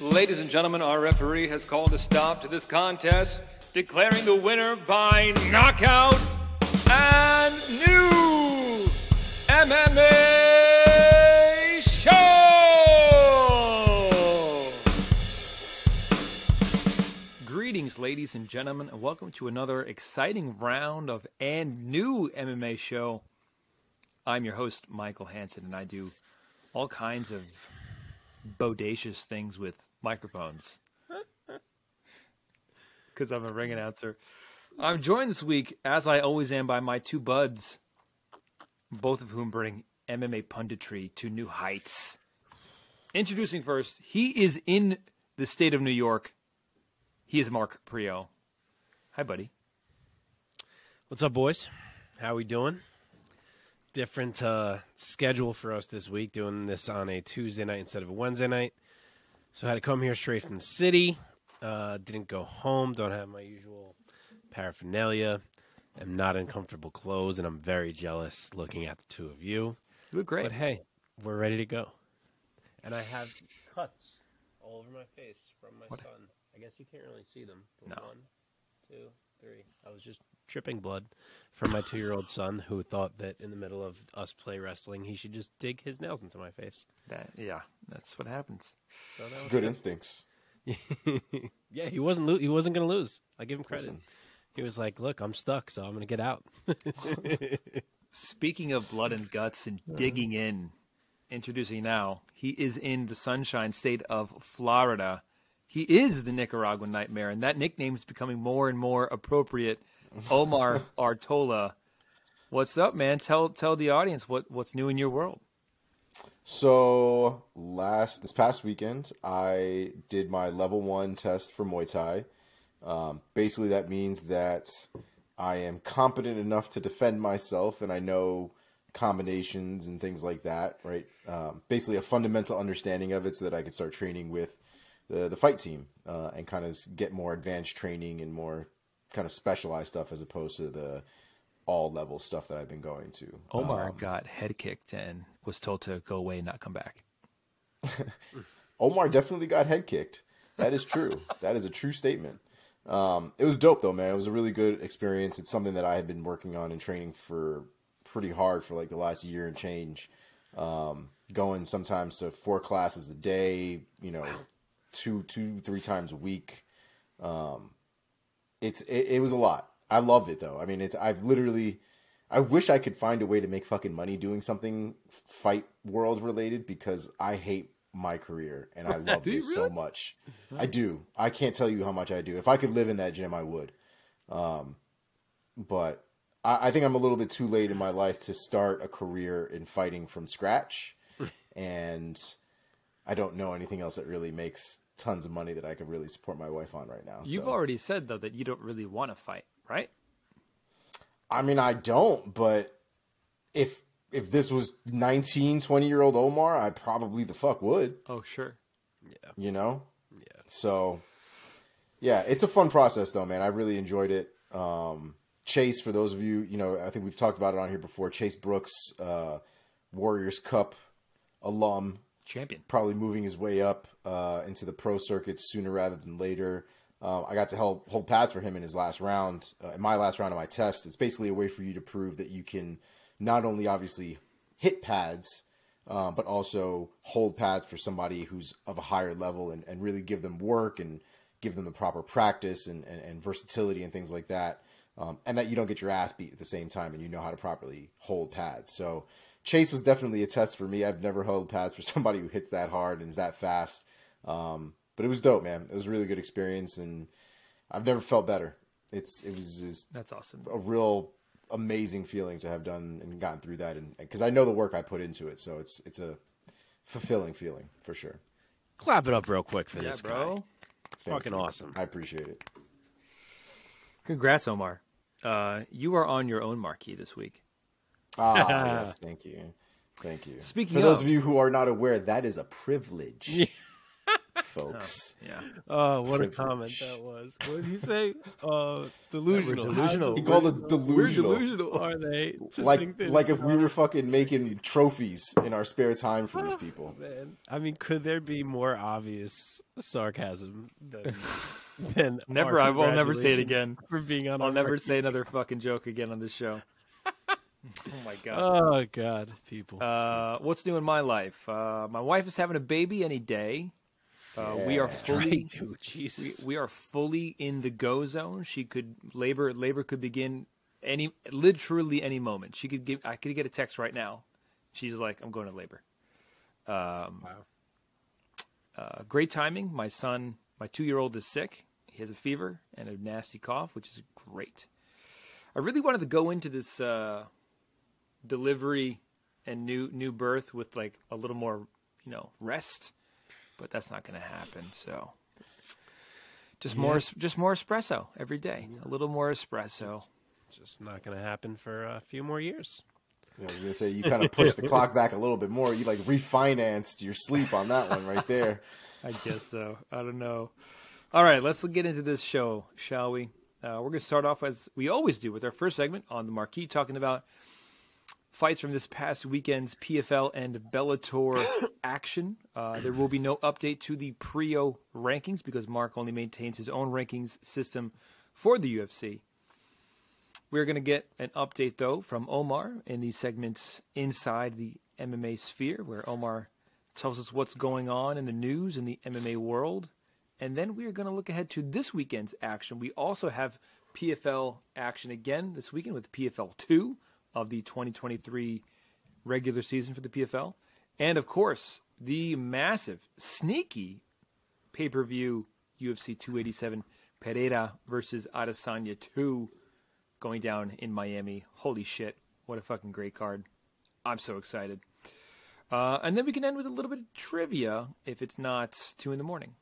Ladies and gentlemen, our referee has called a stop to this contest, declaring the winner by knockout and new MMA show! Greetings, ladies and gentlemen, and welcome to another exciting round of and new MMA show. I'm your host, Michael Hansen, and I do all kinds of bodacious things with microphones because I'm a ring announcer. I'm joined this week, as I always am, by my two buds, both of whom bring MMA punditry to new heights. Introducing first, he is in the state of New York. He is Mark Prio. Hi, buddy. What's up, boys? How we doing? Different schedule for us this week, doing this on a Tuesday night instead of a Wednesday night. So I had to come here straight from the city. Didn't go home. Don't have my usual paraphernalia. I'm not in comfortable clothes, and I'm very jealous looking at the two of you. You look great. But hey, we're ready to go. And I have cuts all over my face from my son. I guess you can't really see them. No. 1, 2, 3. I was just dripping blood from my 2-year-old son, who thought that in the middle of us play wrestling, he should just dig his nails into my face. Yeah, that's what happens. So it's good instincts. Yeah, he wasn't going to lose. I give him credit. Listen. He was like, "Look, I'm stuck, so I'm going to get out." Speaking of blood and guts and digging in, introducing now, he is in the Sunshine State of Florida. He is the Nicaraguan Nightmare, and that nickname is becoming more and more appropriate. Omar Artola. What's up, man? Tell the audience what's new in your world. So this past weekend, I did my level 1 test for Muay Thai. Basically, that means that I am competent enough to defend myself, and I know combinations and things like that, right? Basically, a fundamental understanding of it so that I can start training with the fight team and kind of get more advanced training and more kind of specialized stuff as opposed to the all-level stuff that I've been going to. Omar got head kicked and was told to go away and not come back. Omar definitely got head kicked. That is true. That is a true statement. It was dope, though, man. It was a really good experience. It's something that I had been working on and training for pretty hard for like the last year and change. Going sometimes to 4 classes a day, 2-3 times a week. It was a lot. I love it though. I mean, I wish I could find a way to make fucking money doing something fight world related because I hate my career and I love this so much. I do. I can't tell you how much I do. If I could live in that gym, I would. But I think I'm a little bit too late in my life to start a career in fighting from scratch. And I don't know anything else that really makes tons of money that I could really support my wife on right now. You've already said, though, that you don't really want to fight, right? I mean, I don't, but if this was 19, 20-year-old Omar, I probably the fuck would. Oh, sure. Yeah. Yeah. So, yeah, it's a fun process, though, man. I really enjoyed it. Chase, for those of you, I think we've talked about it on here before. Chase Brooks, Warriors Cup alum. Champion. Probably moving his way up into the pro circuit sooner rather than later. I got to hold pads for him in his last round, in my last round of my test. It's basically a way for you to prove that you can not only obviously hit pads, but also hold pads for somebody who's of a higher level and really give them work and give them the proper practice and versatility and things like that. And that you don't get your ass beat at the same time and you know how to properly hold pads. So Chase was definitely a test for me. I've never held pads for somebody who hits that hard and is that fast. But it was dope, man. It was a really good experience, and I've never felt better. It was that's awesome. A real amazing feeling to have done and gotten through that, and because I know the work I put into it, so it's a fulfilling feeling for sure. Clap it up real quick for this bro. guy. It's fucking awesome. I appreciate it. Congrats, Omar. You are on your own marquee this week. Yes, thank you. Speaking for those of you who are not aware, that is a privilege. folks. Yeah. Oh, what Privilege. a comment that was. What did he say? Delusional. delusional. He called us We're delusional. delusional. Are they? To think that Like if we were fucking making trophies in our spare time for these people. Man, I mean, could there be more obvious sarcasm than Never. our I will never say it congratulations again. for being on? I'll our never marquee? say another fucking joke again on this show. Oh my god. Oh God, people. What's new in my life? My wife is having a baby any day. We are fully, Right, dude. Jesus. we are fully in the go zone. She could labor could begin literally any moment. I could get a text right now. She's like, I'm going to labor. Wow. Great timing. My 2-year-old is sick. He has a fever and a nasty cough, which is great. I really wanted to go into this delivery and new birth with like a little more, rest, but that's not going to happen. So just more espresso every day, a little more espresso. Just not going to happen for a few more years. I was gonna say you kind of pushed the clock back a little bit more. You like refinanced your sleep on that one right there. I guess so. I don't know. All right, let's get into this show, shall we? We're going to start off as we always do with our first segment on the marquee, talking about fights from this past weekend's PFL and Bellator action. There will be no update to the Prio rankings because Mark only maintains his own rankings system for the UFC. We're going to get an update, though, from Omar in these segments inside the MMA sphere, where Omar tells us what's going on in the news in the MMA world. And then we are going to look ahead to this weekend's action. We also have PFL action again this weekend with PFL 2 of the 2023 regular season for the PFL. And, of course, the massive, sneaky pay-per-view UFC 287 Pereira versus Adesanya 2 going down in Miami. Holy shit. What a fucking great card. I'm so excited. And then we can end with a little bit of trivia if it's not 2 in the morning.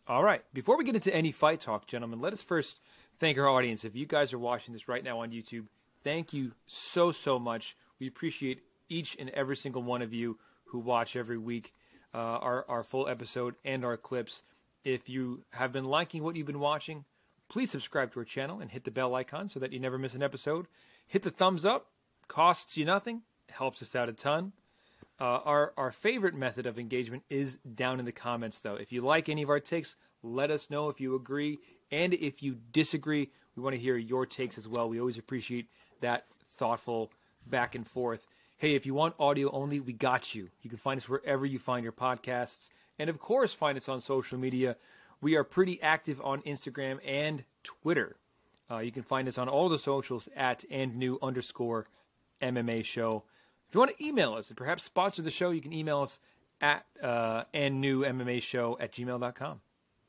All right. Before we get into any fight talk, gentlemen, let us first thank our audience. If you guys are watching this right now on YouTube, thank you so much. We appreciate each and every single one of you who watch every week our full episode and our clips. If you have been liking what you've been watching, please subscribe to our channel and hit the bell icon so that you never miss an episode. Hit the thumbs up. Costs you nothing. Helps us out a ton. Our favorite method of engagement is down in the comments, though. If you like any of our takes, let us know if you agree. And if you disagree, we want to hear your takes as well. We always appreciate that thoughtful back and forth. Hey, if you want audio only, we got you. You can find us wherever you find your podcasts. And, of course, find us on social media. We are pretty active on Instagram and Twitter. You can find us on all the socials at @&new_MMA show. If you want to email us and perhaps sponsor the show, you can email us at andnewmmashow@gmail.com.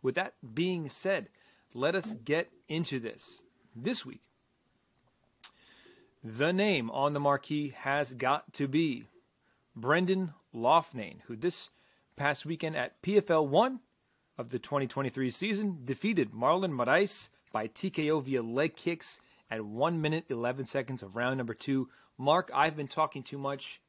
With that being said, let us get into this. This week, the name on the marquee has got to be Brendan Loughnane, who this past weekend at PFL 1 of the 2023 season defeated Marlon Moraes by TKO via leg kicks at 1 minute 11 seconds of round number 2. Mark, I've been talking too much.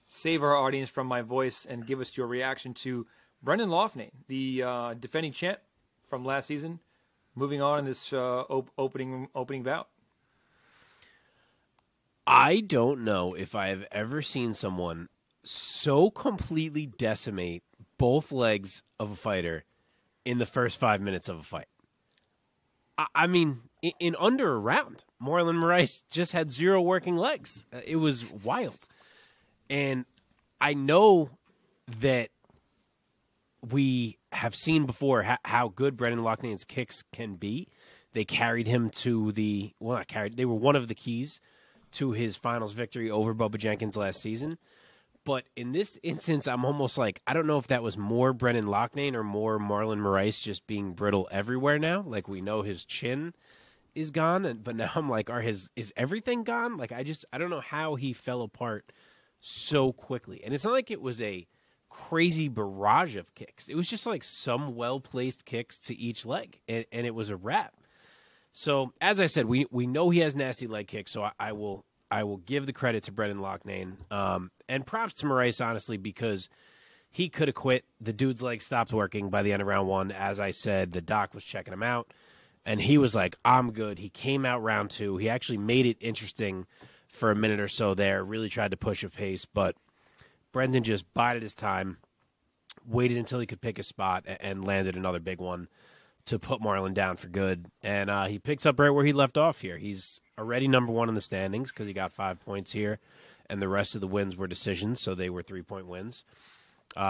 Save our audience from my voice and give us your reaction to Brendan Loughnane, the defending champ from last season, moving on in this opening bout. I don't know if I have ever seen someone so completely decimate both legs of a fighter in the first 5 minutes of a fight. I mean, in under a round, Marlon Moraes just had 0 working legs. It was wild. And I know that we have seen before how good Brendan Loughnane's kicks can be. They carried him to they were one of the keys to his finals victory over Bubba Jenkins last season. But in this instance, I'm almost like, I don't know if that was more Brendan Loughnane or more Marlon Moraes just being brittle everywhere now. Like, we know his chin is gone, but now I'm like, is everything gone? Like, I don't know how he fell apart so quickly. And it's not like it was a crazy barrage of kicks. It was just like some well-placed kicks to each leg, and it was a wrap. So, as I said, we know he has nasty leg kicks, so I will give the credit to Brendan Loughnane. And props to Moraes, honestly, because he could have quit. The dude's leg stopped working by the end of round 1. As I said, the doc was checking him out, and he was like, I'm good. He came out round 2. He actually made it interesting for a minute or so there, really tried to push a pace, but Brendan just bided his time, waited until he could pick a spot, and landed another big one to put Marlon down for good. And he picks up right where he left off here. He's already number 1 in the standings because he got 5 points here, and the rest of the wins were decisions, so they were 3-point wins.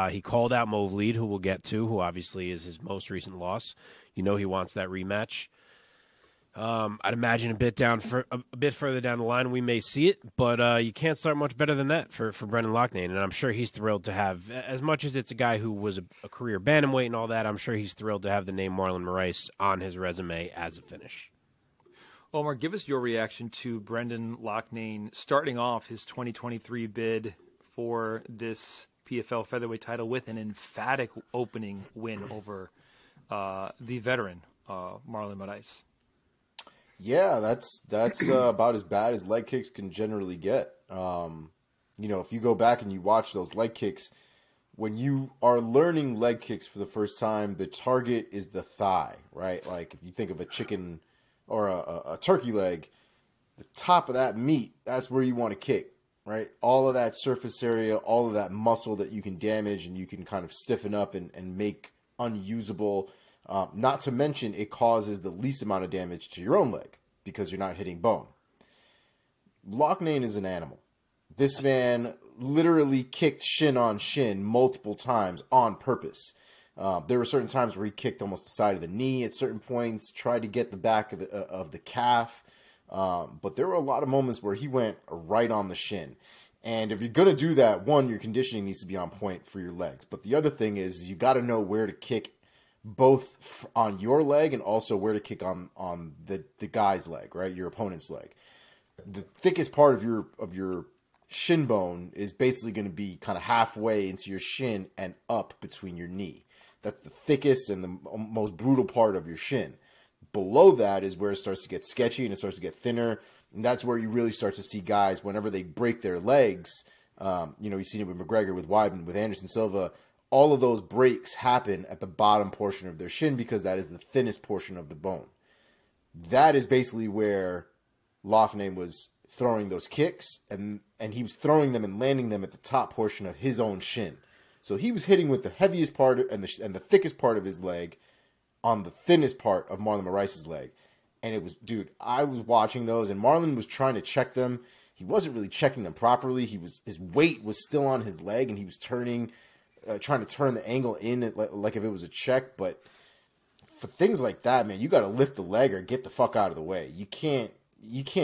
He called out Movlid, who we'll get to, who obviously is his most recent loss. You know he wants that rematch. I'd imagine a bit further down the line we may see it, but you can't start much better than that for Brendan Loughnane, and I'm sure he's thrilled to have, as much as it's a guy who was a career bantamweight and all that, I'm sure he's thrilled to have the name Marlon Moraes on his resume as a finish. Omar, give us your reaction to Brendan Loughnane starting off his 2023 bid for this PFL featherweight title with an emphatic opening win over the veteran Marlon Moraes. Yeah, that's about as bad as leg kicks can generally get. If you go back and you watch those leg kicks, when you are learning leg kicks for the first time, the target is the thigh, right? Like if you think of a chicken or a turkey leg, the top of that meat, that's where you want to kick, right? All of that surface area, all of that muscle that you can damage and you can kind of stiffen up and make unusable. Not to mention, it causes the least amount of damage to your own leg because you're not hitting bone. Loughnane is an animal. This man literally kicked shin on shin multiple times on purpose. There were certain times where he kicked almost the side of the knee at certain points, tried to get the back of the calf. But there were a lot of moments where he went right on the shin. And if you're going to do that, one, your conditioning needs to be on point for your legs. But the other thing is you got to know where to kick both on your leg and also where to kick on the guy's leg, right? Your opponent's leg. The thickest part of your shin bone is basically going to be kind of halfway into your shin and up between your knee. That's the thickest and the most brutal part of your shin. Below that is where it starts to get sketchy and it starts to get thinner. And that's where you really start to see guys, whenever they break their legs, you've seen it with McGregor, with Weidman, with Anderson Silva, all of those breaks happen at the bottom portion of their shin because that is the thinnest portion of the bone. That is basically where Loughnane was throwing those kicks, and he was throwing them and landing them at the top portion of his own shin. So he was hitting with the heaviest part and the thickest part of his leg on the thinnest part of Marlon Moraes' leg. And it was, dude, I was watching those, and Marlon was trying to check them. He wasn't really checking them properly. His weight was still on his leg, and he was trying to turn the angle in like if it was a check. But for things like that, man, you got to lift the leg or get the fuck out of the way. You can't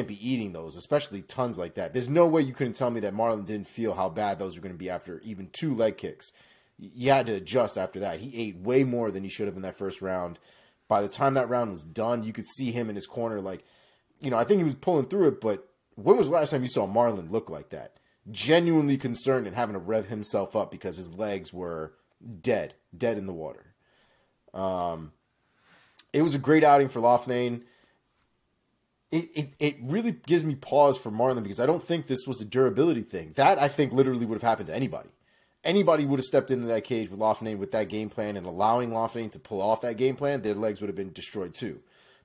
be eating those, especially tons like that. There's no way you couldn't tell me that Marlon didn't feel how bad those were going to be after even 2 leg kicks. You had to adjust after that. He ate way more than he should have in that first round. By the time that round was done, you could see him in his corner. Like, I think he was pulling through it, but when was the last time you saw Marlon look like that? Genuinely concerned and having to rev himself up because his legs were dead in the water. It was a great outing for Loughnane. It really gives me pause for Marlon because I don't think this was a durability thing. That, I think, literally would have happened to anybody. Anybody would have stepped into that cage with Loughnane with that game plan and allowing Loughnane to pull off that game plan, their legs would have been destroyed too.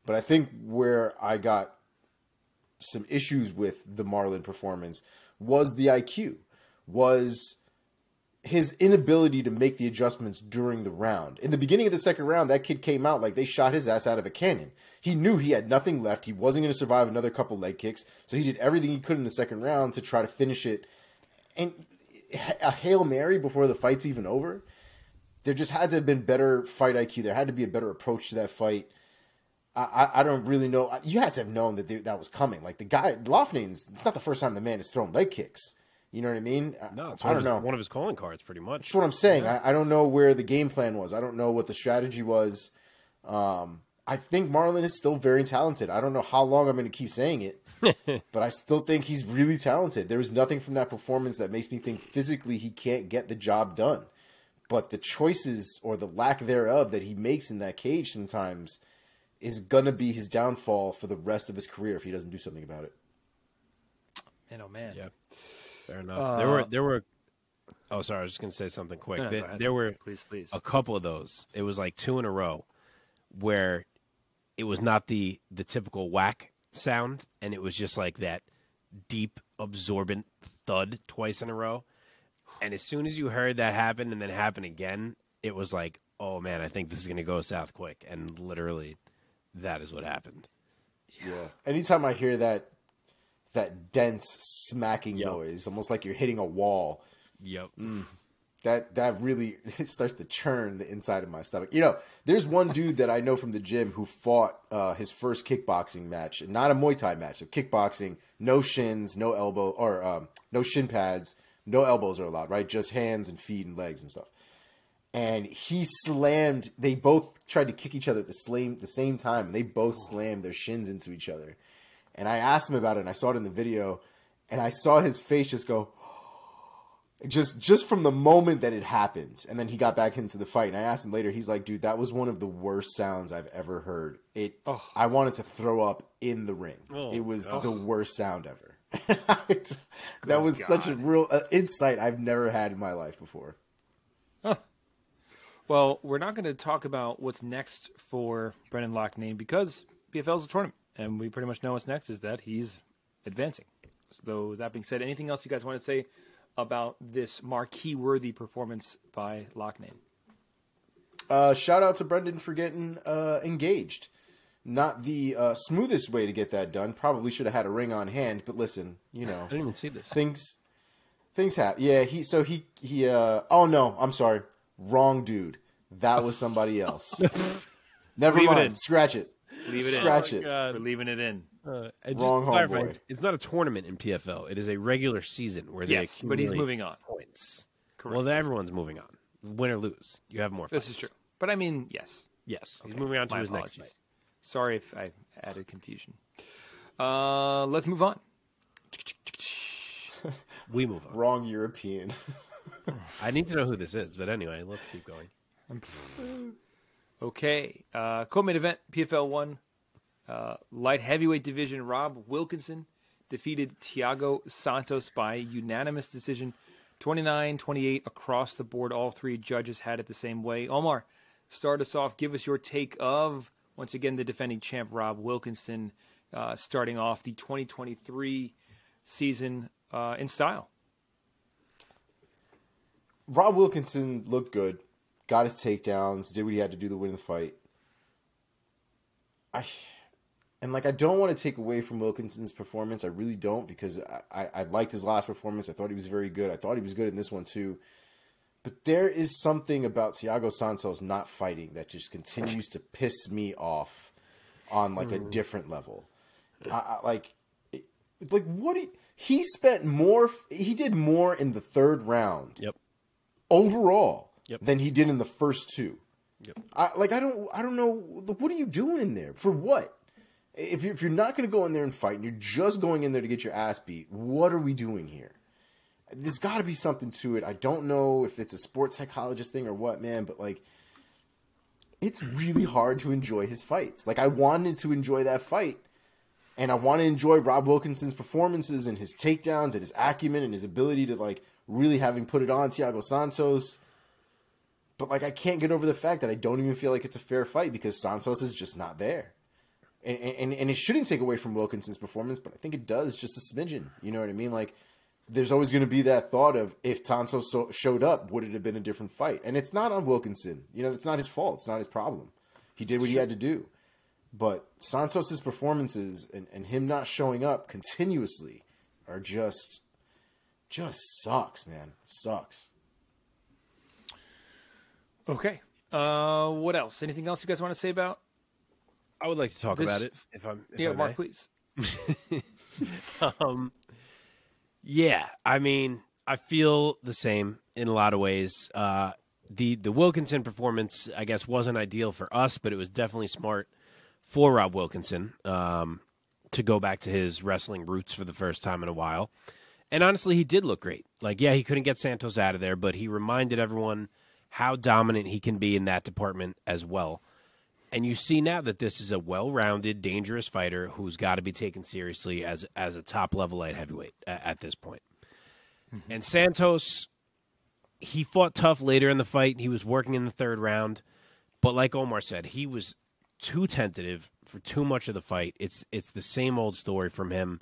But I think where I got some issues with the Marlon performance was the IQ, was his inability to make the adjustments during the round. In the beginning of the second round, that kid came out like they shot his ass out of a cannon. He knew he had nothing left. He wasn't going to survive another couple leg kicks. So he did everything he could in the second round to try to finish it. And a Hail Mary before the fight's even over. There just had to have been better fight IQ. There had to be a better approach to that fight. I don't really know. You had to have known that that was coming. Like the guy, Loughnane, it's not the first time the man has thrown leg kicks. You know what I mean? No, it's I don't know. One of his calling cards, pretty much. That's what I'm saying. Yeah. I don't know where the game plan was. I don't know what the strategy was. I think Marlon is still very talented. I don't know how long I'm going to keep saying it, but I still think he's really talented. There's nothing from that performance that makes me think physically he can't get the job done. But the choices or the lack thereof that he makes in that cage sometimes is going to be his downfall for the rest of his career if he doesn't do something about it. Man, oh man. Yeah. Fair enough. There were Oh, sorry. I was just going to say something quick. No, there were please. a couple of those. It was like 2 in a row where it was not the typical whack sound, and it was just like that deep, absorbent thud twice in a row. And as soon as you heard that happen and then happen again, it was like, oh, man, I think this is going to go south quick. And literally, that is what happened. Yeah. Anytime I hear that dense smacking noise, almost like you're hitting a wall. Yep. That really, it starts to churn the inside of my stomach. You know, there's one dude that I know from the gym who fought his first kickboxing match, not a Muay Thai match, so kickboxing, no shins, no elbow, or no shin pads, no elbows are allowed, right? Just hands and feet and legs and stuff. And he slammed, they both tried to kick each other at the same time, and they both slammed their shins into each other. And I asked him about it, and I saw it in the video, and I saw his face just go, just from the moment that it happened. And then he got back into the fight, and I asked him later, he's like, dude, that was one of the worst sounds I've ever heard. I wanted to throw up in the ring. It was the worst sound ever. That was such a real insight I've never had in my life before. Huh. Well, we're not going to talk about what's next for Brendan Loughnane because PFL is a tournament, and we pretty much know what's next is that he's advancing. So that being said, anything else you guys want to say about this marquee-worthy performance by Loughnane? Shout out to Brendan for getting engaged. Not the smoothest way to get that done. Probably should have had a ring on hand, but listen, you know. I didn't even see this. Things happen. Yeah, he oh no, I'm sorry. Wrong dude. That was somebody else. Never mind. Scratch it. Leave it Scratch in. it. We're leaving it in. Wrong homeboy. It's not a tournament in PFL. It is a regular season where they but he's moving on. Points. Correct. Well, everyone's moving on. Win or lose, you have more fights. This is true. But I mean, yes. Yes, he's moving on to his next fight. Sorry if I added confusion. Let's move on. We move on. Wrong European. I need to know who this is, but anyway, let's keep going. Okay. Co-main event, PFL 1. Light heavyweight division, Rob Wilkinson defeated Thiago Santos by unanimous decision, 29-28 across the board. All three judges had it the same way. Omar, start us off. Give us your take of, once again, the defending champ, Rob Wilkinson, starting off the 2023 season in style. Rob Wilkinson looked good, got his takedowns, did what he had to do to win the fight. I don't want to take away from Wilkinson's performance. I really don't, because I liked his last performance. I thought he was very good. I thought he was good in this one too. But there is something about Thiago Santos not fighting that just continues to piss me off on like a different level. He spent more. He did more in the third round. Yep. Overall, yep, than he did in the first two. Yep. I don't know. What are you doing in there? For what? If you're not going to go in there and fight, and you're just going in there to get your ass beat, what are we doing here? There's got to be something to it. I don't know if it's a sports psychologist thing or what, man, but like, it's really hard to enjoy his fights. Like, I wanted to enjoy that fight, and I want to enjoy Rob Wilkinson's performances and his takedowns and his acumen and his ability to like really having put it on Thiago Santos. But like, I can't get over the fact that I don't even feel like it's a fair fight because Santos is just not there. And it shouldn't take away from Wilkinson's performance, but I think it does just a smidgen. You know what I mean? Like, there's always going to be that thought of, if Santos showed up, would it have been a different fight? And it's not on Wilkinson. You know, it's not his fault. It's not his problem. He did what he had to do. But Santos's performances and him not showing up continuously are just sucks, man. It sucks. Okay. What else? Anything else you guys want to say about? I would like to talk about it. If I Mark, may. please. Yeah, I mean, I feel the same in a lot of ways. The Wilkinson performance, I guess, wasn't ideal for us, but it was definitely smart for Rob Wilkinson to go back to his wrestling roots for the first time in a while. And honestly, he did look great. Like, yeah, he couldn't get Santos out of there, but he reminded everyone how dominant he can be in that department as well. And you see now that this is a well-rounded, dangerous fighter who's got to be taken seriously as a top-level light heavyweight at this point. Mm-hmm. And Santos, he fought tough later in the fight. He was working in the third round. But like Omar said, he was too tentative for too much of the fight. It's the same old story from him.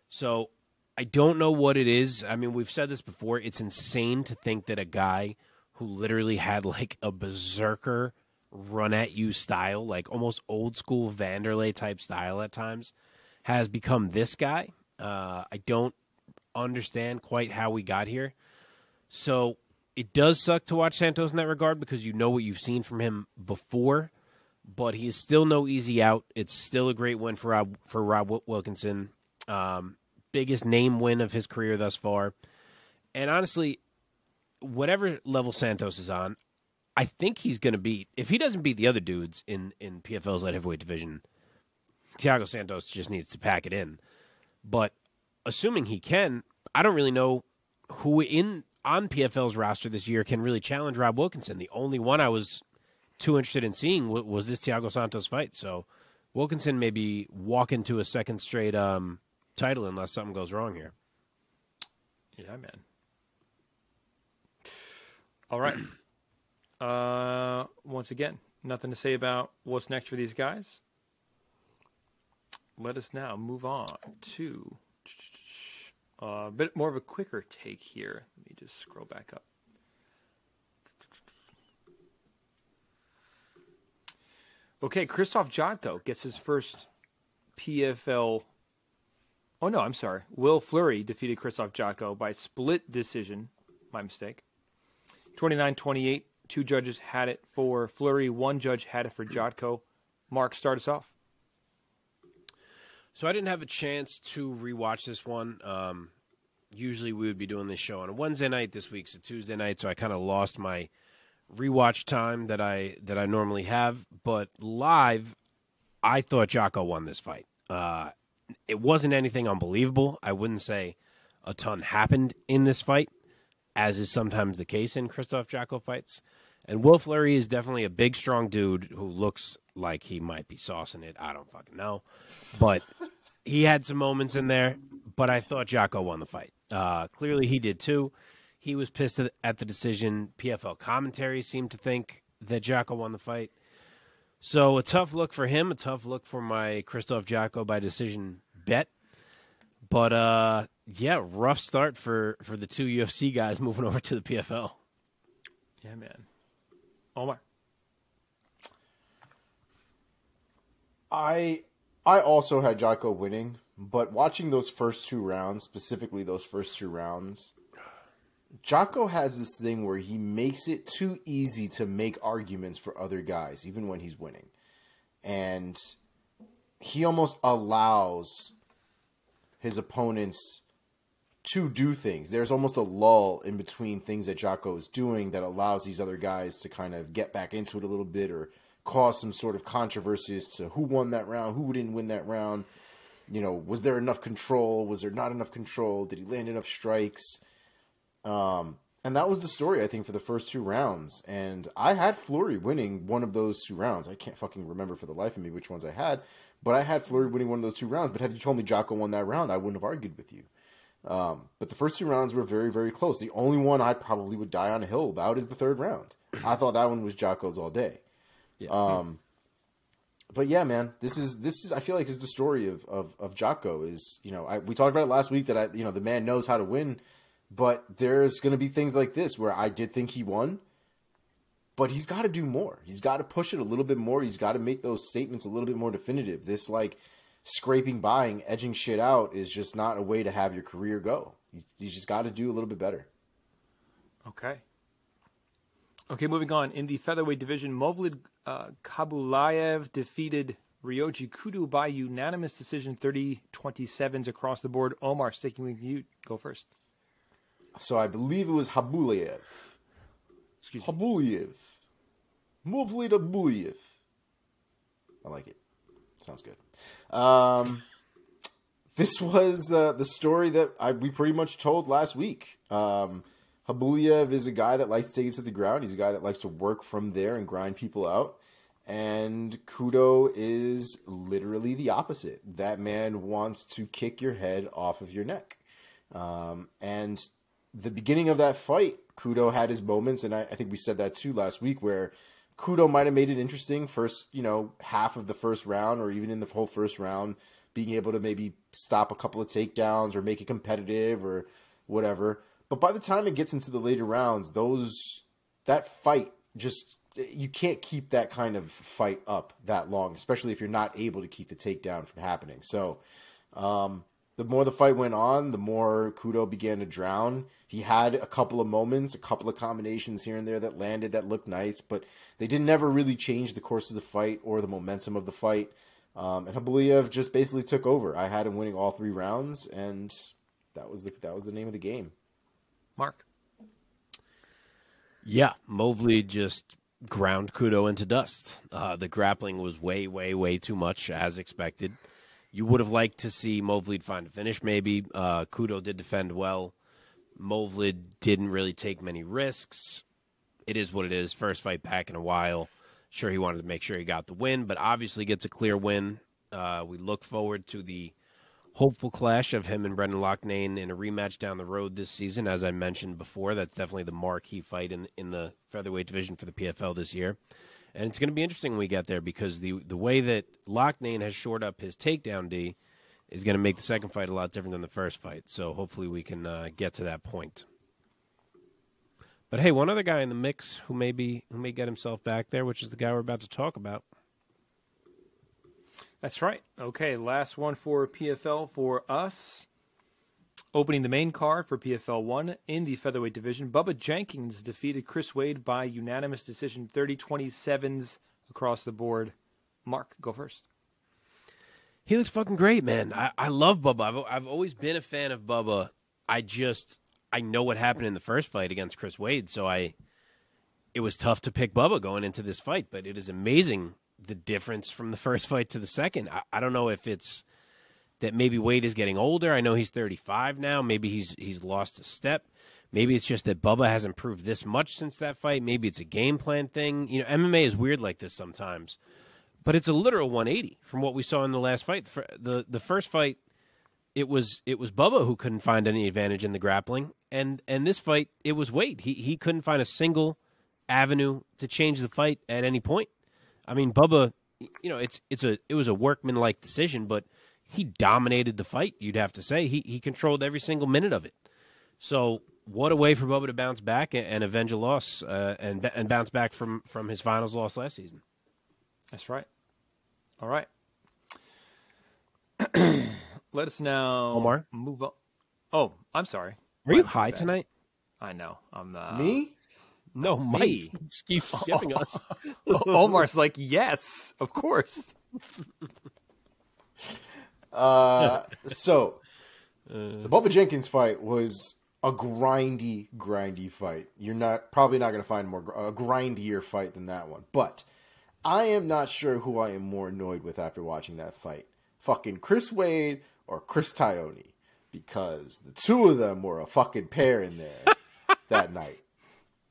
So I don't know what it is. I mean, we've said this before. It's insane to think that a guy who literally had like a berserker run at you style, like almost old school Vanderlei type style at times, has become this guy. I don't understand quite how we got here. So it does suck to watch Santos in that regard because you know what you've seen from him before, but he is still no easy out. It's still a great win for Rob Wilkinson. Biggest name win of his career thus far. And honestly, whatever level Santos is on, I think he's going to beat, if he doesn't beat the other dudes in PFL's light heavyweight division, Thiago Santos just needs to pack it in. But assuming he can, I don't really know who on PFL's roster this year can really challenge Rob Wilkinson. The only one I was too interested in seeing was this Thiago Santos fight. So Wilkinson maybe walk into a second straight title unless something goes wrong here. Yeah, man. All right. Once again, nothing to say about what's next for these guys. Let us now move on to a bit more of a quicker take here. Let me just scroll back up. Okay, Krzysztof Jotko gets his first PFL. Oh, no, I'm sorry. Will Fleury defeated Krzysztof Jotko by split decision. My mistake. 29-28. Two judges had it for Fleury. One judge had it for Jotko. Mark, start us off. So I didn't have a chance to rewatch this one. Usually we would be doing this show on a Wednesday night. This week's a Tuesday night, so I kind of lost my rewatch time that I normally have. But live, I thought Jotko won this fight. It wasn't anything unbelievable. I wouldn't say a ton happened in this fight, as is sometimes the case in Krzysztof Jotko fights. And Will Fleury is definitely a big, strong dude who looks like he might be saucing it. I don't fucking know. But he had some moments in there, but I thought Jotko won the fight. Clearly he did too. He was pissed at the decision. PFL commentary seemed to think that Jotko won the fight. So a tough look for him, a tough look for my Krzysztof Jotko by decision bet. But, yeah, rough start for the two UFC guys moving over to the PFL. Yeah, man. Omar. I also had Jotko winning, but watching those first two rounds, specifically those first two rounds, Jotko has this thing where he makes it too easy to make arguments for other guys, even when he's winning. And he almost allows his opponents to do things. There's almost a lull in between things that Jotko is doing that allows these other guys to kind of get back into it a little bit or cause some sort of controversy as to who won that round, who didn't win that round. You know, was there enough control? Was there not enough control? Did he land enough strikes? And that was the story, I think, for the first two rounds. And I had Fleury winning one of those two rounds. I can't fucking remember for the life of me which ones I had, but I had Fleury winning one of those two rounds. But had you told me Jotko won that round, I wouldn't have argued with you. But the first two rounds were very, very close. The only one I probably would die on a hill about is the third round. I thought that one was Jotko's all day. Yeah. But yeah, man, this is I feel like is the story of Jotko is, you know, we talked about it last week that the man knows how to win, but there's going to be things like this where I did think he won, but he's got to do more. He's got to push it a little bit more. He's got to make those statements a little bit more definitive. This like scraping by and edging shit out is just not a way to have your career go. He's just got to do a little bit better. Okay, moving on. In the featherweight division, Movlid Khaybulaev defeated Ryoji Kudo by unanimous decision, 30-27s across the board. Omar, sticking with you. Go first. So I believe it was Khaybulaev. Excuse me. Khaybulaev. Movlid Khaybulaev. I like it. Sounds good. This was the story that we pretty much told last week. Khaybulaev is a guy that likes to take it to the ground. He's a guy that likes to work from there and grind people out. And Kudo is literally the opposite. That man wants to kick your head off of your neck. And the beginning of that fight, Kudo had his moments, and I think we said that too last week, where Kudo might have made it interesting first, half of the first round, or even in the whole first round, being able to maybe stop a couple of takedowns or make it competitive or whatever. But by the time it gets into the later rounds, that fight just, you can't keep that kind of fight up that long, especially if you're not able to keep the takedown from happening. So, the more the fight went on, the more Kudo began to drown. He had a couple of moments, a couple of combinations here and there that landed, that looked nice, but they didn't never really change the course of the fight or the momentum of the fight. And Khaybulaev just basically took over. I had him winning all 3 rounds, and that was the name of the game. Mark? Yeah, Movlid just ground Kudo into dust. The grappling was way, way, way too much, as expected. You would have liked to see Movlid find a finish, maybe. Kudo did defend well. Movlid didn't really take many risks. It is what it is. First fight back in a while. Sure, he wanted to make sure he got the win, but obviously gets a clear win. We look forward to the hopeful clash of him and Brendan Loughnane in a rematch down the road this season. As I mentioned before, that's definitely the marquee fight in the featherweight division for the PFL this year. And it's going to be interesting when we get there, because the way that Loughnane has shored up his takedown D is going to make the second fight a lot different than the first fight. So hopefully we can get to that point. But hey, one other guy in the mix who may get himself back there, which is the guy we're about to talk about. That's right. Okay, last one for PFL for us. Opening the main card for PFL 1 in the featherweight division, Bubba Jenkins defeated Chris Wade by unanimous decision, 30-27s across the board. Mark, go first. He looks fucking great, man. I love Bubba. I've always been a fan of Bubba. I know what happened in the first fight against Chris Wade, so it was tough to pick Bubba going into this fight, but it is amazing the difference from the first fight to the second. I don't know if it's that maybe Wade is getting older. I know he's 35 now. Maybe he's lost a step. Maybe it's just that Bubba has improved this much since that fight. Maybe it's a game plan thing. MMA is weird like this sometimes. But it's a literal 180 from what we saw in the last fight. The first fight, it was Bubba who couldn't find any advantage in the grappling. And this fight, it was Wade. He couldn't find a single avenue to change the fight at any point. I mean, Bubba, it was a workmanlike decision, but he dominated the fight, you'd have to say. He controlled every single minute of it. So what a way for Bubba to bounce back and avenge a loss and bounce back from his finals loss last season. That's right. All right. Let us now Omar? move on. Oh, I'm sorry. Are you high tonight? I know. I'm Me? No, Mike. Me? Keeps skipping us. Omar's like, yes, of course. So the Bubba Jenkins fight was a grindy fight. You're probably not going to find a grindier fight than that one. But I am not sure who I am more annoyed with after watching that fight. Fucking Chris Wade or Chris Taglioni. Because the two of them were a fucking pair in there that night.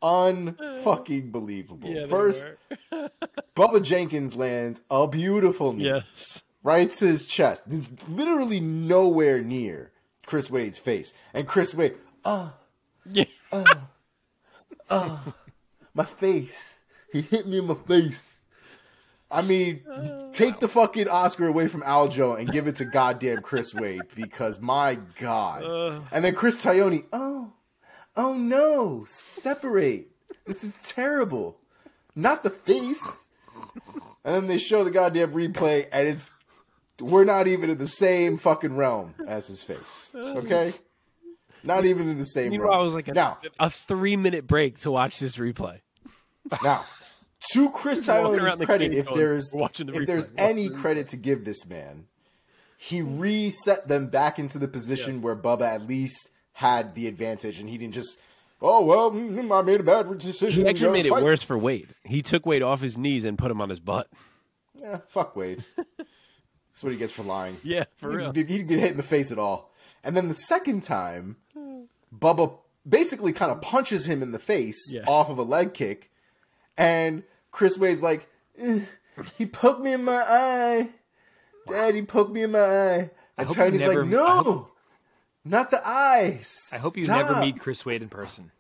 Unfucking believable. Yeah, first, Bubba Jenkins lands a beautiful knee. Yes. Right to his chest. There's literally nowhere near Chris Wade's face. And Chris Wade, my face. He hit me in my face. I mean, take the fucking Oscar away from Aljo and give it to goddamn Chris Wade, because my God. And then Chris Taglioni, oh no, separate. This is terrible. Not the face. And then they show the goddamn replay, and we're not even in the same fucking realm as his face. Okay? Not even in the same realm. Meanwhile, it was like a 3-minute break to watch this replay. Now, to Chris Taglioni's credit, if replay. there's any credit to give this man, he reset them back into the position where Bubba at least had the advantage, and he didn't just, I made a bad decision. He actually made it worse for Wade. He took Wade off his knees and put him on his butt. Yeah, fuck Wade. That's what he gets for lying. Yeah, for real. He didn't get hit in the face at all. And then the second time, Bubba basically kind of punches him in the face off of a leg kick, and Chris Wade's like, he poked me in my eye. Dad, he poked me in my eye. And Tiny's like, no. Not the eye. I hope you Stop. never meet Chris Wade in person.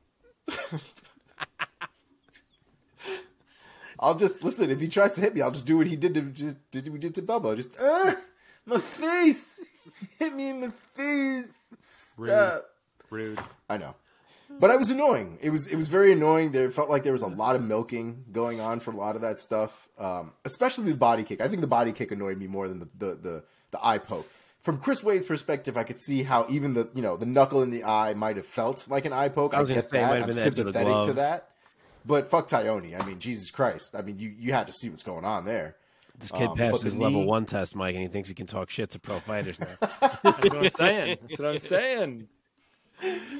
I'll just listen. If he tries to hit me, I'll just do what he did to Bubba. Just my face, hit me in the face. Stop. Rude. I know, but I was annoying. It was very annoying. There felt like there was a lot of milking going on for a lot of that stuff, especially the body kick. I think the body kick annoyed me more than the eye poke. From Chris Wade's perspective, I could see how even the knuckle in the eye might have felt like an eye poke. I get that. I'm sympathetic to that. But fuck Tyone. I mean, Jesus Christ. I mean, you had to see what's going on there. This kid passed his level 1 test, Mike, and he thinks he can talk shit to pro fighters now. That's what I'm saying. That's what I'm saying.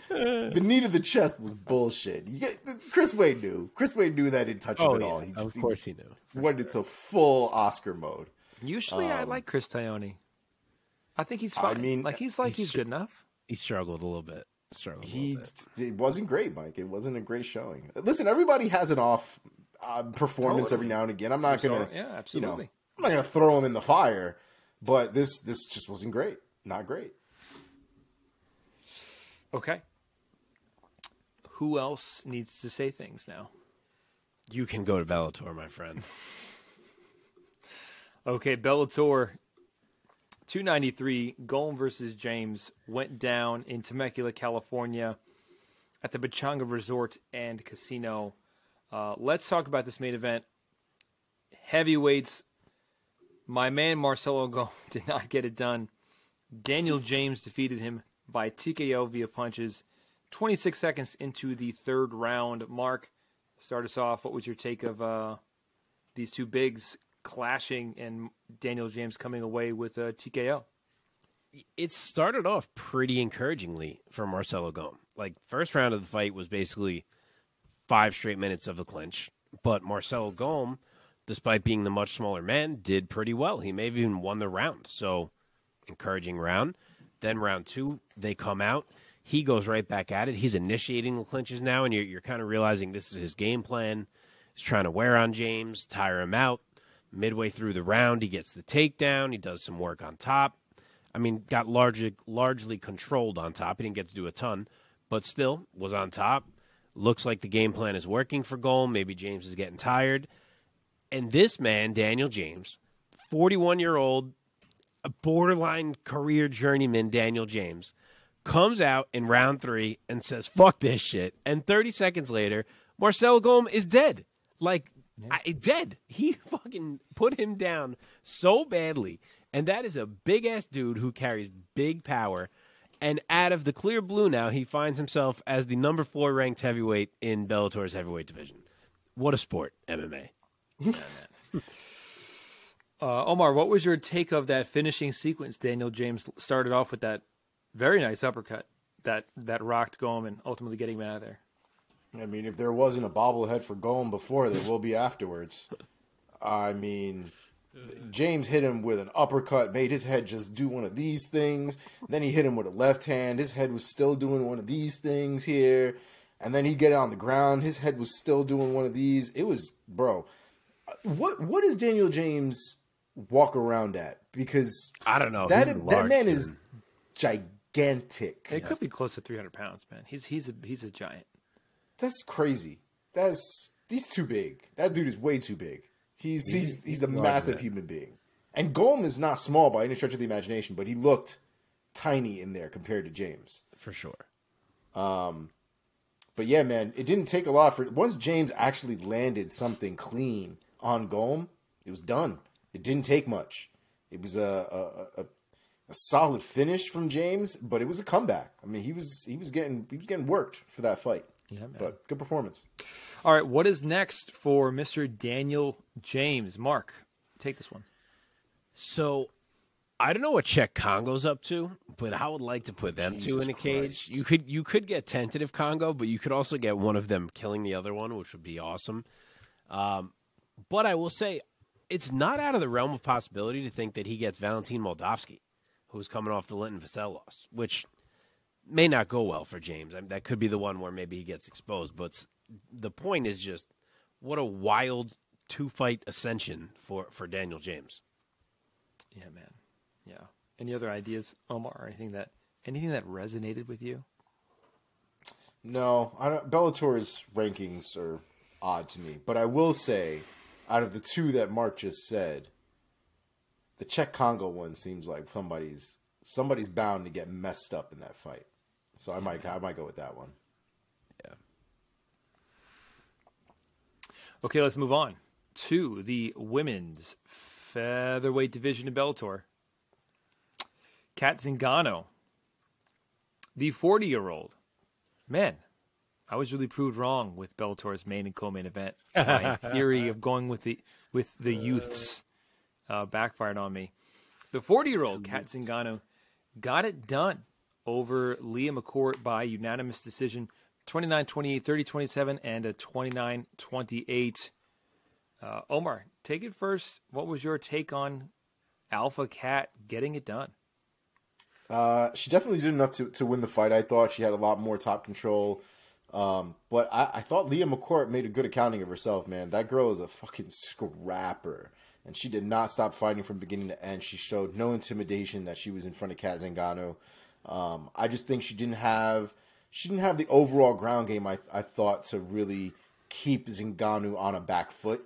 The knee to the chest was bullshit. Chris Wade knew. Chris Wade knew that didn't touch him at all. Of course he knew. Went into full Oscar mode. Usually I like Chris Tyone. I think he's fine. I mean, he's good enough. He struggled a little bit. It wasn't great, Mike. It wasn't a great showing. Listen, everybody has an off performance every now and again. I'm not gonna, absolutely. I'm not gonna throw him in the fire. But this just wasn't great. Not great. Okay. Who else needs to say things now? You can go to Bellator, my friend. Okay, Bellator 293, Golm versus James went down in Temecula, California at the Pachanga Resort and Casino. Let's talk about this main event. Heavyweights, my man Marcelo Golm did not get it done. Daniel James defeated him by TKO via punches 26 seconds into the third round. Mark, start us off. What was your take of these two bigs clashing and Daniel James coming away with a TKO? It started off pretty encouragingly for Marcelo Golm. Like, first round of the fight was basically 5 straight minutes of the clinch. But Marcelo Golm, despite being the much smaller man, did pretty well. He may have even won the round. So, encouraging round. Then round 2, they come out. He goes right back at it. He's initiating the clinches now, and you're kind of realizing this is his game plan. He's trying to wear on James, tire him out. Midway through the round, he gets the takedown. He does some work on top. I mean, got largely controlled on top. He didn't get to do a ton, but still was on top. Looks like the game plan is working for Golm. Maybe James is getting tired. And this man, Daniel James, 41-year-old, a borderline career journeyman Daniel James, comes out in round 3 and says, fuck this shit. And 30 seconds later, Marcelo Golm is dead. Like, dead. He fucking put him down so badly. And that is a big-ass dude who carries big power. And out of the clear blue now, he finds himself as the number 4 ranked heavyweight in Bellator's heavyweight division. What a sport, MMA. Yeah, man. Omar, what was your take of that finishing sequence? Daniel James started off with that very nice uppercut that rocked Golm and ultimately getting him out of there. I mean, if there wasn't a bobblehead for Golm before, there will be afterwards. I mean, James hit him with an uppercut, made his head just do one of these things. Then he hit him with a left hand. His head was still doing one of these things here. And then he'd get on the ground. His head was still doing one of these. It was, bro, what does Daniel James walk around at? Because I don't know. That man is gigantic. It could be close to 300 pounds, man. He's a giant. That's crazy. He's too big. That dude is way too big. He's a massive human being. And Golm is not small by any stretch of the imagination, but he looked tiny in there compared to James. For sure. But yeah, man, it didn't take a lot once James actually landed something clean on Golm, it was done. It didn't take much. It was a solid finish from James, but it was a comeback. I mean, he was getting worked for that fight. Yeah, man. But good performance. All right, what is next for Mr. Daniel James? Mark, take this one. So, I don't know what Czech Congo's up to, but I would like to put them two in a cage. You could get tentative Congo, but you could also get one of them killing the other one, which would be awesome. But I will say, it's not out of the realm of possibility to think that he gets Valentin Moldavsky, who's coming off the Linton Vassell loss, which may not go well for James. I mean, that could be the one where maybe he gets exposed. But the point is just what a wild 2-fight ascension for Daniel James. Yeah, man. Yeah. Any other ideas, Omar, or anything that Anything that resonated with you? No, I don't. Bellator's rankings are odd to me, but I will say, out of the two that Mark just said, the Czech Congo one seems like somebody's bound to get messed up in that fight. So I might go with that one. Yeah. Okay, let's move on to the women's featherweight division in Bellator. Kat Zingano, the 40-year-old. Man, I was really proved wrong with Bellator's main and co-main event. My theory of going with the youths backfired on me. The 40-year-old Kat Zingano got it done over Leah McCourt by unanimous decision, 29-28, 30-27, and a 29-28. Omar, take it first. What was your take on Alpha Cat getting it done? She definitely did enough to win the fight. I thought she had a lot more top control. But I thought Leah McCourt made a good accounting of herself, man. That girl is a fucking scrapper. And she did not stop fighting from beginning to end. She showed no intimidation that she was in front of Kat Zingano. I just think she didn't have the overall ground game, I thought, to really keep Zingano on a back foot.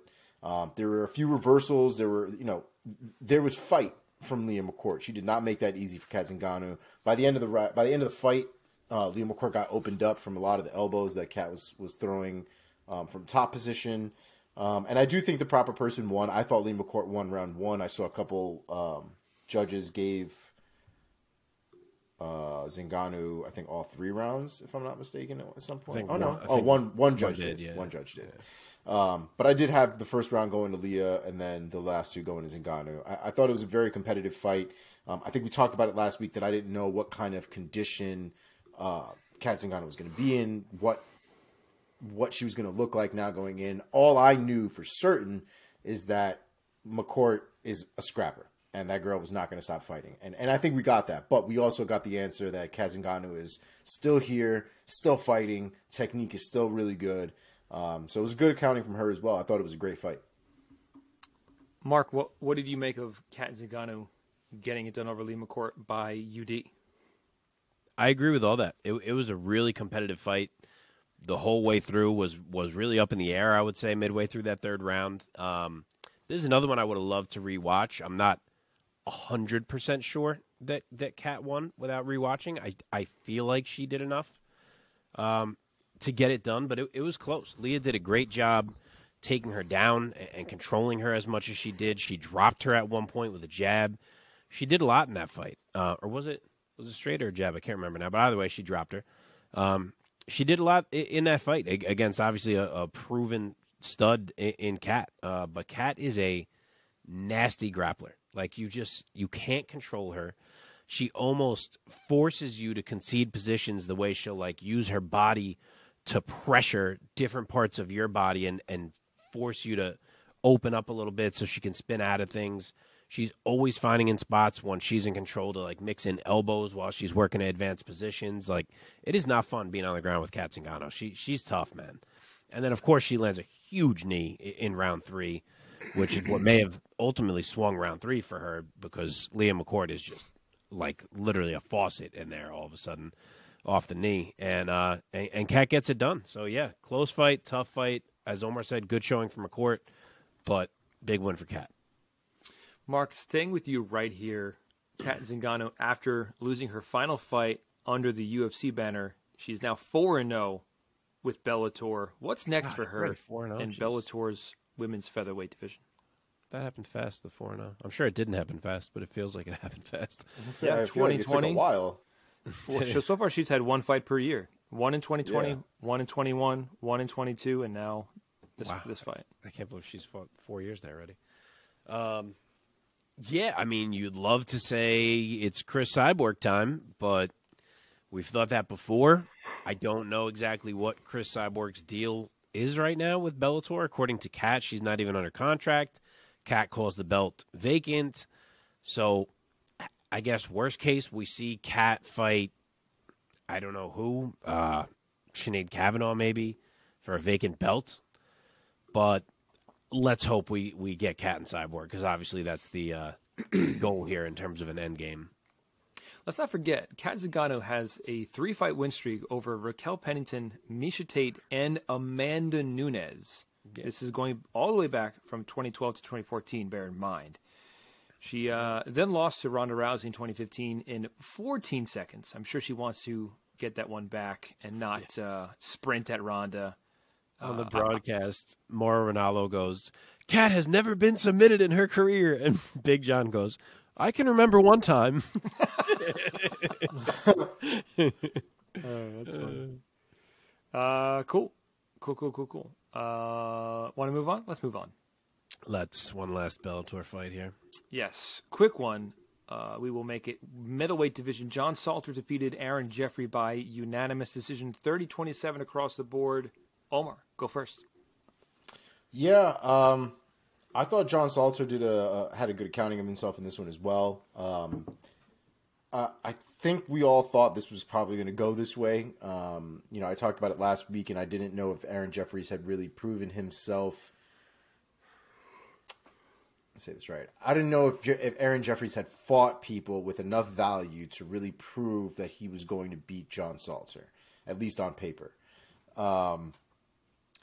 There were a few reversals. There was fight from Leah McCourt. She did not make that easy for Kat Zingano. By the end of the fight, Leah McCourt got opened up from a lot of the elbows that Kat was throwing from top position. And I do think the proper person won. I thought Leah McCourt won round one. I saw a couple judges gave Zingano, I think, all 3 rounds, if I'm not mistaken, at some point. One judge did. Yeah. One judge did. Yeah. But I did have the first round going to Leah and then the last 2 going to Zingano. I thought it was a very competitive fight. I think we talked about it last week that I didn't know what kind of condition Kat Zingano was going to be in, what she was going to look like now going in. All I knew for certain is that McCourt is a scrapper, and that girl was not going to stop fighting. And I think we got that. But we also got the answer that Kat Zingano is still here, still fighting. Technique is still really good. So it was good accounting from her as well. I thought it was a great fight. Mark, what did you make of Kat Zingano getting it done over Leah McCourt by UD? I agree with all that. It was a really competitive fight. The whole way through was really up in the air, I would say, midway through that 3rd round. There's another one I would have loved to rewatch. I'm not 100% sure that Kat won without rewatching. I feel like she did enough to get it done, but it was close. Leah did a great job taking her down and controlling her as much as she did. She dropped her at one point with a jab. She did a lot in that fight. Or was it straight or a jab? I can't remember now, but either way, she dropped her. She did a lot in that fight against, obviously, a proven stud in Kat. But Kat is a nasty grappler. Like, you can't control her. She almost forces you to concede positions the way she'll, like, use her body to pressure different parts of your body and force you to open up a little bit so she can spin out of things. She's always finding in spots when she's in control to, like, mix in elbows while she's working at advanced positions. Like, it is not fun being on the ground with Kat Zingano. She's tough, man. And then, of course, she lands a huge knee in round 3, which is what may have ultimately swung round 3 for her because Leah McCourt is just, like, literally a faucet in there all of a sudden off the knee. And Kat gets it done. So, yeah, close fight, tough fight. As Omar said, good showing for McCourt, but big win for Kat. Mark, staying with you right here, Kat Zingano, after losing her final fight under the UFC banner, she's now 4-0 with Bellator. What's next for her in Bellator's women's featherweight division? That happened fast, the 4-0. I'm sure it didn't happen fast, but it feels like it happened fast. Yeah, 2020. Like it took a while. Well, so far she's had 1 fight per year. 1 in 2020, 1 in 21, 1 in 22, and now this fight. I can't believe she's fought 4 years there already. Yeah, I mean, you'd love to say it's Chris Cyborg time, but we've thought that before. I don't know exactly what Chris Cyborg's deal is right now with Bellator. According to Kat, she's not even under contract. Kat calls the belt vacant. So I guess worst case, we see Kat fight, I don't know who, Sinead Kavanaugh maybe, for a vacant belt. But let's hope we get Kat and Cyborg, because obviously that's the goal here in terms of an end game. Let's not forget, Kat Zingano has a 3-fight win streak over Raquel Pennington, Miesha Tate, and Amanda Nunes. Yeah. This is going all the way back from 2012 to 2014, bear in mind. She then lost to Ronda Rousey in 2015 in 14 seconds. I'm sure she wants to get that one back and not sprint at Ronda. On the broadcast, Mauro Ranallo goes, Kat has never been submitted in her career. And Big John goes, I can remember one time. That's funny. Cool. Want to move on? Let's move on. Let's one last Bellator fight here. Yes, quick one. We will make it middleweight division. John Salter defeated Aaron Jeffery by unanimous decision, 30-27 across the board. Omar, go first. Yeah, I thought John Salter had a good accounting of himself in this one as well. I think we all thought this was probably going to go this way. I talked about it last week, and I didn't know if Aaron Jeffries had really proven himself. Let's say this right. I didn't know if Aaron Jeffries had fought people with enough value to really prove that he was going to beat John Salter, at least on paper.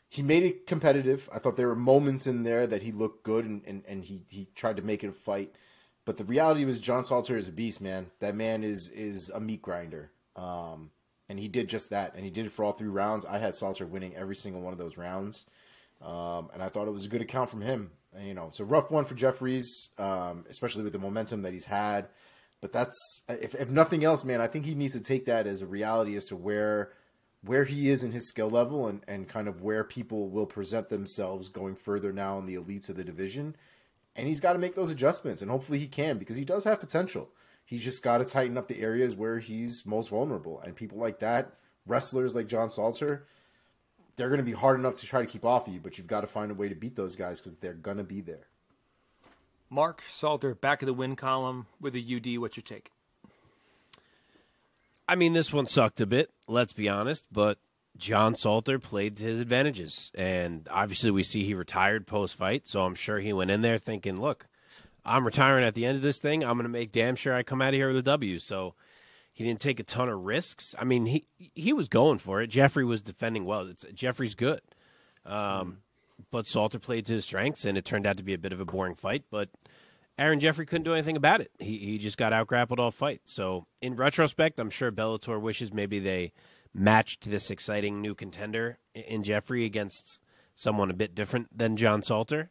He made it competitive. I thought there were moments in there that he looked good and he tried to make it a fight. But the reality was John Salter is a beast, man. That man is a meat grinder. And he did just that. And he did it for all 3 rounds. I had Salter winning every single one of those rounds. And I thought it was a good account from him. And, it's a rough one for Jeffries, especially with the momentum that he's had. But that's, if nothing else, man, I think he needs to take that as a reality as to where he is in his skill level and kind of where people will present themselves going further now in the elites of the division. And he's got to make those adjustments, and hopefully he can, because he does have potential. He's just got to tighten up the areas where he's most vulnerable. And people like that, wrestlers like John Salter, they're going to be hard enough to try to keep off of you, but you've got to find a way to beat those guys because they're going to be there. Mark Salter, back of the win column with a UD. What's your take? I mean, this one sucked a bit, let's be honest, but John Salter played to his advantages. And obviously we see he retired post-fight, so I'm sure he went in there thinking, look, I'm retiring at the end of this thing. I'm going to make damn sure I come out of here with a W. So he didn't take a ton of risks. I mean, he was going for it. Jeffery was defending well. Jeffrey's good. But Salter played to his strengths, and it turned out to be a bit of a boring fight. But Aaron Jeffery couldn't do anything about it. He just got out-grappled all fight. So in retrospect, I'm sure Bellator wishes maybe they matched this exciting new contender in Jeffery against someone a bit different than John Salter.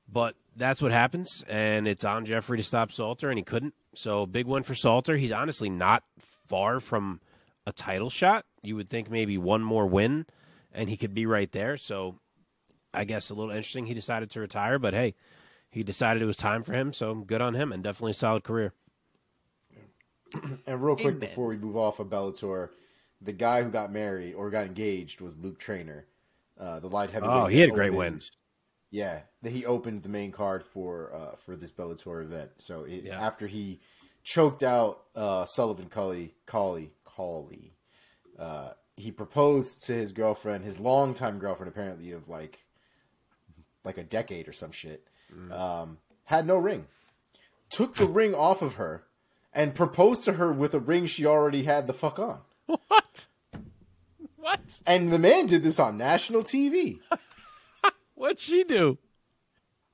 But that's what happens, and it's on Jeffery to stop Salter, and he couldn't. So big win for Salter. He's honestly not far from a title shot. You would think maybe one more win, and he could be right there. So I guess a little interesting he decided to retire, but hey, he decided it was time for him, so good on him, and definitely a solid career. And real quick before we move off of Bellator, the guy who got married or got engaged was Luke Traynor, the light heavyweight. Oh, he had a great win. Yeah, he opened the main card for this Bellator event. So after he choked out Sullivan Cauley, he proposed to his girlfriend, his longtime girlfriend, apparently of like a decade or some shit. Had no ring. Took the ring off of her and proposed to her with a ring she already had the fuck on. What? And the man did this on national TV. What'd she do?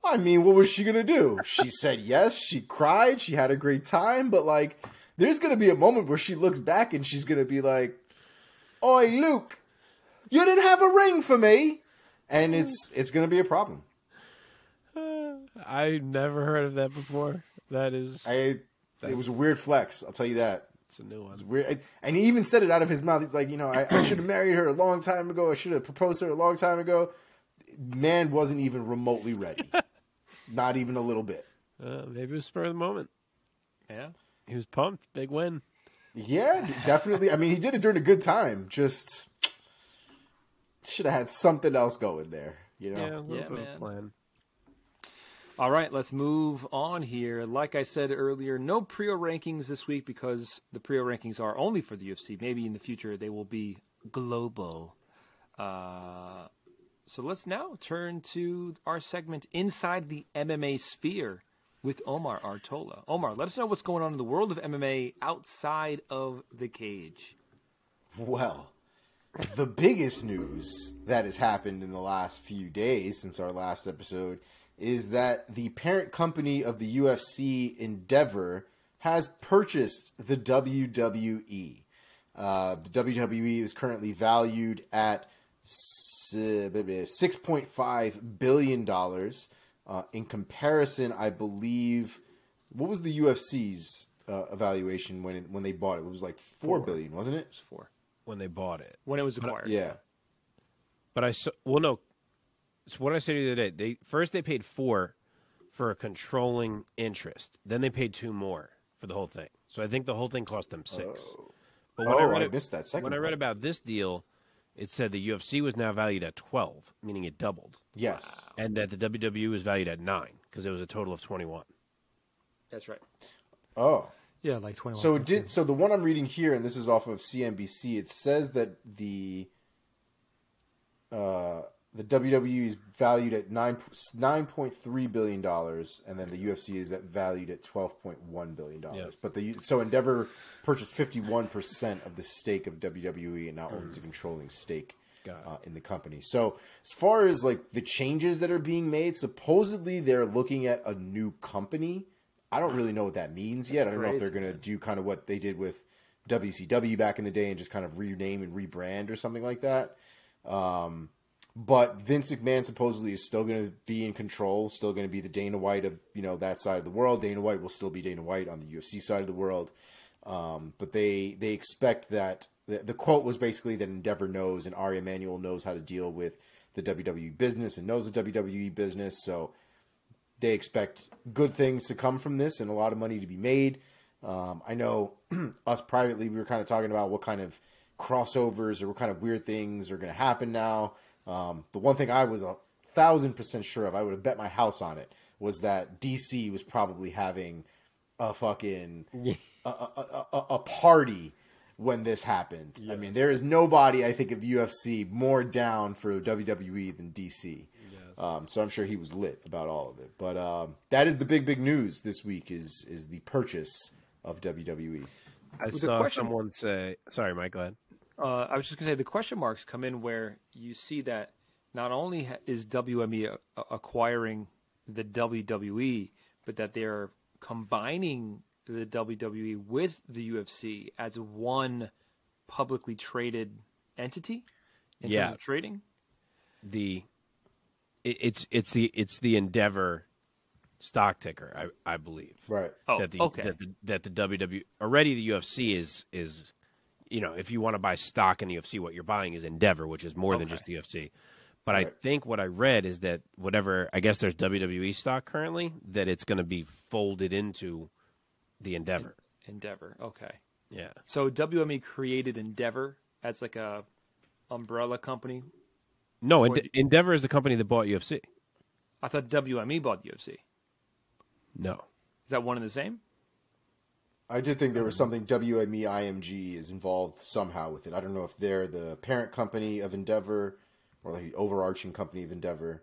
I mean, what was she going to do? She said yes, she cried, she had a great time, but like, there's going to be a moment where she looks back and she's going to be like, "Oi, Luke, you didn't have a ring for me." And it's going to be a problem. I never heard of that before. It was a weird flex, I'll tell you that. It's a new one. It's weird. And he even said it out of his mouth. He's like, I should have married her a long time ago. I should have proposed to her a long time ago. Man wasn't even remotely ready. Not even a little bit. Maybe it was spur of the moment. Yeah. He was pumped. Big win. Yeah, definitely. I mean, he did it during a good time. Just should have had something else going there. Yeah, a little bit of plan. All right, let's move on here. Like I said earlier, no Prio rankings this week because the Prio rankings are only for the UFC. Maybe in the future they will be global. So let's now turn to our segment Inside the MMA Sphere. with Omar Artola. Omar, let us know what's going on in the world of MMA outside of the cage. Well, the biggest news that has happened in the last few days since our last episode is that the parent company of the UFC, Endeavor, has purchased the WWE. The WWE is currently valued at $6.5 billion. In comparison, I believe, what was the UFC's evaluation when they bought it? It was like $4 billion, wasn't it? It was 4 when they bought it. when it was acquired. Yeah. But no. It's what I said the other day. They paid 4 for a controlling interest. Then they paid 2 more for the whole thing. So I think the whole thing cost them 6. But I missed that second When I part. read about this deal, it said the UFC was now valued at 12, meaning it doubled. Yes. And that the WWE was valued at 9 because it was a total of 21. That's right. Oh. Yeah, like 21. So it did. So the one I'm reading here, and this is off of CNBC, it says that the WWE is valued at $9.3 billion, and then the UFC is valued at $12.1 billion. Yep. But so Endeavor purchased 51% of the stake of WWE and now owns a controlling stake in the company. So as far as like the changes that are being made, supposedly they're looking at a new company. I don't really know what that means yet. I don't know if they're going to do kind of what they did with WCW back in the day and just kind of rename and rebrand or something like that. But Vince McMahon supposedly is still going to be in control, still going to be the Dana White of, that side of the world. Dana White will still be Dana White on the UFC side of the world. But they expect that the quote was basically that Endeavor knows and Ari Emanuel knows how to deal with the WWE business and knows the WWE business. So they expect good things to come from this and a lot of money to be made. I know us privately, we were kind of talking about what kind of crossovers or what kind of weird things are going to happen now. The one thing I was 1,000% sure of, I would have bet my house on it, was that DC was probably having a fucking a party when this happened. Yeah. I mean, there is nobody, I think, at the UFC more down for WWE than DC. Yes. So I'm sure he was lit about all of it. But that is the big news this week is the purchase of WWE. I saw someone say... Sorry, Mike, go ahead. I was just going to say the question marks come in where you see that not only is WME acquiring the WWE, but that they're combining the WWE with the UFC as one publicly traded entity in terms of trading. It's the Endeavor stock ticker, I believe. Right. Oh, that the WWE already the UFC is if you want to buy stock in the UFC, what you're buying is Endeavor, which is more than just the UFC. But right. I think what I read is that I guess there's WWE stock currently, that it's going to be folded into the Endeavor. Endeavor, okay. Yeah. So WME created Endeavor as like a umbrella company? No, Endeavor is the company that bought UFC. I thought WME bought UFC. No. Is that one and the same? I did think there was something WME IMG is involved somehow with it. I don't know if they're the parent company of Endeavor or like the overarching company of Endeavor.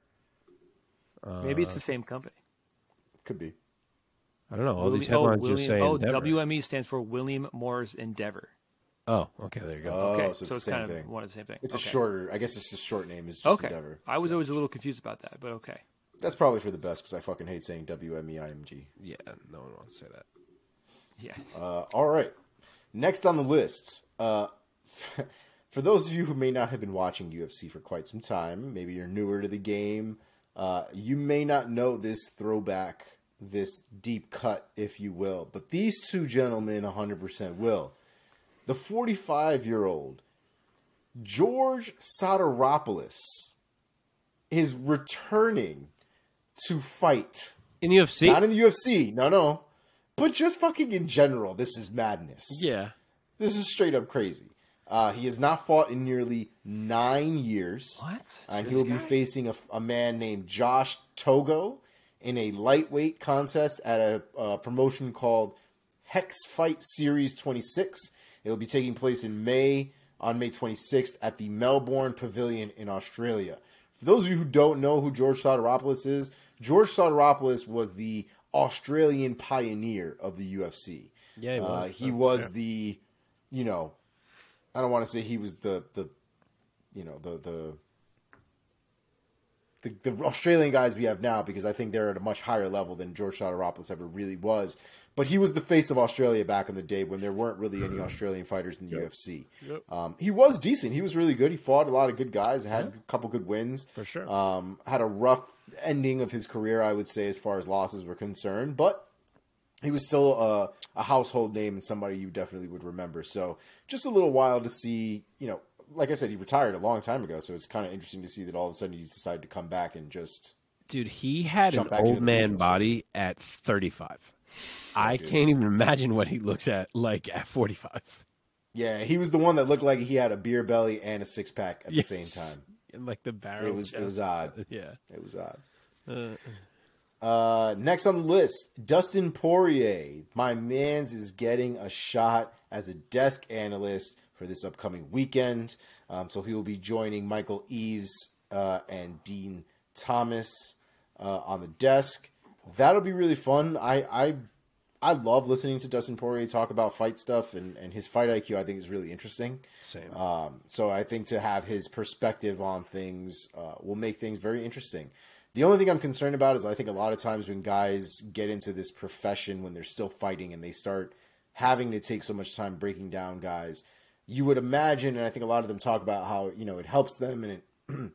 Maybe it's the same company. Could be. I don't know. All these headlines just say Endeavor. WME stands for William Morris Endeavor. Oh, okay. There you go. Okay, so it's kind of one of the same thing. It's a shorter. I guess it's just short name is just Endeavor. I was always a little confused about that, but okay. That's probably for the best because I fucking hate saying WME IMG. Yeah, no one wants to say that. Yes. All right. Next on the list, for those of you who may not have been watching UFC for quite some time, maybe you're newer to the game, you may not know this throwback, this deep cut, if you will. But these two gentlemen 100% will. The 45-year-old George Sotiropoulos is returning to fight. In the UFC? Not in the UFC. No. But just fucking in general, this is madness. Yeah. This is straight up crazy. He has not fought in nearly 9 years. What? And he'll be facing a man named Josh Togo in a lightweight contest at a promotion called Hex Fight Series 26. It'll be taking place in May, on May 26th at the Melbourne Pavilion in Australia. For those of you who don't know who George Sotiropoulos is, George Sotiropoulos was the Australian pioneer of the UFC. Yeah, he was the, you know, I don't want to say he was the Australian guys we have now, because I think they're at a much higher level than George Sotiropoulos ever really was. But he was the face of Australia back in the day when there weren't really any Australian fighters in the UFC. Yep. He was decent. He was really good. He fought a lot of good guys and had a couple good wins. For sure. Had a rough ending of his career, I would say, as far as losses were concerned. But he was still a household name and somebody you definitely would remember. So just a little while to see, you know, like I said, he retired a long time ago. So it's kind of interesting to see that all of a sudden he's decided to come back and just... Dude, he had an jump back old into the man business. body at 35. I can't even imagine what he looks at like at 45. Yeah, he was the one that looked like he had a beer belly and a six-pack at the same time. And like the barrel. It was odd. Yeah. It was odd. Next on the list, Dustin Poirier. My man's is getting a shot as a desk analyst for this upcoming weekend. So he will be joining Michael Eaves and Dean Thomas on the desk. That'll be really fun. I love listening to Dustin Poirier talk about fight stuff, and his fight IQ I think is really interesting. Same. So I think to have his perspective on things will make things very interesting. The only thing I'm concerned about is I think a lot of times when guys get into this profession when they're still fighting and they start having to take so much time breaking down guys, you would imagine, and I think a lot of them talk about how, you know, it helps them and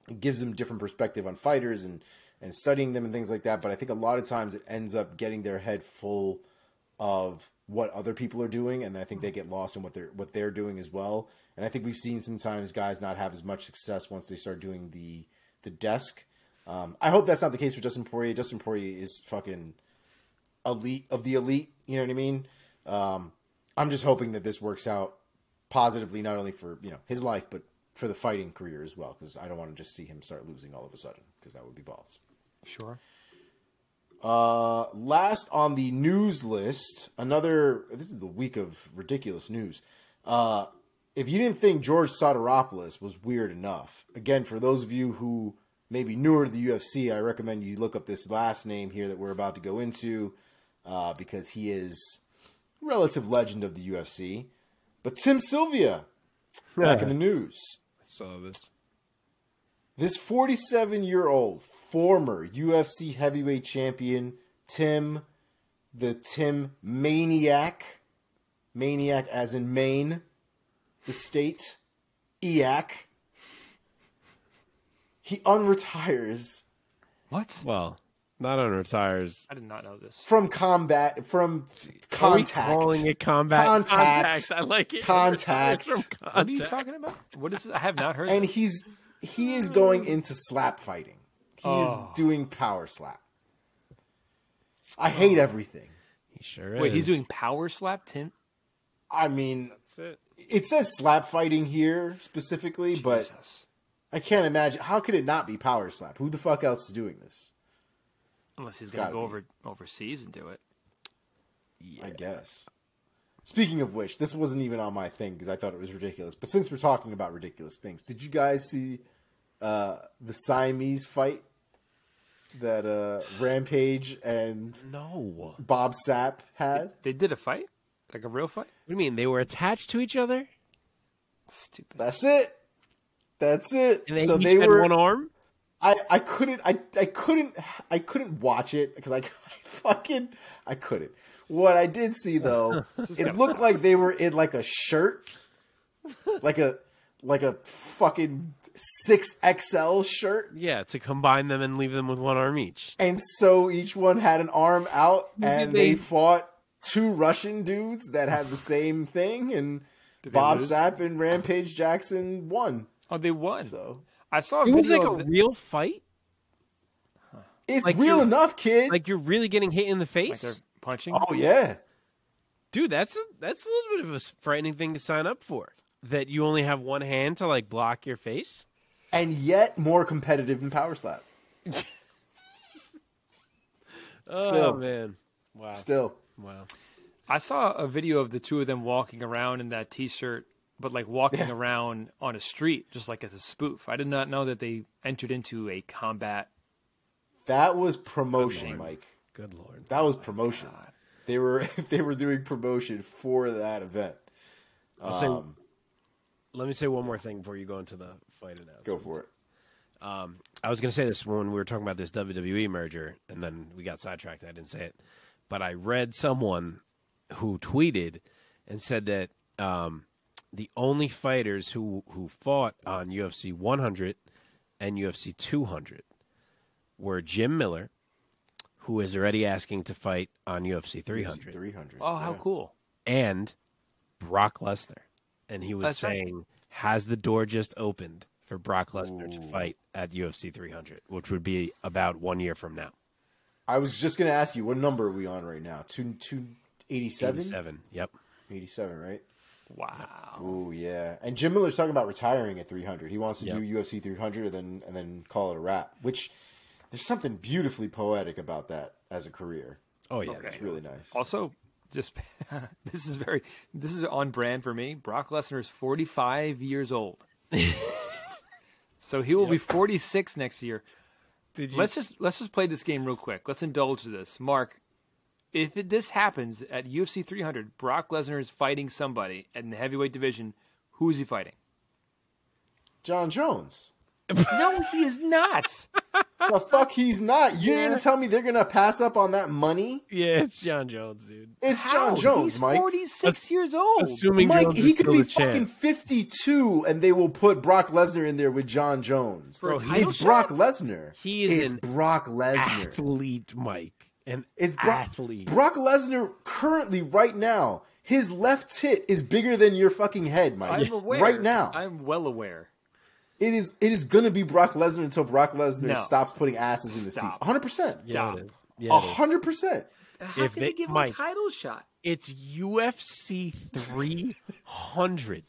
it gives them different perspective on fighters and studying them and things like that. But I think a lot of times it ends up getting their head full of what other people are doing, and I think they get lost in what they're doing as well. And I think we've seen sometimes guys not have as much success once they start doing the desk. I hope that's not the case for Dustin Poirier. Dustin Poirier is fucking elite of the elite. You know what I mean? I'm just hoping that this works out positively, not only for, you know, his life, but for the fighting career as well, because I don't want to just see him start losing all of a sudden, because that would be balls. Sure. Last on the news list, this is the week of ridiculous news. If you didn't think George Sotiropoulos was weird enough, again, for those of you who may be newer to the UFC, I recommend you look up this last name here that we're about to go into, because he is a relative legend of the UFC. But Tim Sylvia, back in the news. I saw this. This 47-year-old former UFC heavyweight champion, Tim Maniac as in Maine, the state, EAC, he unretires. What? Well, not unretires. I did not know this. From combat, from contact. Are we calling it combat? Contact. I like it. Contact. From contact. What are you talking about? What is this? I have not heard And this. he is going into slap fighting. He is doing power slap. I hate everything. He sure is. Wait, he's doing power slap, Tim? I mean, That's it. it says slap fighting here specifically, but Jesus. I can't imagine. How could it not be power slap? Who the fuck else is doing this? Unless he's going to gotta go be. overseas and do it. I guess. Speaking of which, this wasn't even on my thing because I thought it was ridiculous. But since we're talking about ridiculous things, did you guys see the Siamese fight that Rampage and No. Bob Sapp had? They did a fight? Like a real fight? What do you mean? They were attached to each other? Stupid. That's it. That's it. And they So each they had were. one arm? I couldn't watch it because I couldn't. What I did see though, it looked like they were in like a shirt, like a fucking 6XL shirt, Yeah, to combine them and leave them with one arm each. and so each one had an arm out, and they- they fought two Russian dudes that had the same thing, and Did they Bob lose? Sapp and Rampage Jackson won. Oh, they won. So I saw a It was video like of a the- real fight? it's Like real you're- enough, kid. Like you're really getting hit in the like face? they're punching. Oh yeah. Dude, that's a little bit of a frightening thing to sign up for. That you only have one hand to like block your face? And yet more competitive than power slap. Oh Still. man. Wow. Still. Wow. I saw a video of the two of them walking around in that T-shirt, but like walking around on a street, just like as a spoof. I did not know that they entered into a combat. That was promotion, Mike. Good Lord. That was promotion. They were doing promotion for that event. Let me say one more thing before you go into the fight announcement. Go for it. I was going to say this when we were talking about this WWE merger, and then we got sidetracked. I didn't say it. But I read someone who tweeted and said that the only fighters who fought on UFC 100 and UFC 200 were Jim Miller, who is already asking to fight on UFC 300. UFC 300. Oh, how cool. And Brock Lesnar. And he was saying, has the door just opened for Brock Lesnar to fight at UFC 300, which would be about 1 year from now. I was just going to ask you, what number are we on right now? 287? 87, yep. 87, right? Wow. Oh, yeah. And Jim Miller's talking about retiring at 300. He wants to do UFC 300 and then call it a wrap, which there's something beautifully poetic about that as a career. Oh, yeah. It's really nice. Also, just this is on brand for me. Brock Lesnar is 45 years old. So he will be 46 next year. Let's just play this game real quick. Let's indulge this. Mark, if this happens at UFC 300, Brock Lesnar is fighting somebody in the heavyweight division. Who is he fighting? John Jones. No, he is not. The fuck he's not. You're going to tell me they're going to pass up on that money? Yeah, it's John Jones, dude. It's John Jones, He's Mike. 46 years old. Assuming Mike, Jones he is could still be the champ. fucking 52 and they will put Brock Lesnar in there with John Jones. For a title It's shot? Brock Lesnar. He is Brock Lesnar. Athlete, Mike. It's athlete. Brock Lesnar currently, right now, his left tit is bigger than your fucking head, Mike. I'm aware. Right now. I'm well aware. It is going to be Brock Lesnar until Brock Lesnar No. stops putting asses in the seats. 100%. Yeah, it is. 100%. How can they give him a title shot? It's UFC 300.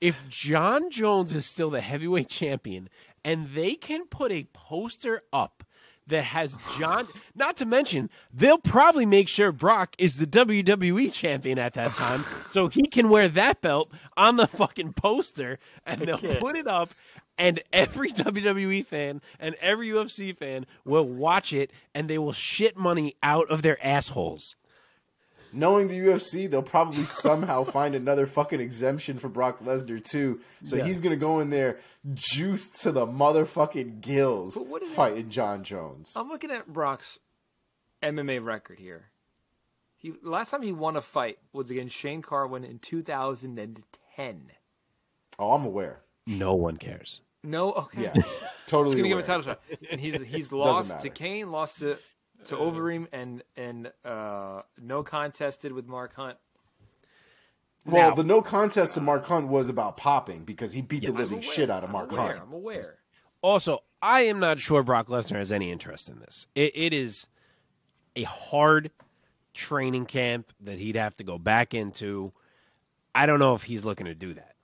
If John Jones is still the heavyweight champion and they can put a poster up that has John, not to mention, they'll probably make sure Brock is the WWE champion at that time so he can wear that belt on the fucking poster and they'll put it up and every WWE fan and every UFC fan will watch it and they will shit money out of their assholes. Knowing the UFC, they'll probably somehow find another fucking exemption for Brock Lesnar too. So he's gonna go in there juiced to the motherfucking gills fighting John Jones. I'm looking at Brock's MMA record here. Last time he won a fight was against Shane Carwin in 2010. Oh, I'm aware. No one cares. No, okay. Yeah, totally. He's gonna give aware. a title shot, and he's lost to Kane, lost to Overeem, and no contested with Mark Hunt. Well, the no contest to Mark Hunt was about popping because he beat the living shit out of Mark Hunt. I'm aware. Also, I am not sure Brock Lesnar has any interest in this. It is a hard training camp that he'd have to go back into. I don't know if he's looking to do that.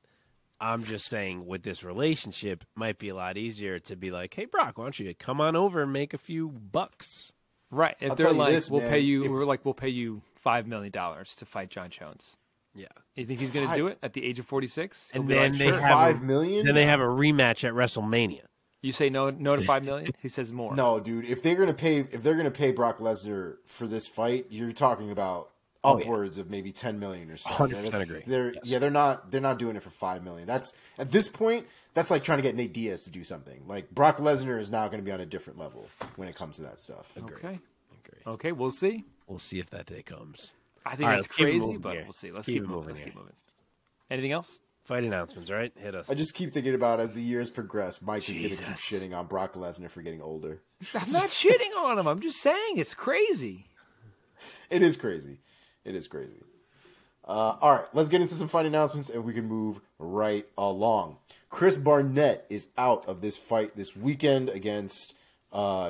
I'm just saying with this relationship, it might be a lot easier to be like, hey, Brock, why don't you come on over and make a few bucks? Right. If I'll they're tell you like, this, we'll man, pay you, we'll pay you $5 million to fight John Jones. Yeah. You think he's going to do it at the age of 46? And then they have $5 million. Then they have a rematch at WrestleMania. You say no to $5 million? He says more. No, dude. If they're gonna pay Brock Lesnar for this fight, you're talking about upwards of maybe $10 million or so. 100% agree. They're not doing it for $5 million. That's at this point, that's like trying to get Nate Diaz to do something. Like Brock Lesnar is now going to be on a different level when it comes to that stuff. Okay, we'll see. We'll see if that day comes. I think that's crazy, but here. we'll see. Let's keep moving. Anything else? Fight announcements, right? Hit us. I just keep thinking about as the years progress, Mike is going to keep shitting on Brock Lesnar for getting older. I'm not shitting on him. I'm just saying it's crazy. It is crazy. It is crazy. All right, let's get into some fight announcements and we can move right along. Chris Barnett is out of this fight this weekend against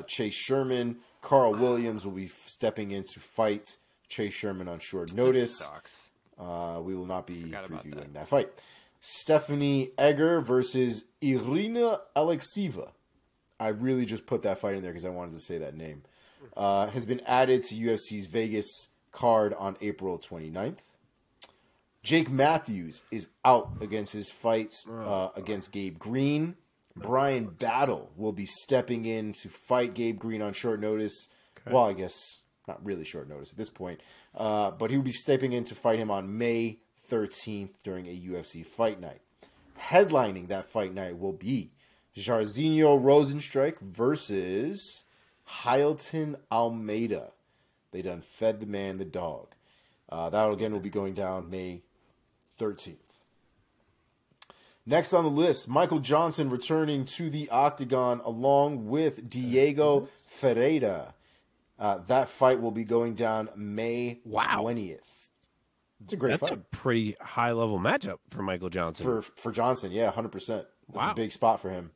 Chase Sherman. Carl Williams will be stepping in to fight Chase Sherman on short notice. Sucks. We will not be previewing that fight. Stephanie Egger versus Irina Alexieva. I really just put that fight in there because I wanted to say that name. Has been added to UFC's Vegas card on April 29th. Jake Matthews is out against his fights against Gabe Green. Brian Battle will be stepping in to fight Gabe Green on short notice. Okay. Well, I guess not really short notice at this point. But he will be stepping in to fight him on May 13th during a UFC fight night. Headlining that fight night will be Jairzinho Rosenstruck versus Hilton Almeida. They done fed the man the dog. That again will be going down May 13th. Next on the list, Michael Johnson returning to the octagon along with Diego Pereira. That fight will be going down May 20th. It's a great fight. That's a pretty high-level matchup for Michael Johnson. For Johnson, yeah, 100%. That's Wow. a big spot for him.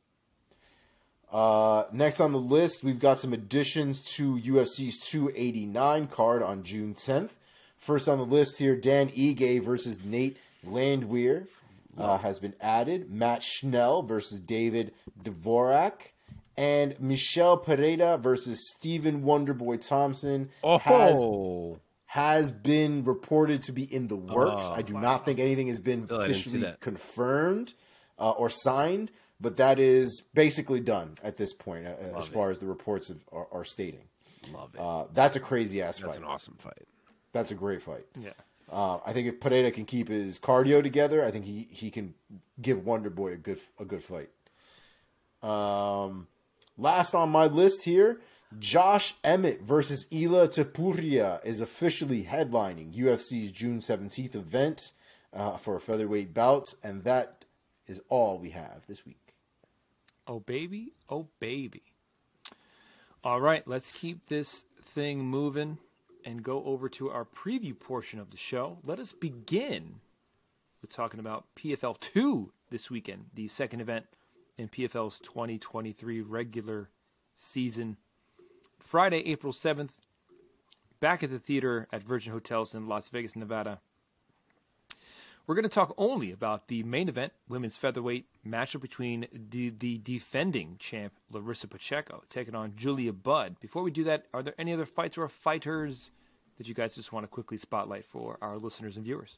Next on the list, we've got some additions to UFC's 289 card on June 10th. First on the list here, Dan Ige versus Nate Landwehr has been added. Matt Schnell versus David Dvorak. And Michel Pereira versus Stephen Wonderboy Thompson has been reported to be in the works. I do not think anything has been officially confirmed or signed, but that is basically done at this point, as far as the reports are stating. Love it. That's a crazy-ass fight. That's an awesome fight. That's a great fight. Yeah. I think if Pereira can keep his cardio together, I think he can give Wonderboy a good fight. Last on my list here, Josh Emmett versus Ila Topuria is officially headlining UFC's June 17th event for a featherweight bout, and that is all we have this week. Oh, baby. Oh, baby. All right, let's keep this thing moving and go over to our preview portion of the show. Let us begin with talking about PFL 2 this weekend, the second event in PFL's 2023 regular season. Friday, April 7th, back at the theater at Virgin Hotels in Las Vegas, Nevada. We're going to talk only about the main event, women's featherweight matchup between the defending champ, Larissa Pacheco, taking on Julia Budd. Before we do that, are there any other fights or fighters that you guys just want to quickly spotlight for our listeners and viewers?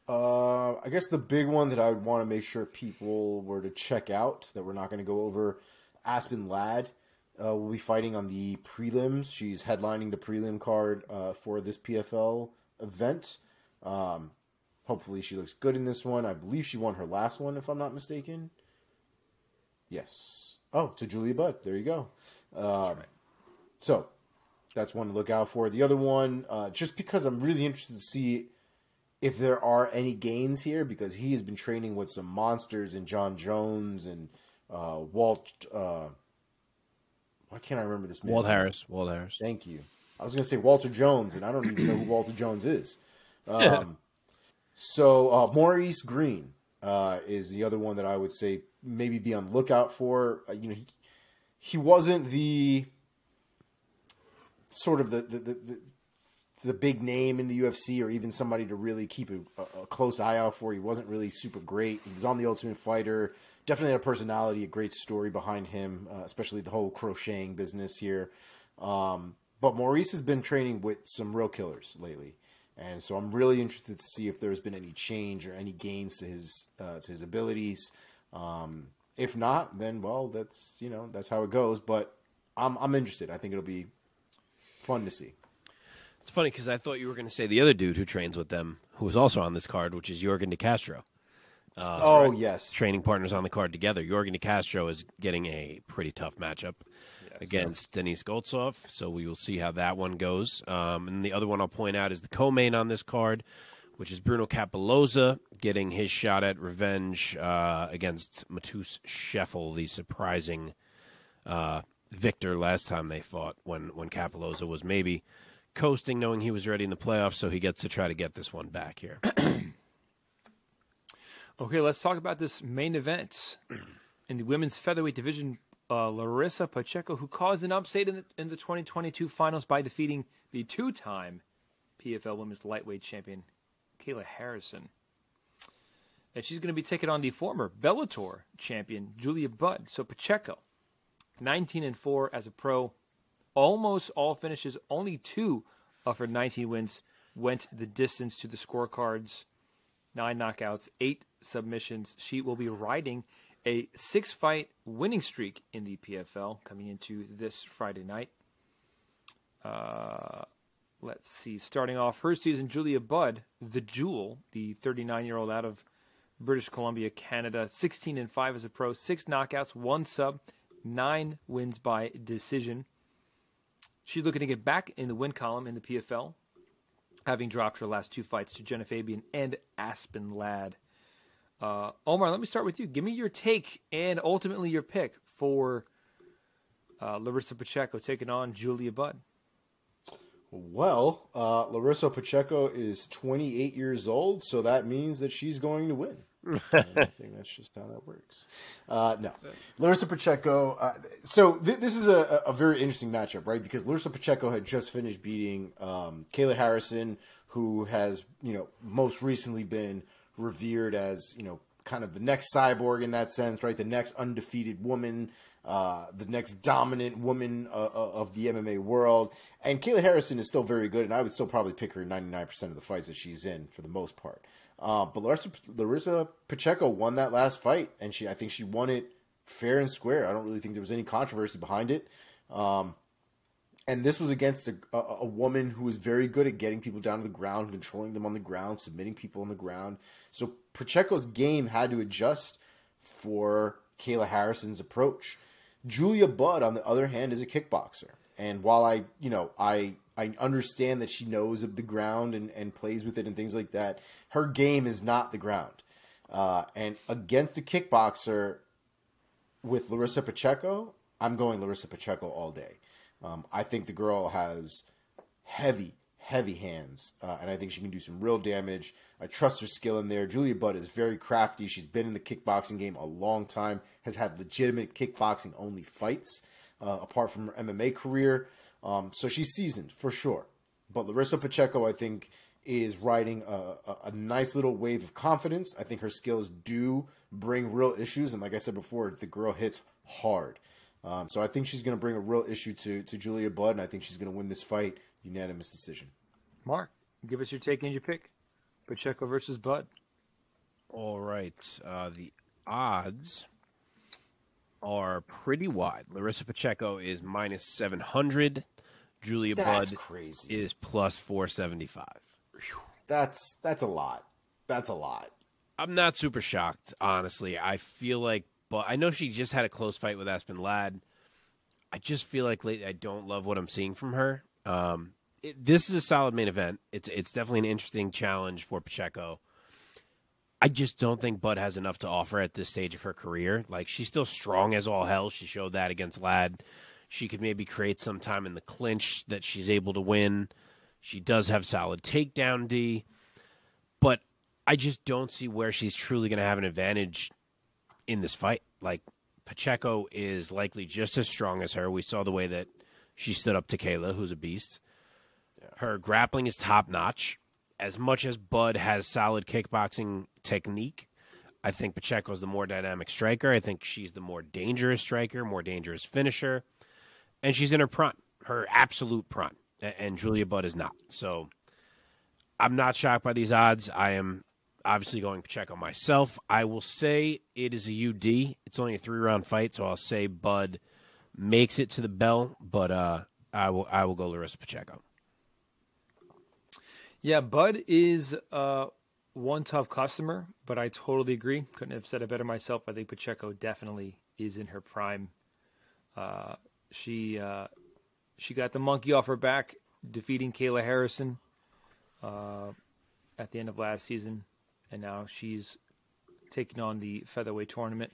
I guess the big one that I would want to make sure people were to check out, that we're not going to go over, Aspen Ladd will be fighting on the prelims. She's headlining the prelim card for this PFL event. Hopefully she looks good in this one. I believe she won her last one, if I'm not mistaken. Yes. Oh, to Julia Budd. There you go. That's right. So that's one to look out for. The other one, just because I'm really interested to see if there are any gains here, because he has been training with some monsters in John Jones and Walt. Why can't I remember this man? Walt Harris. Thank you. I was going to say Walter Jones, and I don't even know who Walter Jones is. So Maurice Green is the other one that I would say maybe be on the lookout for. He wasn't the sort of the big name in the UFC, or even somebody to really keep a close eye out for. He wasn't really super great. He was on The Ultimate Fighter. Definitely had a personality, a great story behind him, especially the whole crocheting business here. But Maurice has been training with some real killers lately. And so I'm really interested to see if there's been any change or any gains to his abilities. If not, then, well, that's how it goes. But I'm interested. I think it'll be fun to see. It's funny because I thought you were going to say the other dude who trains with them, who was also on this card, which is Yorgan De Castro. Yes. Training partners on the card together. Yorgan De Castro is getting a pretty tough matchup against Denise Goltsov, so we will see how that one goes. And the other one I'll point out is the co-main on this card, which is Bruno Capoloza getting his shot at revenge against Matus Scheffel, the surprising victor last time they fought when Capoloza was maybe coasting, knowing he was ready in the playoffs, so he gets to try to get this one back here. Okay, let's talk about this main event in the women's featherweight division. Larissa Pacheco, who caused an upset in the 2022 finals by defeating the two-time PFL women's lightweight champion, Kayla Harrison. And she's going to be taking on the former Bellator champion, Julia Budd. So Pacheco, 19-4 as a pro, almost all finishes, only 2 of her 19 wins went the distance to the scorecards. 9 knockouts, 8 submissions. She will be riding a 6-fight winning streak in the PFL coming into this Friday night. Let's see. Starting off her season, Julia Budd, the Jewel, the 39-year-old out of British Columbia, Canada, 16-5 as a pro, 6 knockouts, 1 sub, 9 wins by decision. She's looking to get back in the win column in the PFL, having dropped her last 2 fights to Jenna Fabian and Aspen Ladd. Omar, let me start with you. Give me your take and ultimately your pick for Larissa Pacheco taking on Julia Budd. Well, Larissa Pacheco is 28 years old, so that means that she's going to win. I think that's just how that works. No, Larissa Pacheco. So this is a very interesting matchup, right? Because Larissa Pacheco had just finished beating Kayla Harrison, who has, most recently been revered as, kind of the next cyborg in that sense, right? The next undefeated woman, the next dominant woman of the MMA world. And Kayla Harrison is still very good, and I would still probably pick her in 99% of the fights that she's in for the most part. But Larissa Pacheco won that last fight, and I think she won it fair and square. I don't really think there was any controversy behind it. And this was against a woman who was very good at getting people down to the ground, controlling them on the ground, submitting people on the ground. So Pacheco's game had to adjust for Kayla Harrison's approach. Julia Budd, on the other hand, is a kickboxer. And while I understand that she knows of the ground and plays with it and things like that, her game is not the ground. And against a kickboxer with Larissa Pacheco, I'm going Larissa Pacheco all day. I think the girl has heavy hands, and I think she can do some real damage. I trust her skill in there. Julia Budd is very crafty. She's been in the kickboxing game a long time, has had legitimate kickboxing-only fights, apart from her MMA career. So she's seasoned, for sure. But Larissa Pacheco, I think, is riding a nice little wave of confidence. I think her skills do bring real issues, and like I said before, the girl hits hard. So I think she's going to bring a real issue to Julia Budd, and I think she's going to win this fight, unanimous decision. Mark, give us your take and your pick. Pacheco versus Budd. All right. The odds are pretty wide. Larissa Pacheco is minus 700. Julia Budd crazy. Is plus 475. That's a lot. That's a lot. I'm not super shocked, honestly. I feel like, but I know she just had a close fight with Aspen Ladd. I just feel like lately I don't love what I'm seeing from her. This is a solid main event. It's definitely an interesting challenge for Pacheco. I just don't think Budd has enough to offer at this stage of her career. Like, she's still strong as all hell. She showed that against Ladd. She could maybe create some time in the clinch that she's able to win. She does have solid takedown D. But I just don't see where she's truly going to have an advantage in this fight. Like, Pacheco is likely just as strong as her. We saw the way that she stood up to Kayla, who's a beast. Yeah. Her grappling is top-notch. As much as Budd has solid kickboxing technique, I think Pacheco's the more dynamic striker. I think she's the more dangerous striker, more dangerous finisher. And she's in her prime, her absolute prime. And Julia Budd is not. So I'm not shocked by these odds. I am obviously going Pacheco myself. I will say it is a UD. It's only a 3-round fight, so I'll say Budd makes it to the bell, but I will go Larissa Pacheco. Yeah, Budd is one tough customer, but I totally agree. Couldn't have said it better myself. I think Pacheco definitely is in her prime. She got the monkey off her back, defeating Kayla Harrison at the end of last season, and now she's taking on the featherweight tournament.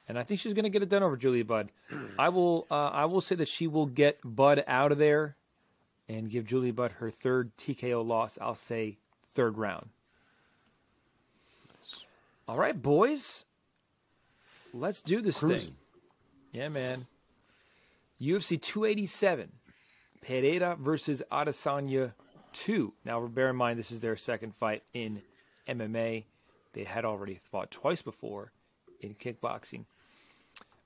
And I think she's going to get it done over Julia Budd. I will say that she will get Budd out of there and give Julia Budd her third TKO loss. I'll say 3rd round. Nice. All right, boys. Let's do this thing. Yeah, man. UFC 287. Pereira versus Adesanya 2. Now, bear in mind, this is their second fight in MMA. They had already fought twice before in kickboxing.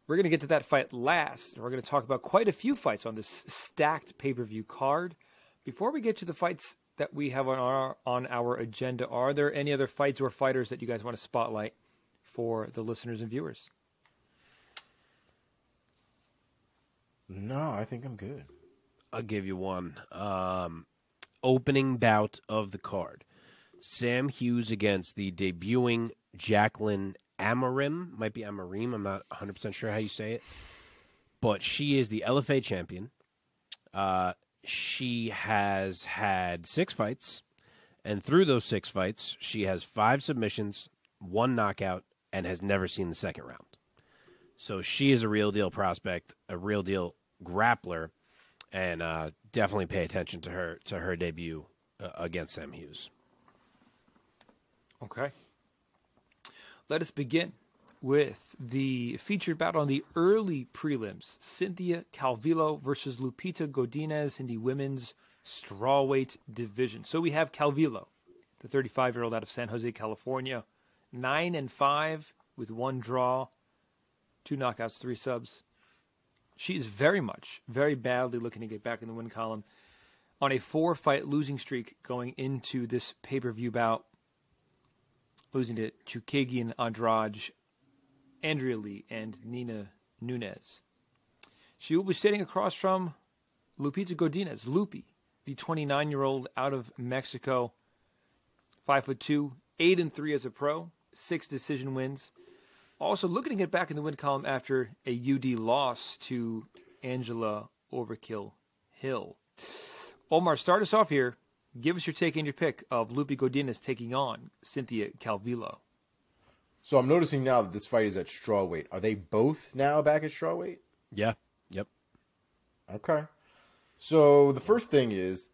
We're going to get to that fight last. We're going to talk about quite a few fights on this stacked pay-per-view card. Before we get to the fights that we have on our agenda, are there any other fights or fighters that you guys want to spotlight for the listeners and viewers? No, I think I'm good. I'll give you one. Opening bout of the card. Sam Hughes against the debuting Jacqueline Amarim. Might be Amarim. I'm not 100% sure how you say it. But she is the LFA champion. She has had 6 fights. And through those 6 fights, she has 5 submissions, 1 knockout, and has never seen the second round. So she is a real deal prospect, a real deal grappler, and definitely pay attention to her debut against Sam Hughes. Okay. Let us begin with the featured bout on the early prelims. Cynthia Calvillo versus Lupita Godinez in the women's strawweight division. So we have Calvillo, the 35-year-old out of San Jose, California, 9-5 with 1 draw, 2 knockouts, 3 subs. She is very badly looking to get back in the win column on a 4-fight losing streak going into this pay-per-view bout, losing to Chukagian Andrade, Andrea Lee, and Nina Nunes. She will be sitting across from Lupita Godinez, Lupi, the 29-year-old out of Mexico, 5'2", 8-3 as a pro, 6 decision wins. Also looking to get back in the win column after a UD loss to Angela Overkill Hill. Omar, start us off here. Give us your take and your pick of Lupi Godinez taking on Cynthia Calvillo. So I'm noticing now that this fight is at strawweight. Are they both now back at strawweight? Yeah. Yep. Okay. So the first thing is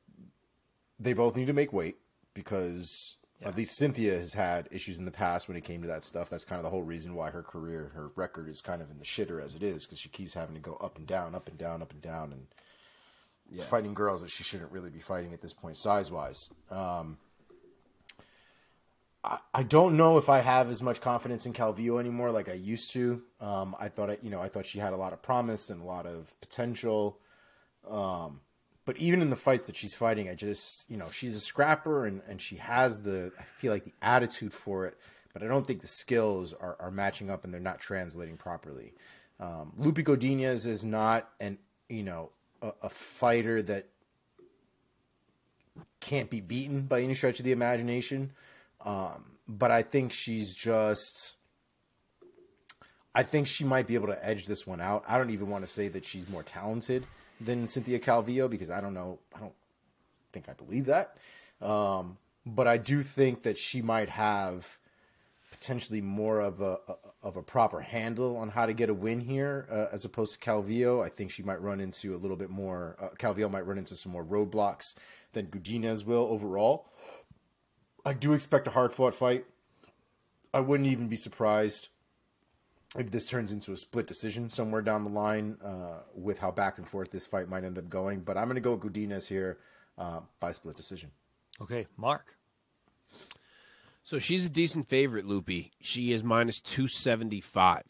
they both need to make weight because at least Cynthia has had issues in the past when it came to that stuff. That's kind of the whole reason why her record is kind of in the shitter as it is, because she keeps having to go up and down, up and down, up and down, and fighting girls that she shouldn't really be fighting at this point size-wise. I don't know if I have as much confidence in Calvillo anymore like I used to. I thought she had a lot of promise and a lot of potential. But even in the fights that she's fighting, I just, she's a scrapper and she has I feel like the attitude for it, but I don't think the skills are matching up and they're not translating properly. Lupi Godinez is not a fighter that can't be beaten by any stretch of the imagination. But I think she might be able to edge this one out. I don't even want to say that she's more talented than Cynthia Calvillo because I don't know. I don't think I believe that. But I do think that she might have potentially more of a proper handle on how to get a win here as opposed to Calvillo. I think she might run into a little bit more. Calvillo might run into some more roadblocks than Godinez will overall. I do expect a hard-fought fight. I wouldn't even be surprised if this turns into a split decision somewhere down the line with how back and forth this fight might end up going. But I'm going to go with Godinez here by split decision. Okay, Mark. So she's a decent favorite, Lupi. She is minus 275.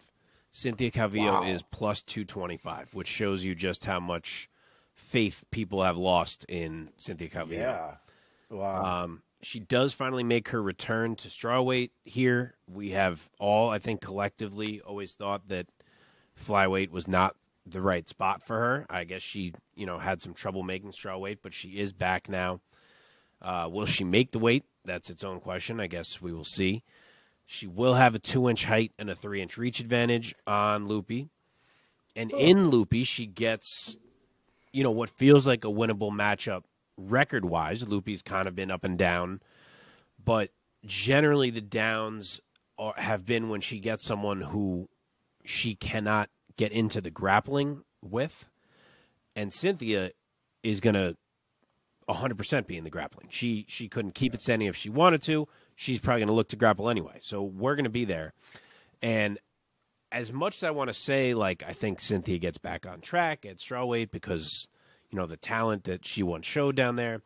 Cynthia Calvillo is plus 225, which shows you just how much faith people have lost in Cynthia Calvillo. Yeah. Wow. She does finally make her return to strawweight here. We have all, I think, collectively always thought that flyweight was not the right spot for her. I guess she, had some trouble making strawweight, but she is back now. Will she make the weight? That's its own question. I guess we will see. She will have a 2-inch height and a 3-inch reach advantage on Lupi. And in Lupi, she gets, what feels like a winnable matchup. Record-wise, Lupi's kind of been up and down, but generally the downs have been when she gets someone who she cannot get into the grappling with, and Cynthia is going to 100% be in the grappling. She couldn't keep it standing if she wanted to. She's probably going to look to grapple anyway, so we're going to be there. And as much as I want to say, I think Cynthia gets back on track at strawweight because the talent that she once showed down there,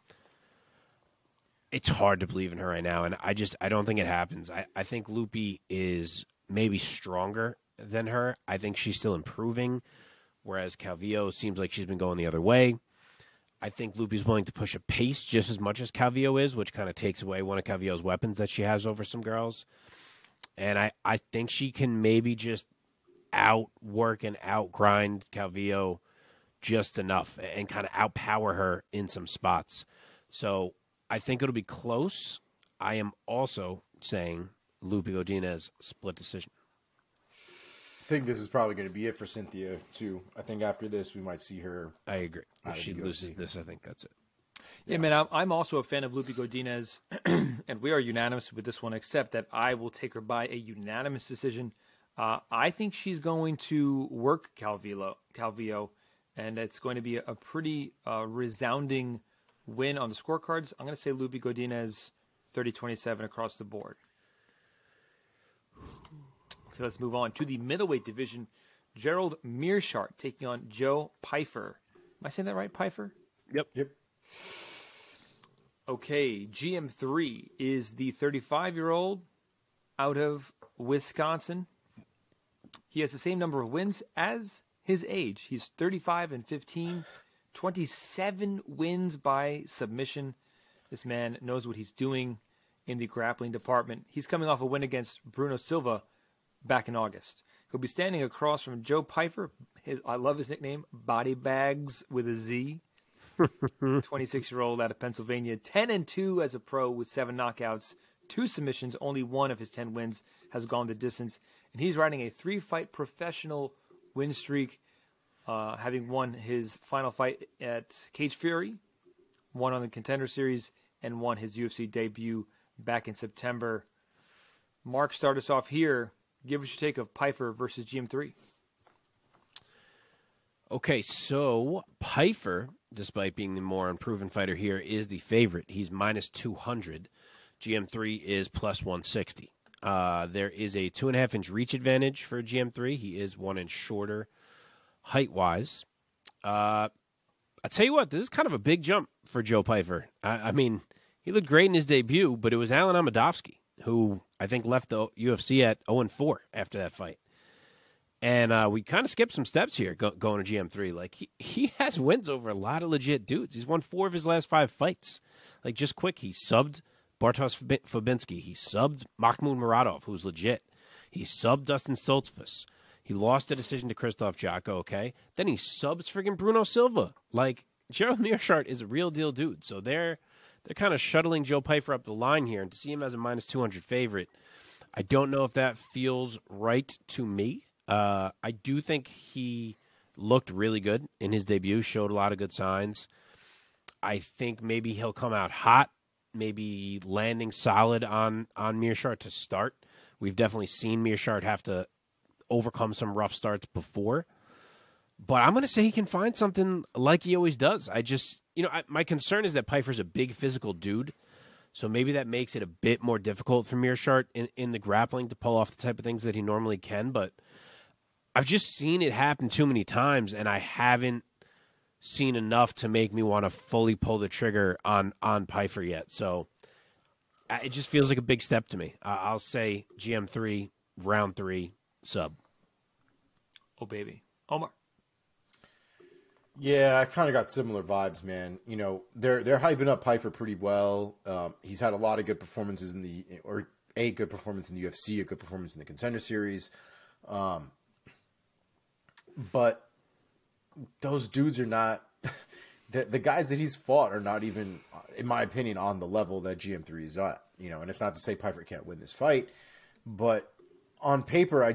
it's hard to believe in her right now, and I don't think it happens. I think Lupi is maybe stronger than her. I think she's still improving, whereas Calvillo seems like she's been going the other way. I think Lupi's willing to push a pace just as much as Calvillo is, which kind of takes away one of Calvillo's weapons that she has over some girls. And I think she can maybe just outwork and outgrind Calvillo just enough and kind of outpower her in some spots. So I think it'll be close. I am also saying Lupi Godinez split decision. I think this is probably going to be it for Cynthia, too. I think after this, we might see her. I agree. If she loses this, I think that's it. Yeah, man, I'm also a fan of Lupi Godinez, and we are unanimous with this one, except that I will take her by a unanimous decision. I think she's going to work Calvillo, and it's going to be a pretty resounding win on the scorecards. I'm going to say Lupi Godinez 30-27 across the board. Okay, let's move on to the middleweight division. Gerald Meerschaert taking on Joe Pyfer. Am I saying that right, Pyfer? Yep. Okay, GM3 is the 35-year-old out of Wisconsin. He has the same number of wins as his age. He's 35-15, 27 wins by submission. This man knows what he's doing in the grappling department. He's coming off a win against Bruno Silva back in August. He'll be standing across from Joe Pyfer. I love his nickname, Body Bags with a Z. 26-year-old out of Pennsylvania, 10-2 as a pro with 7 knockouts, 2 submissions. Only 1 of his 10 wins has gone the distance, and he's riding a 3-fight professional win streak, having won his final fight at Cage Fury, won on the Contender Series, and won his UFC debut back in September. Mark, start us off here. Give us your take of Pyfer versus GM3. Okay, so Pyfer, despite being the more unproven fighter here, is the favorite. He's minus 200. GM3 is plus 160. There is a 2.5-inch reach advantage for GM3. He is 1 inch shorter height-wise. I tell you what, this is kind of a big jump for Joe Pyfer. I mean, he looked great in his debut, but it was Alan Amadovsky, who I think left the UFC at 0-4 after that fight. And we kind of skipped some steps here going to GM3. Like, he has wins over a lot of legit dudes. He's won 4 of his last 5 fights. Like, just quick, he subbed Bartosz Fabinski. He subbed Mahmoud Muradov, who's legit. He subbed Dustin Stoltzfus. He lost a decision to Krzysztof Jotko, okay? Then he subs friggin' Bruno Silva. Like, Gerald Meerschaert is a real deal dude. So they're kind of shuttling Joe Pyfer up the line here. And to see him as a minus 200 favorite, I don't know if that feels right to me. I do think he looked really good in his debut, showed a lot of good signs. I think maybe he'll come out hot, maybe landing solid on Meerschaert to start. We've definitely seen Meerschaert have to overcome some rough starts before. But I'm going to say he can find something like he always does. My concern is that Pyfer's a big physical dude. So maybe that makes it a bit more difficult for Meerschaert in the grappling to pull off the type of things that he normally can. But I've just seen it happen too many times, and I haven't seen enough to make me want to fully pull the trigger on Pyfer yet. So it just feels like a big step to me. I'll say GM3, round 3, sub. Oh, baby. Omar. Yeah, I kind of got similar vibes, man. You know, they're hyping up Pyfer pretty well. He's had a lot of good performances a good performance in the UFC, a good performance in the Contender Series. But those dudes are not the guys that he's fought are not even, in my opinion, on the level that GM3 is at. You know, and it's not to say Pyfer can't win this fight, but on paper, I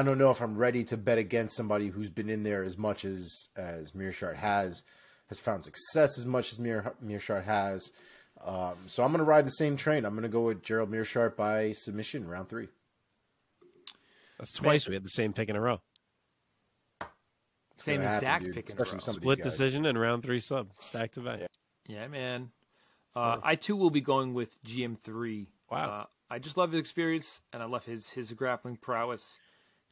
don't know if I'm ready to bet against somebody who's been in there as much as Meerschaert has found success as much as Meerschaert has. So I'm going to ride the same train. I'm going to go with Gerald Meerschaert by submission, round 3. That's twice we had the same pick in a row. Same exact pick in a row. Split decision and round 3 sub, back to back. Yeah, man. I too will be going with GM3. Wow. I just love his experience, and I love his grappling prowess.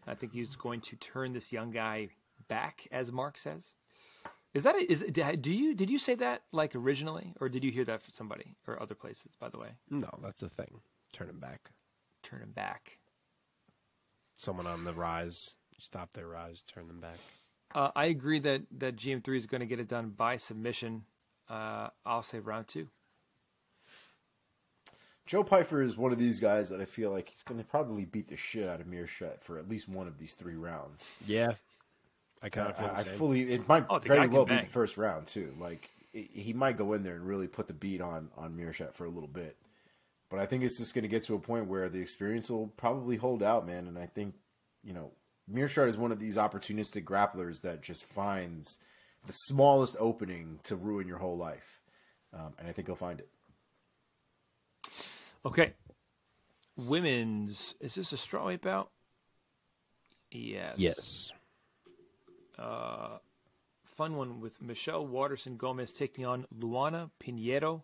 I think he's going to turn this young guy back, as Mark says. Did you say that like originally, or did you hear that from somebody or other places? By the way, no, that's the thing. Turn him back. Turn him back. Someone on the rise, stop their rise, turn them back. I agree that GM3 is going to get it done by submission. I'll say round 2. Joe Pyfer is one of these guys that I feel like he's going to probably beat the shit out of Meerschaert for at least one of these 3 rounds. Yeah, I kind of feel the same. It might very well be bang. the first round too. Like he might go in there and really put the beat on Meerschaert for a little bit. But I think it's just going to get to a point where the experience will probably hold out, man. And I think, Meerschaert is one of these opportunistic grapplers that just finds the smallest opening to ruin your whole life. And I think he'll find it. Okay. Women's, is this a strawweight bout? Yes. Yes. Fun one with Michelle Waterson-Gomez taking on Loughnane Pinheiro.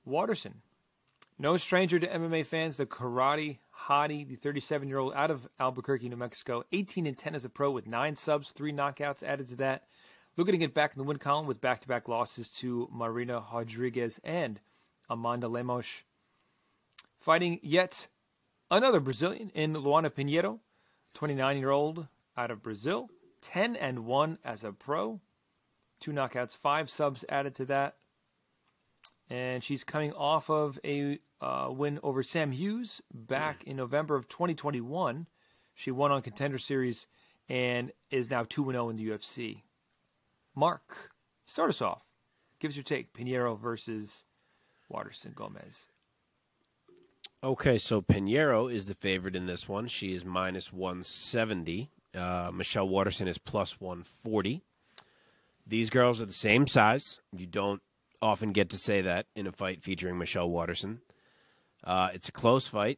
Waterson, no stranger to MMA fans, the karate hottie, the 37-year-old out of Albuquerque, New Mexico, 18-10 as a pro with 9 subs, 3 knockouts added to that. Looking to get back in the win column with back-to-back losses to Marina Rodriguez and Amanda Lemos. Fighting yet another Brazilian in Loughnane Pinheiro, 29-year-old out of Brazil, 10-1 as a pro, 2 knockouts, 5 subs added to that. And she's coming off of a win over Sam Hughes back in November of 2021. She won on Contender Series and is now 2-0 in the UFC. Mark, start us off. Give us your take. Pinheiro versus Waterson-Gomez. Okay, so Pinheiro is the favorite in this one. She is minus 170. Michelle Waterson is plus 140. These girls are the same size. You don't often get to say that in a fight featuring Michelle Waterson. It's a close fight.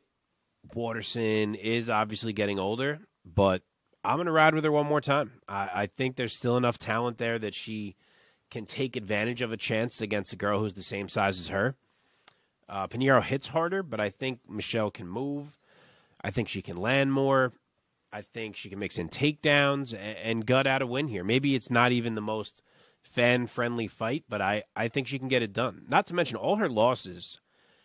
Waterson is obviously getting older, but I'm going to ride with her one more time. I think there's still enough talent there that she can take advantage of a chance against a girl who's the same size as her. Pinheiro hits harder, but I think Michelle can move. I think she can land more. I think she can mix in takedowns and gut out a win here. Maybe it's not even the most fan-friendly fight, but I think she can get it done. Not to mention, all her losses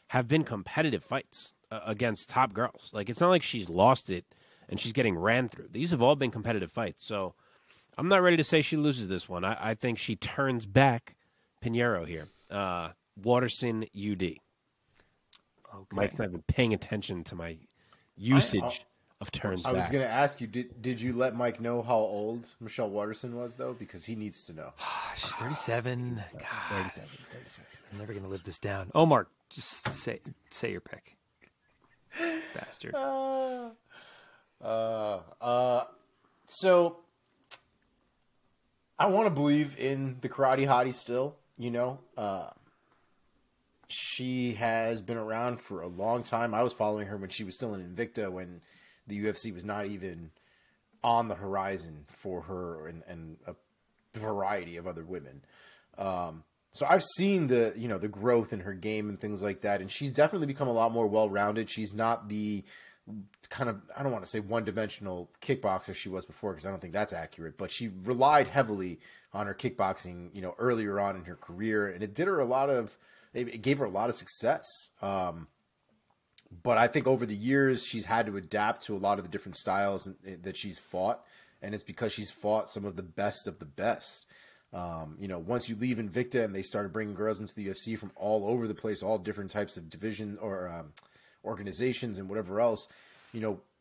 have been competitive fights against top girls. Like, it's not like she's lost it and she's getting ran through. These have all been competitive fights, so I'm not ready to say she loses this one. I think she turns back Pinheiro here. Waterson UD. Okay. Mike's not even paying attention to my usage of turns back. I was going to ask you, did you let Mike know how old Michelle Waterson was, though? Because he needs to know. She's 37. God, 37. I'm never going to live this down. Omar, just say your pick. Bastard. So I want to believe in the karate hottie still, she has been around for a long time. I was following her when she was still in Invicta, when the UFC was not even on the horizon for her and a variety of other women. So I've seen the growth in her game and things like that, and she's definitely become a lot more well-rounded. She's not the kind of, I don't want to say one-dimensional kickboxer she was before, because I don't think that's accurate, but she relied heavily on her kickboxing, earlier on in her career, and it gave her a lot of success. But I think over the years, she's had to adapt to a lot of the different styles that she's fought, and it's because she's fought some of the best of the best. Once you leave Invicta and they started bringing girls into the UFC from all over the place, all different types of division or organizations and whatever else,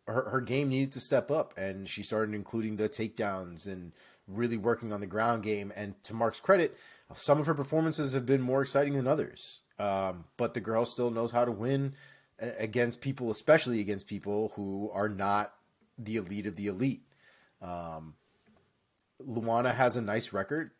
her game needed to step up, and she started including the takedowns and really working on the ground game. And to Mark's credit, some of her performances have been more exciting than others. But the girl still knows how to win against people, especially against people who are not the elite of the elite. Loughnane has a nice record.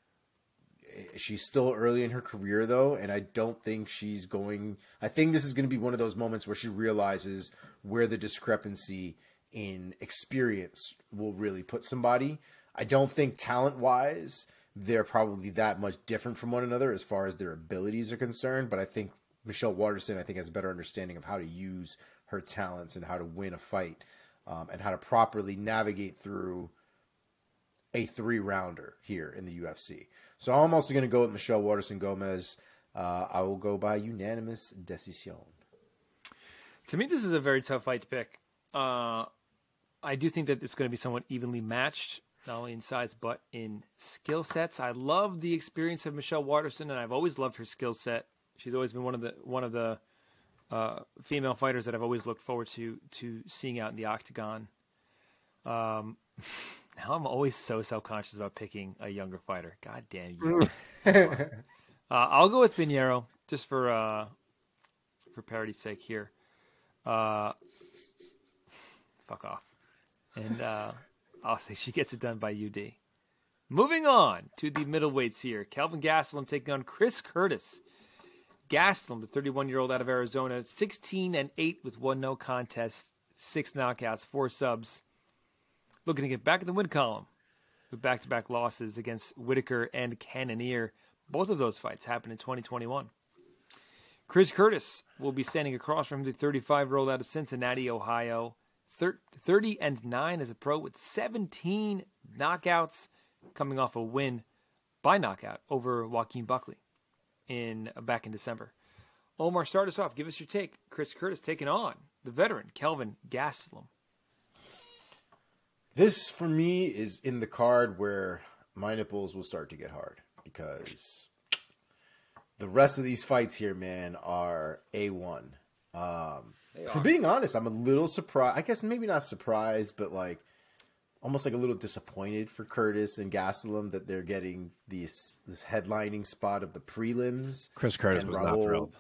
She's still early in her career, though, and I don't think she's going... I think this is going to be one of those moments where she realizes where the discrepancy in experience will really put somebody. I don't think talent-wise they're probably that much different from one another as far as their abilities are concerned, but I think Michelle Waterson, has a better understanding of how to use her talents and how to win a fight, and how to properly navigate through a 3-rounder here in the UFC. So I'm also going to go with Michelle Waterson-Gomez. I will go by unanimous decision. To me, this is a very tough fight to pick. I do think that it's going to be somewhat evenly matched, not only in size but in skill sets. I love the experience of Michelle Waterson, and I've always loved her skill set. She's always been one of the female fighters that I've always looked forward to seeing out in the octagon. Now I'm always so self-conscious about picking a younger fighter. God damn you. I'll go with Pinheiro just for parity's sake here. Fuck off. And I'll say she gets it done by UD. Moving on to the middleweights here. Kelvin Gastelum taking on Chris Curtis. Gastelum, the 31-year-old out of Arizona, 16-8 with 1 no contest, 6 knockouts, 4 subs. Looking to get back in the win column with back-to-back losses against Whitaker and Cannonier. Both of those fights happened in 2021. Chris Curtis will be standing across from the 35-year-old out of Cincinnati, Ohio. 30-9 as a pro with 17 knockouts, coming off a win by knockout over Joaquin Buckley back in December. Omar, start us off. Give us your take. Chris Curtis taking on the veteran Kelvin Gastelum. This, for me, is in the card where my nipples will start to get hard because the rest of these fights here, man, are A1. For being honest, I'm a little surprised. I guess maybe not surprised, but like almost like a little disappointed for Curtis and Gastelum that they're getting this headlining spot of the prelims. Chris Curtis was not thrilled.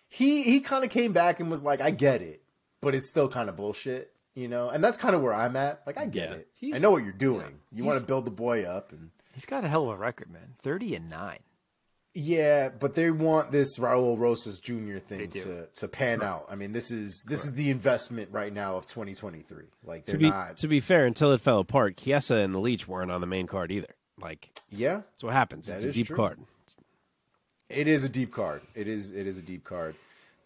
He kind of came back and was like, I get it, but it's still kind of bullshit. You know, and that's kind of where I'm at. Like, I get it. I know what you're doing. You want to build the boy up, and he's got a hell of a record, man. 30-9. Yeah, but they want this Raul Rosas Jr. thing to pan out. I mean, this is the investment right now of 2023. Like, to be fair, until it fell apart, Chiesa and the Leech weren't on the main card either. Like, yeah, that's what happens. It's a deep card. It is a deep card. It is a deep card.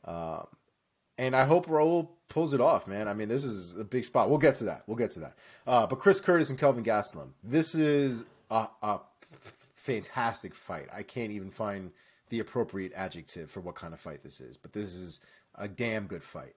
And I hope Raul pulls it off, man. I mean, this is a big spot. We'll get to that. But Chris Curtis and Kelvin Gastelum, this is a fantastic fight. I can't even find the appropriate adjective for what kind of fight this is. But this is a damn good fight.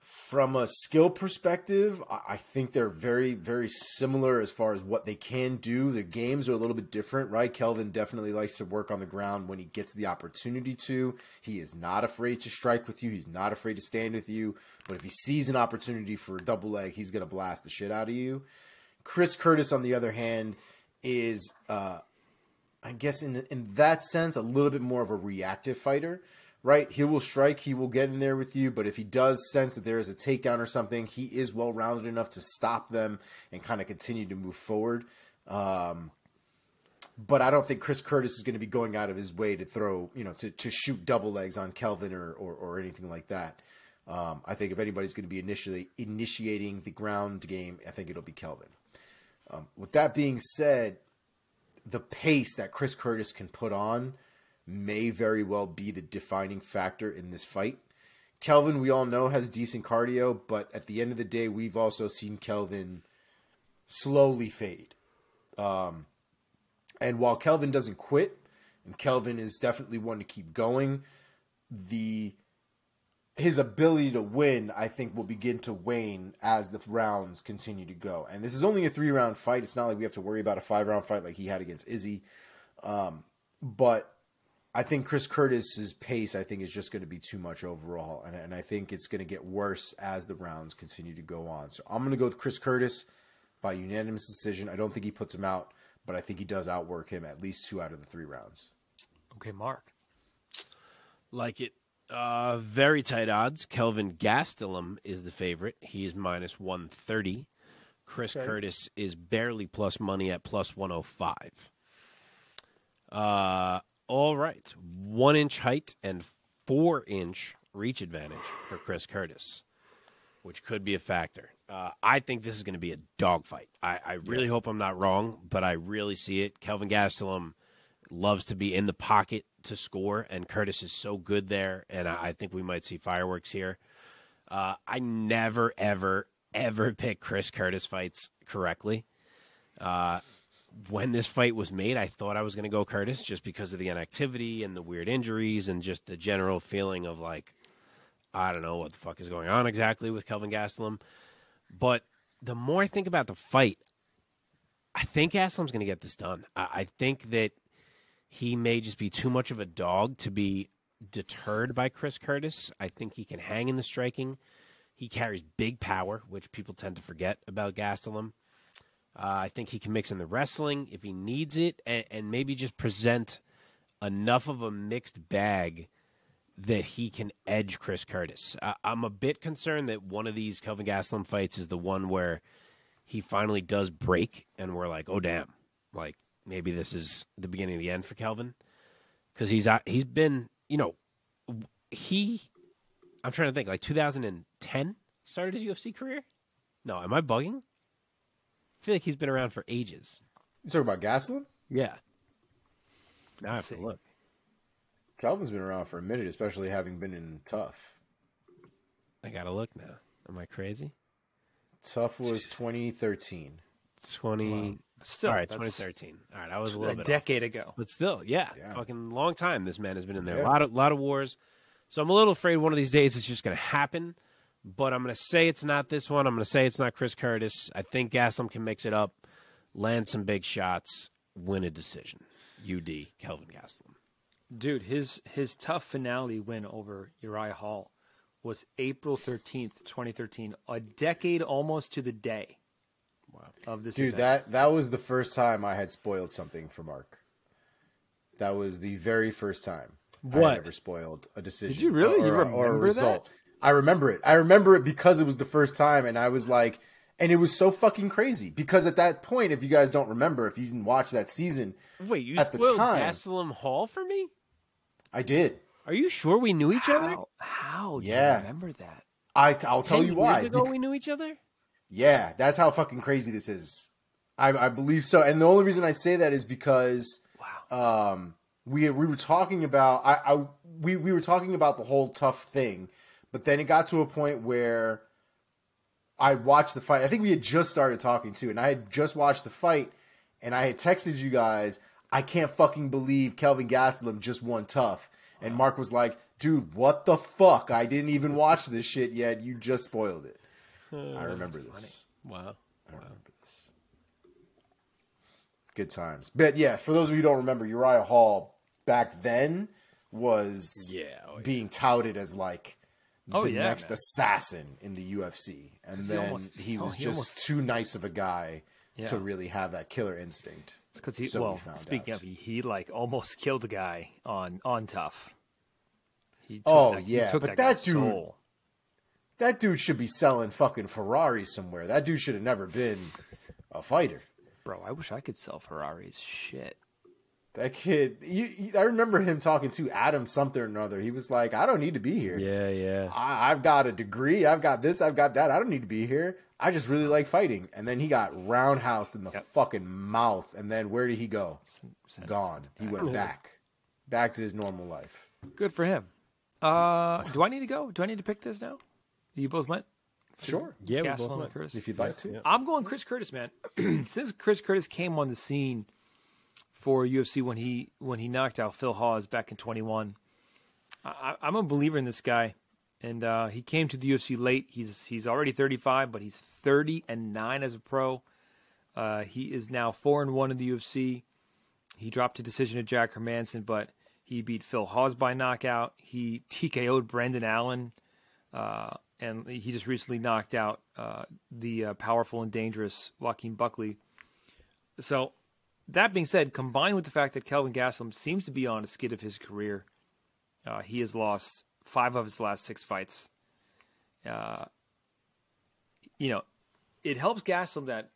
From a skill perspective, I think they're very, very similar as far as what they can do. The games are a little bit different, right? Kelvin definitely likes to work on the ground when he gets the opportunity to. He is not afraid to strike with you. He's not afraid to stand with you. But if he sees an opportunity for a double leg, he's going to blast the shit out of you. Chris Curtis, on the other hand, is, I guess in that sense, a little bit more of a reactive fighter. Right, he will strike, he will get in there with you, but if he does sense that there is a takedown or something, he is well-rounded enough to stop them and kind of continue to move forward. But I don't think Chris Curtis is going to be going out of his way to throw, to shoot double legs on Kelvin or anything like that. I think if anybody's going to be initiating the ground game, I think it'll be Kelvin. With that being said, the pace that Chris Curtis can put on may very well be the defining factor in this fight. Kelvin, we all know, has decent cardio, but at the end of the day, we've also seen Kelvin slowly fade. And while Kelvin doesn't quit, and Kelvin is definitely one to keep going, his ability to win, I think, will begin to wane as the rounds continue to go. And this is only a 3-round fight. It's not like we have to worry about a 5-round fight like he had against Izzy. But I think Chris Curtis's pace, I think, is just going to be too much overall. And I think it's going to get worse as the rounds continue to go on. So I'm going to go with Chris Curtis by unanimous decision. I don't think he puts him out, but I think he does outwork him at least 2 out of the 3 rounds. Okay, Mark. Like it. Very tight odds. Kelvin Gastelum is the favorite. He is minus 130. Chris Curtis is barely plus money at plus 105. All right. 1-inch height and 4-inch reach advantage for Chris Curtis, which could be a factor. I think this is going to be a dogfight. I really hope I'm not wrong, but I really see it. Kelvin Gastelum loves to be in the pocket to score, and Curtis is so good there, and I think we might see fireworks here. I never, ever, ever pick Chris Curtis fights correctly. When this fight was made, I thought I was going to go Curtis just because of the inactivity and the weird injuries and just the general feeling of like, I don't know what the fuck is going on exactly with Kelvin Gastelum. But the more I think about the fight, I think Gastelum's going to get this done. I think that he may just be too much of a dog to be deterred by Chris Curtis. I think he can hang in the striking. He carries big power, which people tend to forget about Gastelum. I think he can mix in the wrestling if he needs it, and maybe just present enough of a mixed bag that he can edge Chris Curtis. I'm a bit concerned that one of these Kelvin Gastelum fights is the one where he finally does break, and we're like, oh, damn. Like, maybe this is the beginning of the end for Kelvin. Because he's been, you know, I'm trying to think, like 2010 started his UFC career? No, am I bugging? I feel like he's been around for ages. You talking about Gastelum? Yeah. Now I have to look. Calvin's been around for a minute, especially having been in Tough. I got to look now. Am I crazy? Tough was 2013. Wow. Still, all right, 2013. All right, I was a little bit decade off. ago. But still, yeah, fucking long time this man has been in there. Yeah. A lot of wars. So I'm a little afraid one of these days it's just going to happen. But I'm going to say it's not this one. I'm going to say it's not Chris Curtis. I think Gastelum can mix it up, land some big shots, win a decision. UD, Kelvin Gastelum. Dude, his tough finale win over Uriah Hall was April 13th, 2013, a decade almost to the day. Wow. Of this Dude, event. that was the first time I had spoiled something for Mark. That was the very first time I had ever spoiled a decision. Did you really? You remember or a result. that? I remember it. I remember it because it was the first time, and I was like, and it was so fucking crazy because at that point, if you guys don't remember, if you didn't watch that season, wait, you at the spoiled time, Gastelum Hall for me? I did. Are you sure we knew each other? How? Do Yeah. you remember that? I'll tell you why. Years ago we knew each other? Yeah, that's how fucking crazy this is. I believe so, and the only reason I say that is because we were talking about we were talking about the whole Tough thing, but then it got to a point where I watched the fight. I think we had just started talking too, and I had just watched the fight, and I had texted you guys, I can't fucking believe Kelvin Gastelum just won Tough. And Mark was like, dude, what the fuck? I didn't even watch this shit yet. You just spoiled it. I remember this. Wow. I remember this. Good times. But yeah, for those of you who don't remember, Uriah Hall back then was being touted as like the next assassin in the UFC. And then he was just too nice of a guy to really have that killer instinct. It's because speaking of, he like almost killed a guy on Tough. But that dude should be selling fucking Ferraris somewhere. That dude should have never been a fighter. Bro, I wish I could sell Ferraris. Shit. That kid, I remember him talking to Adam something or another. He was like, I don't need to be here. Yeah. I've got a degree. I've got this. I've got that. I don't need to be here. I just really like fighting. And then he got roundhoused in the fucking mouth. And then where did he go? Gone. He went back to his normal life. Good for him. Do I need to go? Do I need to pick this now? You both went? Sure. Yeah, we Gastelum both went. If you'd like to. Yeah. I'm going Chris Curtis, man. Since Chris Curtis came on the scene for UFC when he knocked out Phil Hawes back in 21, I'm a believer in this guy. And he came to the UFC late. He's already 35, but he's 30-9 as a pro. He is now 4-1 in the UFC. He dropped a decision to Jack Hermanson, but he beat Phil Hawes by knockout. He TKO'd Brendan Allen, and he just recently knocked out the powerful and dangerous Joaquin Buckley. So that being said, combined with the fact that Kelvin Gastelum seems to be on a skid of his career, he has lost 5 of his last 6 fights. It helps Gastelum that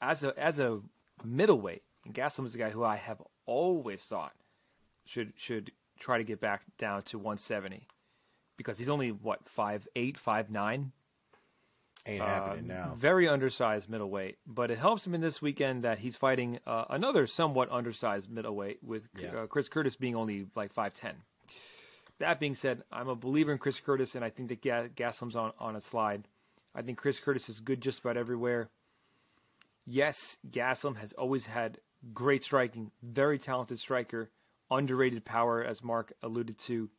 as a middleweight, and Gastelum is the guy who I have always thought should try to get back down to 170, because he's only 5'8", 5'9". Ain't happening now. Very undersized middleweight, but it helps him in this weekend that he's fighting another somewhat undersized middleweight with Chris Curtis being only like 5'10". That being said, I'm a believer in Chris Curtis, and I think that Gastelum's on a slide. I think Chris Curtis is good just about everywhere. Yes, Gastelum has always had great striking, very talented striker, underrated power, as Mark alluded to.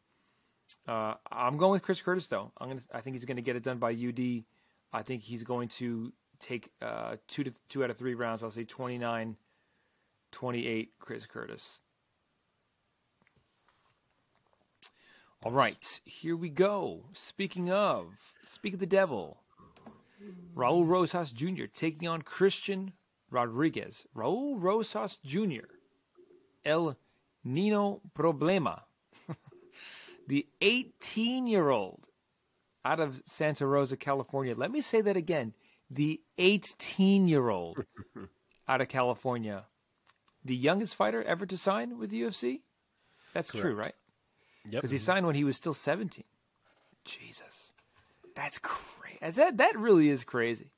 I'm going with Chris Curtis, though. I think he's going to get it done by UD. I think he's going to take 2 out of 3 rounds. I'll say 29-28 Chris Curtis. All right, here we go. Speaking of the devil, Raul Rosas Jr. taking on Christian Rodriguez. Raul Rosas Jr., El Nino Problema, the 18-year-old out of Santa Rosa, California. Let me say that again. The 18-year-old out of California. The youngest fighter ever to sign with the UFC? That's Correct. true, right? Yep. Because he signed when he was still 17. Jesus. That's crazy. That really is crazy.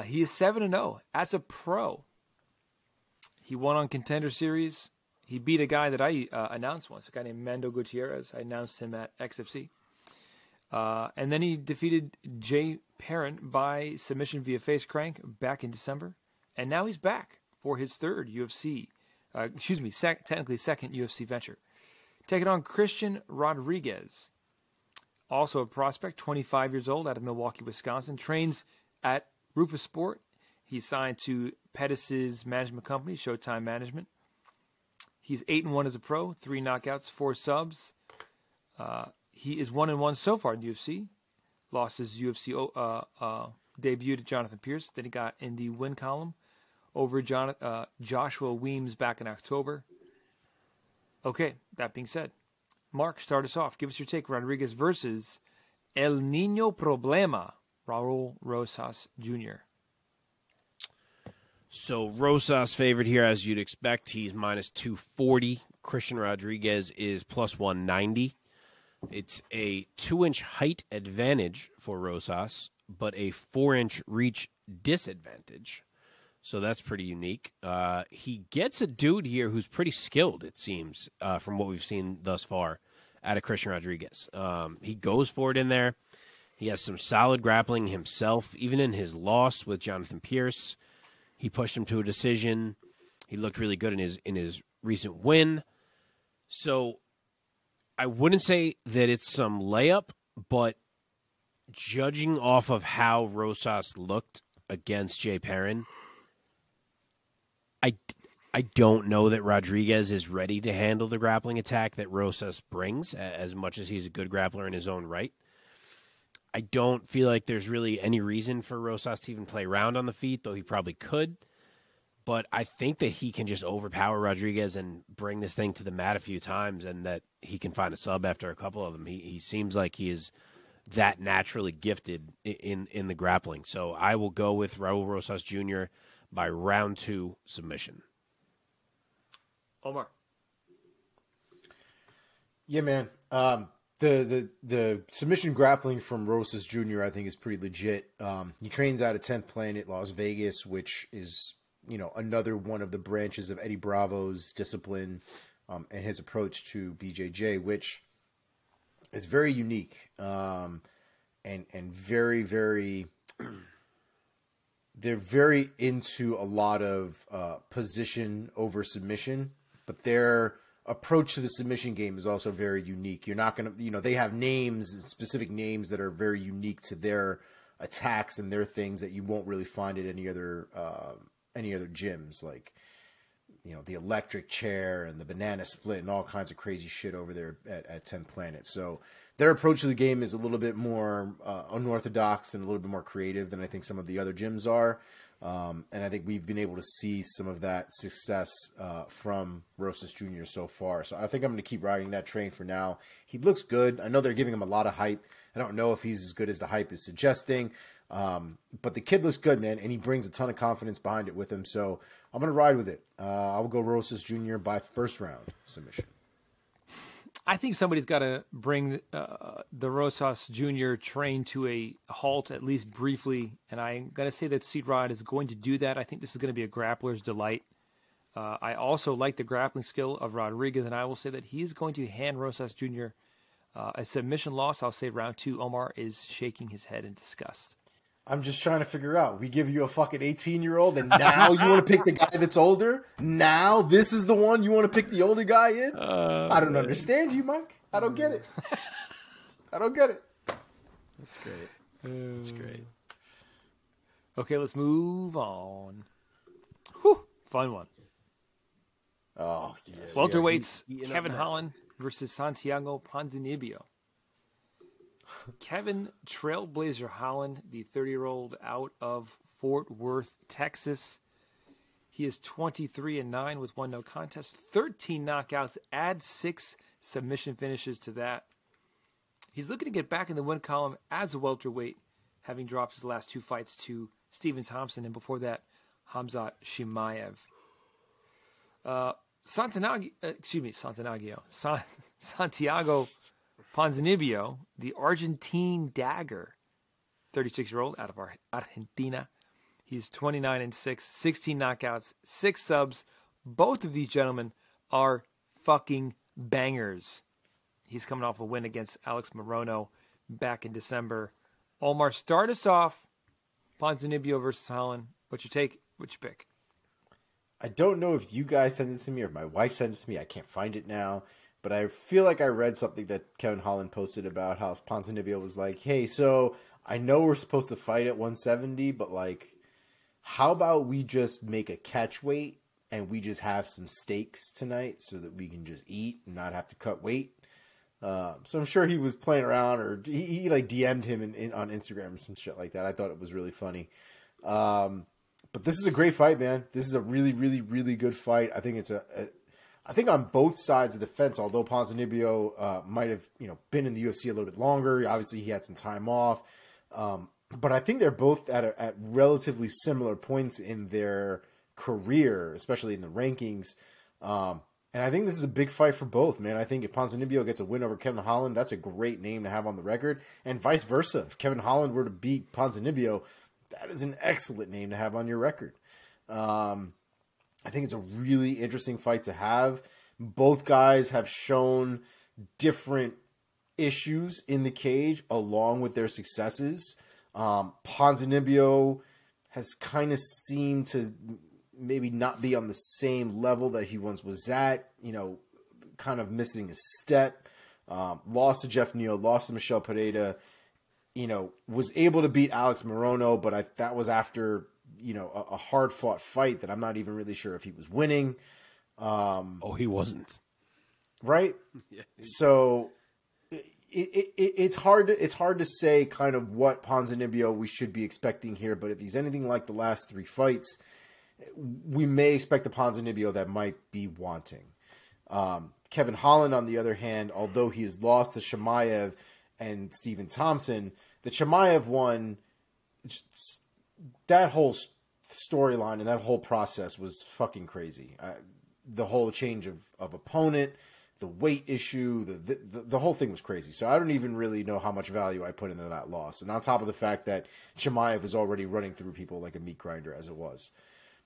He is 7-0 as a pro. He won on Contender Series. He beat a guy that I announced once, a guy named Mando Gutierrez. I announced him at XFC. And then he defeated Jay Perrin by submission via face crank back in December. And now he's back for his third UFC, technically second UFC venture. Taking on Christian Rodriguez, also a prospect, 25 years old, out of Milwaukee, Wisconsin. Trains at Rufus Sport. He's signed to Pettis' management company, Showtime Management. He's 8-1 as a pro, 3 knockouts, 4 subs. He is 1-1 so far in the UFC. Lost his UFC debut to Jonathan Pierce. Then he got in the win column over Joshua Weems back in October. Okay, that being said, Mark, start us off. Give us your take. Rodriguez versus El Nino Problema, Raul Rosas Jr. So Rosas favored here, as you'd expect. He's minus 240. Christian Rodriguez is plus 190. It's a 2-inch height advantage for Rosas, but a 4-inch reach disadvantage. So that's pretty unique. He gets a dude here who's pretty skilled, it seems, from what we've seen thus far out of Christian Rodriguez. He goes for it in there. He has some solid grappling himself. Even in his loss with Jonathan Pierce, he pushed him to a decision. He looked really good in his recent win. So I wouldn't say that it's some layup, but judging off of how Rosas looked against Jay Perrin, I don't know that Rodriguez is ready to handle the grappling attack that Rosas brings, as much as he's a good grappler in his own right. I don't feel like there's really any reason for Rosas to even play around on the feet, though he probably could. But I think that he can just overpower Rodriguez and bring this thing to the mat a few times, and that he can find a sub after a couple of them. He seems like he is that naturally gifted in the grappling. So I will go with Raul Rosas Jr. by round 2 submission. Omar. Yeah, man. The submission grappling from Rosas Jr. I think is pretty legit. He trains out of 10th Planet, Las Vegas, which is, another one of the branches of Eddie Bravo's discipline and his approach to BJJ, which is very unique and very, very. They're very into a lot of position over submission, but their approach to the submission game is also very unique. You're not going to, they have names, specific names that are very unique to their attacks and their things that you won't really find at any other gyms, like, the electric chair and the banana split and all kinds of crazy shit over there at 10th Planet. So their approach to the game is a little bit more unorthodox and a little bit more creative than I think some of the other gyms are. And I think we've been able to see some of that success from Rosas Jr. so far. So I think I'm going to keep riding that train for now. He looks good. I know they're giving him a lot of hype. I don't know if he's as good as the hype is suggesting. But the kid looks good, man, and he brings a ton of confidence behind it with him. So I'm going to ride with it. I'll go Rosas Jr. by first round submission. I think somebody's got to bring the Rosas Jr. train to a halt, at least briefly. And I'm going to say that Seat Rod is going to do that. I think this is going to be a grappler's delight. I also like the grappling skill of Rodriguez, and I will say that he's going to hand Rosas Jr. A submission loss. I'll say round 2. Omar is shaking his head in disgust. I'm just trying to figure out. We give you a fucking 18-year-old, and now you want to pick the guy that's older? Now this is the one you want to pick the older guy in? I don't understand you, Mike. I don't get it. I don't get it. That's great. That's great. Okay, let's move on. Whew, fun one. Oh, yeah. Welterweights, Kevin Holland versus Santiago Ponzinibbio. Kevin Trailblazer Holland, the 30-year-old out of Fort Worth, Texas. He is 23-9 with 1 no contest, 13 knockouts, add 6 submission finishes to that. He's looking to get back in the win column as a welterweight, having dropped his last 2 fights to Stephen Thompson and before that, Khamzat Chimaev. Santiago Ponzinibbio, the Argentine dagger, 36-year-old out of Argentina. He's 29-6, 16 knockouts, 6 subs. Both of these gentlemen are fucking bangers. He's coming off a win against Alex Morono back in December. Omar, start us off. Ponzinibbio versus Holland. What's your take? What's your pick? I don't know if you guys sent it to me or my wife sent it to me. I can't find it now. But I feel like I read something that Kevin Holland posted about how Ponzinibbio was like, hey, so I know we're supposed to fight at 170, but like, how about we just make a catch weight and we just have some steaks tonight so that we can just eat and not have to cut weight? So I'm sure he was playing around, or he like DM'd him on Instagram or some shit like that. I thought it was really funny. But this is a great fight, man. This is a really, really, really good fight. I think it's I think on both sides of the fence, although Ponzinibbio might have been in the UFC a little bit longer. Obviously, he had some time off. But I think they're both at relatively similar points in their career, especially in the rankings. And I think this is a big fight for both, man. I think if Ponzinibbio gets a win over Kevin Holland, that's a great name to have on the record. And vice versa. If Kevin Holland were to beat Ponzinibbio, that is an excellent name to have on your record. I think it's a really interesting fight to have. Both guys have shown different issues in the cage along with their successes. Ponzinibbio has kind of seemed to maybe not be on the same level that he once was at, kind of missing a step, lost to Jeff Neal, lost to Michel Pereira, was able to beat Alex Morono, but that was after, a hard fought fight that I'm not even really sure if he was winning. He wasn't. Right. Yeah. So it's hard to say kind of what Ponzinibbio we should be expecting here, but if he's anything like the last 3 fights, we may expect a Ponzinibbio that might be wanting. Kevin Holland, on the other hand, although he has lost to Chimaev and Stephen Thompson, the Chimaev one, that whole storyline and that whole process was fucking crazy. The whole change of opponent, the weight issue, the whole thing was crazy. So I don't even really know how much value I put into that loss. And on top of the fact that Chimaev is already running through people like a meat grinder as it was.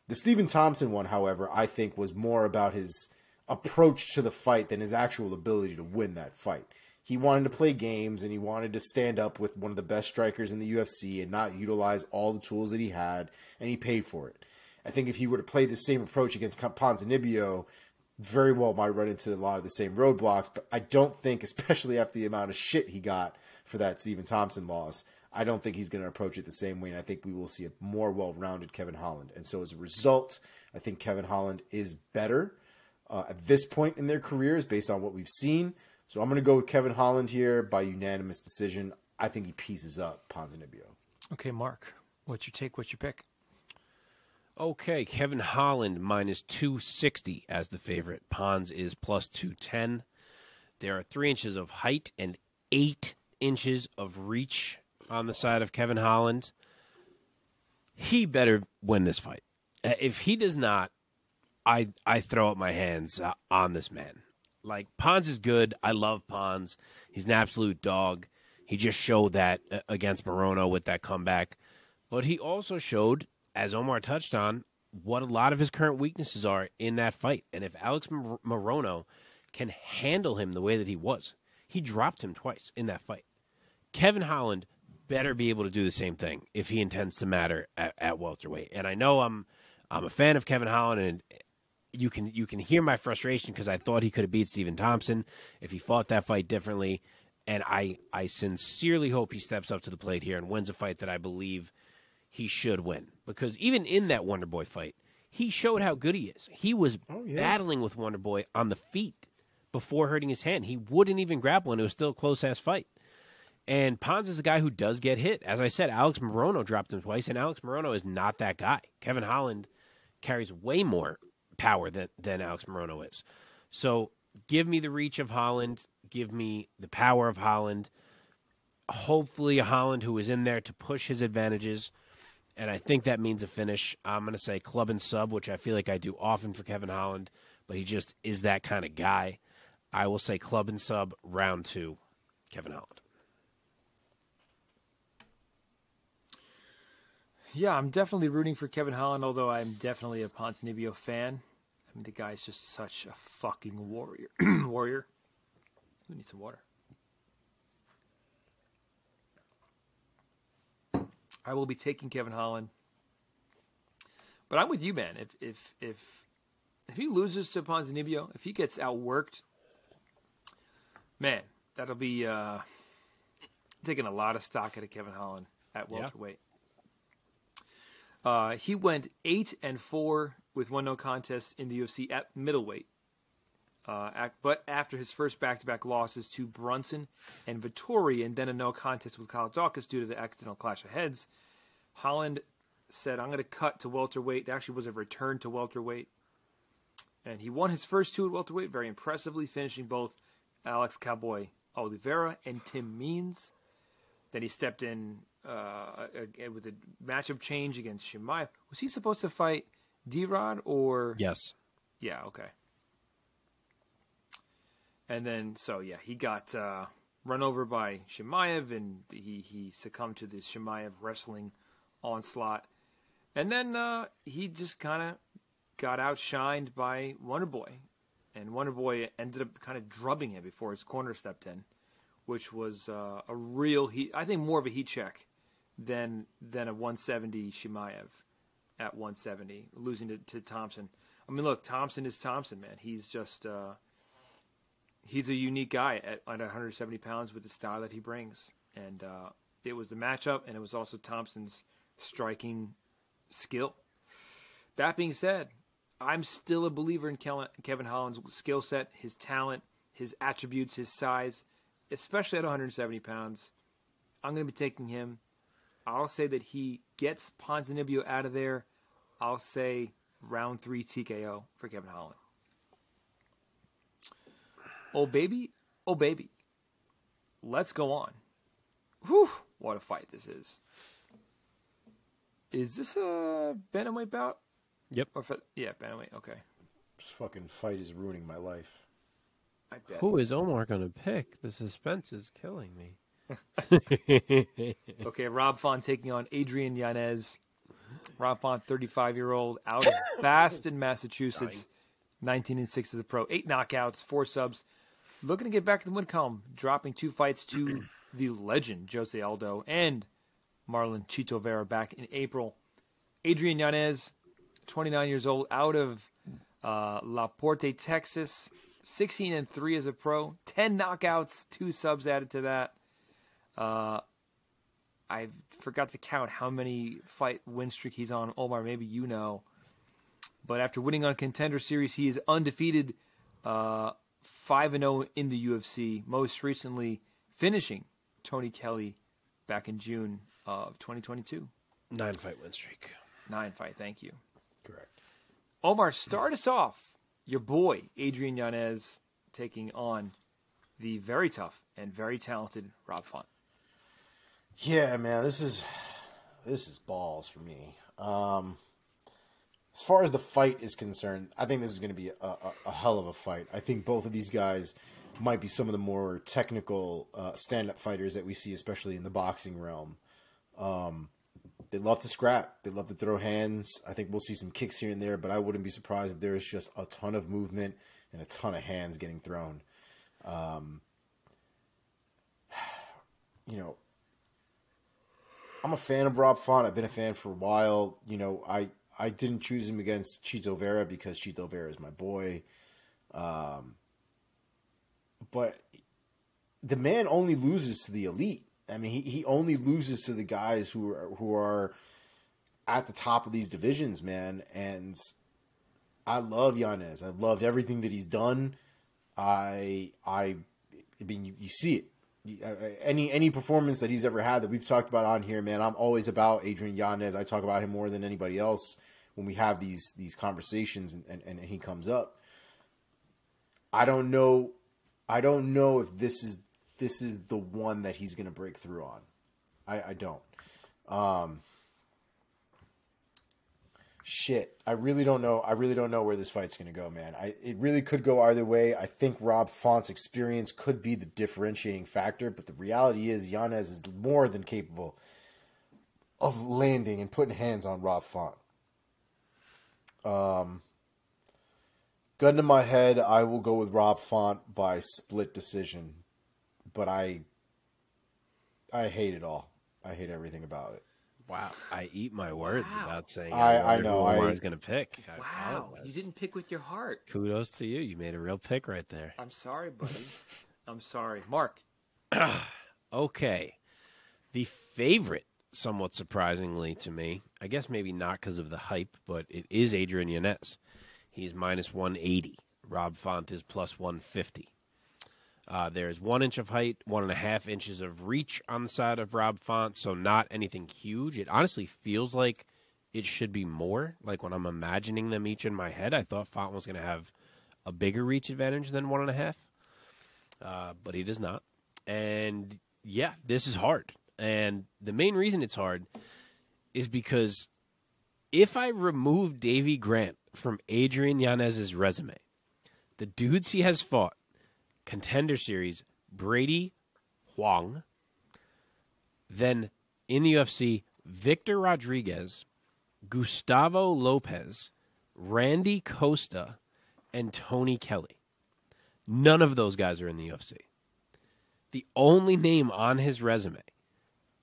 The Stephen Thompson one, however, I think was more about his approach to the fight than his actual ability to win that fight. He wanted to play games and he wanted to stand up with one of the best strikers in the UFC and not utilize all the tools that he had, and he paid for it. I think if he were to play the same approach against Ponzinibbio, very well might run into a lot of the same roadblocks, but I don't think, especially after the amount of shit he got for that Stephen Thompson loss, I don't think he's going to approach it the same way, and I think we will see a more well-rounded Kevin Holland. And so as a result, I think Kevin Holland is better at this point in their careers based on what we've seen. So I'm going to go with Kevin Holland here by unanimous decision. I think he pieces up Ponzinibbio. Okay, Mark, what's your take? What's your pick? Okay, Kevin Holland minus 260 as the favorite. Pons is plus 210. There are 3 inches of height and 8 inches of reach on the side of Kevin Holland. He better win this fight. If he does not, I throw up my hands on this man. Like, Pons is good. I love Pons. He's an absolute dog. He just showed that against Morono with that comeback. But he also showed, as Omar touched on, what a lot of his current weaknesses are in that fight. And if Alex Morono can handle him the way that he dropped him twice in that fight. Kevin Holland better be able to do the same thing if he intends to matter at welterweight. And I know I'm a fan of Kevin Holland, and you can hear my frustration because I thought he could have beat Stephen Thompson if he fought that fight differently. And I sincerely hope he steps up to the plate here and wins a fight that I believe he should win. Because even in that Wonderboy fight, he showed how good he is. He was battling with Wonderboy on the feet before hurting his hand. He wouldn't even grapple, and it was still a close-ass fight. And Pons is a guy who does get hit. As I said, Alex Morono dropped him twice, and Alex Morono is not that guy. Kevin Holland carries way more power than Alex Morono is. So give me the reach of Holland. Give me the power of Holland. Hopefully a Holland who is in there to push his advantages. And I think that means a finish. I'm going to say club and sub, which I feel like I do often for Kevin Holland, but he just is that kind of guy. I will say club and sub, round 2, Kevin Holland. Yeah, I'm definitely rooting for Kevin Holland, although I'm definitely a Ponzinibbio fan. I mean, the guy's just such a fucking warrior. Warrior. We need some water. I will be taking Kevin Holland. But I'm with you, man. If he loses to Ponzinibbio, if he gets outworked, man, that'll be taking a lot of stock out of Kevin Holland at welterweight. He went 8-4 with 1 no contest in the UFC at middleweight. But after his first back-to-back losses to Brunson and Vettori, and then a no contest with Kyle Dawkins due to the accidental clash of heads, Holland said, I'm going to cut to welterweight. It actually was a return to welterweight. And he won his first 2 at welterweight very impressively, finishing both Alex Cowboy Oliveira and Tim Means. Then he stepped in with a matchup change against Chimaev. Was he supposed to fight D-Rod or? Yes. Yeah, okay. And then, he got run over by Chimaev, and he succumbed to the Chimaev wrestling onslaught. And then he just kind of got outshined by Wonderboy. And Wonderboy ended up kind of drubbing him before his corner stepped in, which was a real heat. I think more of a heat check than a 170 Chimaev at 170, losing to Thompson. I mean, look, Thompson is Thompson, man. He's just he's a unique guy at 170 pounds with the style that he brings. And it was the matchup, and it was also Thompson's striking skill. That being said, I'm still a believer in Kevin Holland's skill set, his talent, his attributes, his size, especially at 170 pounds. I'm going to be taking him. I'll say that he gets Ponzinibbio out of there. I'll say round 3 TKO for Kevin Holland. Oh, baby. Oh, baby. Let's go on. Whew, what a fight this is. Is this a bantamweight bout? Yep. Yeah, bantamweight. Okay. This fucking fight is ruining my life. I bet. Who is Omar going to pick? The suspense is killing me. Okay, Rob Font taking on Adrian Yanez. Rob Font, 35-year-old, out of Boston, Massachusetts. 19-6 as a pro. 8 knockouts, 4 subs. Looking to get back to the win column, dropping 2 fights to the legend, Jose Aldo, and Marlon Chito Vera back in April. Adrian Yanez, 29 years old, out of La Porte, Texas. 16-3 as a pro. 10 knockouts, 2 subs added to that. I forgot to count how many fight win streak he's on. Omar, maybe you know. But after winning on Contender Series, he is undefeated, 5-0 in the UFC. Most recently, finishing Tony Kelly back in June of 2022. 9-fight win streak. 9-fight, thank you. Correct. Omar, start us off. Your boy, Adrian Yanez, taking on the very tough and very talented Rob Font. Yeah, man, this is balls for me. As far as the fight is concerned, I think this is going to be a hell of a fight. I think both of these guys might be some of the more technical stand-up fighters that we see, especially in the boxing realm. They love to scrap. They love to throw hands. I think we'll see some kicks here and there, but I wouldn't be surprised if there's just a ton of movement and a ton of hands getting thrown. I'm a fan of Rob Font. I've been a fan for a while. I didn't choose him against Chito Vera because Chito Vera is my boy. But the man only loses to the elite. I mean, he only loses to the guys who are at the top of these divisions, man. And I love Yanez. I've loved everything that he's done. I mean, you see it. Any performance that he's ever had that we've talked about on here, man, I'm always about Adrian Yanez. I talk about him more than anybody else when we have these conversations and he comes up. I don't know if this is the one that he's going to break through on. I don't. Shit, I really don't know. I really don't know where this fight's going to go, man. It really could go either way. I think Rob Font's experience could be the differentiating factor, but the reality is Yanez is more than capable of landing and putting hands on Rob Font. Gun to my head, I will go with Rob Font by split decision, but I hate it all. I hate everything about it. Wow, I eat my words without saying I know who I was going to pick. Wow, you didn't pick with your heart. Kudos to you. You made a real pick right there. I'm sorry, buddy. I'm sorry. Mark. Okay. The favorite, somewhat surprisingly to me, I guess maybe not because of the hype, but it is Adrian Yanez. He's minus 180. Rob Font is plus 150. There's 1 inch of height, 1.5 inches of reach on the side of Rob Font, so not anything huge. It honestly feels like it should be more. Like when I'm imagining them each in my head, I thought Font was going to have a bigger reach advantage than 1.5, but he does not. And yeah, this is hard. And the main reason it's hard is because if I remove Davy Grant from Adrian Yanez's resume, the dudes he has fought, Contender Series, Brady Huang. Then in the UFC, Victor Rodriguez, Gustavo Lopez, Randy Costa, and Tony Kelly. None of those guys are in the UFC. The only name on his resume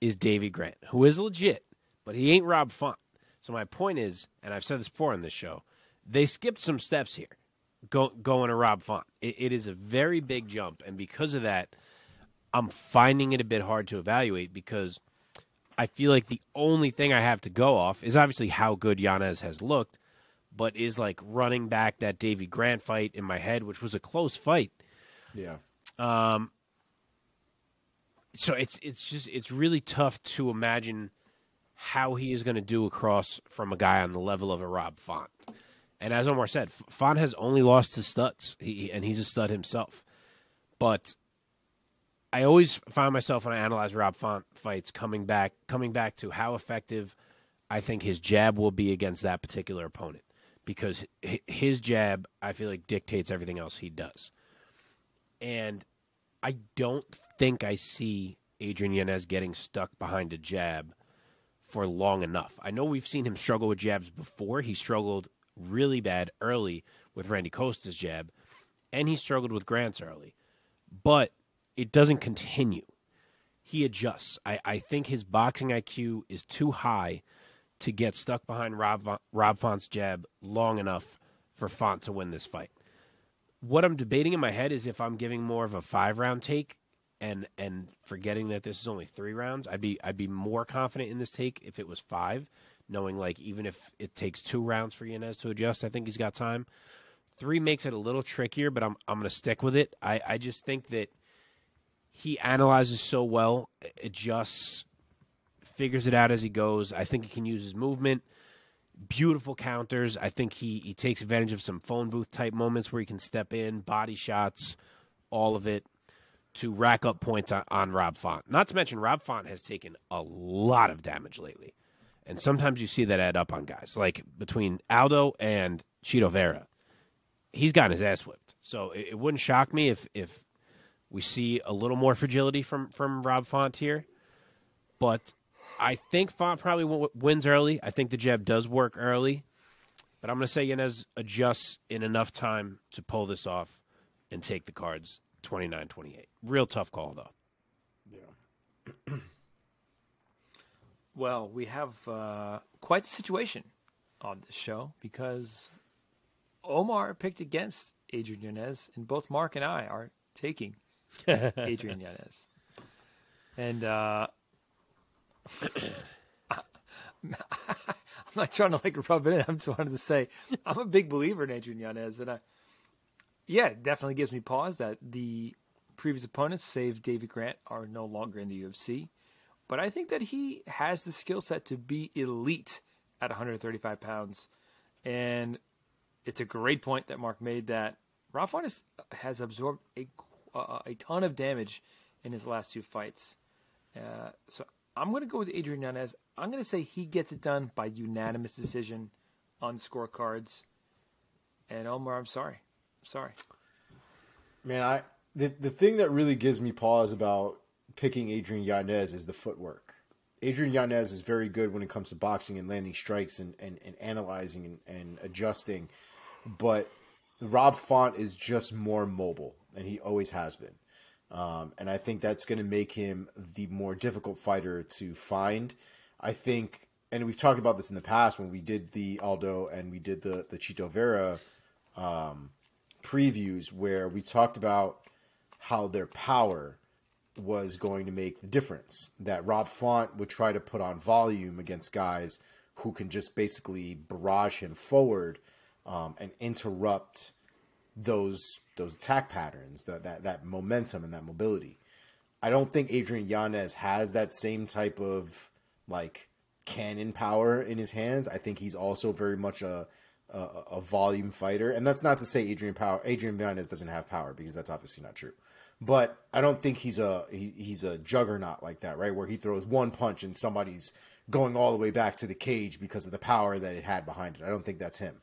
is Davy Grant, who is legit, but he ain't Rob Font. So my point is, and I've said this before on this show, they skipped some steps here. Going to Rob Font. It is a very big jump, and because of that, I'm finding it a bit hard to evaluate because I feel like the only thing I have to go off is obviously how good Yanez has looked, but is like running back that Davy Grant fight in my head, which was a close fight. Yeah. So it's really tough to imagine how he is going to do across from a guy on the level of a Rob Font. And as Omar said, Font has only lost to studs, and he's a stud himself. But I always find myself when I analyze Rob Font fights coming back to how effective I think his jab will be against that particular opponent. Because his jab, I feel like, dictates everything else he does. And I don't think I see Adrian Yanez getting stuck behind a jab for long enough. I know we've seen him struggle with jabs before. He struggled really bad early with Randy Costa's jab, and he struggled with Grant's early. But it doesn't continue. He adjusts. I think his boxing IQ is too high to get stuck behind Rob Font's jab long enough for Font to win this fight. What I'm debating in my head is if I'm giving more of a 5-round take and forgetting that this is only 3 rounds. I'd be more confident in this take if it was 5. Knowing, like, even if it takes 2 rounds for Yanez to adjust, I think he's got time. 3 makes it a little trickier, but I'm going to stick with it. I just think that he analyzes so well, adjusts, figures it out as he goes. I think he can use his movement. Beautiful counters. I think he takes advantage of some phone booth-type moments where he can step in, body shots, all of it, to rack up points on Rob Font. Not to mention, Rob Font has taken a lot of damage lately. And sometimes you see that add up on guys. Like between Aldo and Chito Vera, he's gotten his ass whipped. So it wouldn't shock me if we see a little more fragility from Rob Font here. But I think Font probably wins early. I think the jab does work early. But I'm going to say Yanez adjusts in enough time to pull this off and take the cards 29-28. Real tough call, though. Yeah. Well, we have quite the situation on this show because Omar picked against Adrian Yanez, and both Mark and I are taking Adrian Yanez. And I'm not trying to like rub it in. I just wanted to say I'm a big believer in Adrian Yanez, and Yeah, it definitely gives me pause that the previous opponents, save David Grant, are no longer in the UFC. But I think that he has the skill set to be elite at 135 pounds. And it's a great point that Mark made that Rob Font has absorbed a ton of damage in his last 2 fights. So I'm going to go with Adrian Yanez. I'm going to say he gets it done by unanimous decision on scorecards. And Omar, I'm sorry. Man, the thing that really gives me pause about picking Adrian Yanez is the footwork. Adrian Yanez is very good when it comes to boxing and landing strikes and analyzing and adjusting. But Rob Font is just more mobile, and he always has been. And I think that's going to make him the more difficult fighter to find. I think, and we've talked about this in the past when we did the Aldo and we did the Chito Vera previews, where we talked about how their power was going to make the difference. That Rob Font would try to put on volume against guys who can just basically barrage him forward and interrupt those attack patterns, that momentum and that mobility. I don't think Adrian Yanez has that same type of like cannon power in his hands. I think he's also very much a volume fighter, and that's not to say Adrian Yanez doesn't have power, because that's obviously not true. But I don't think he's a juggernaut like that, right? Where he throws one punch and somebody's going all the way back to the cage because of the power that it had behind it. I don't think that's him.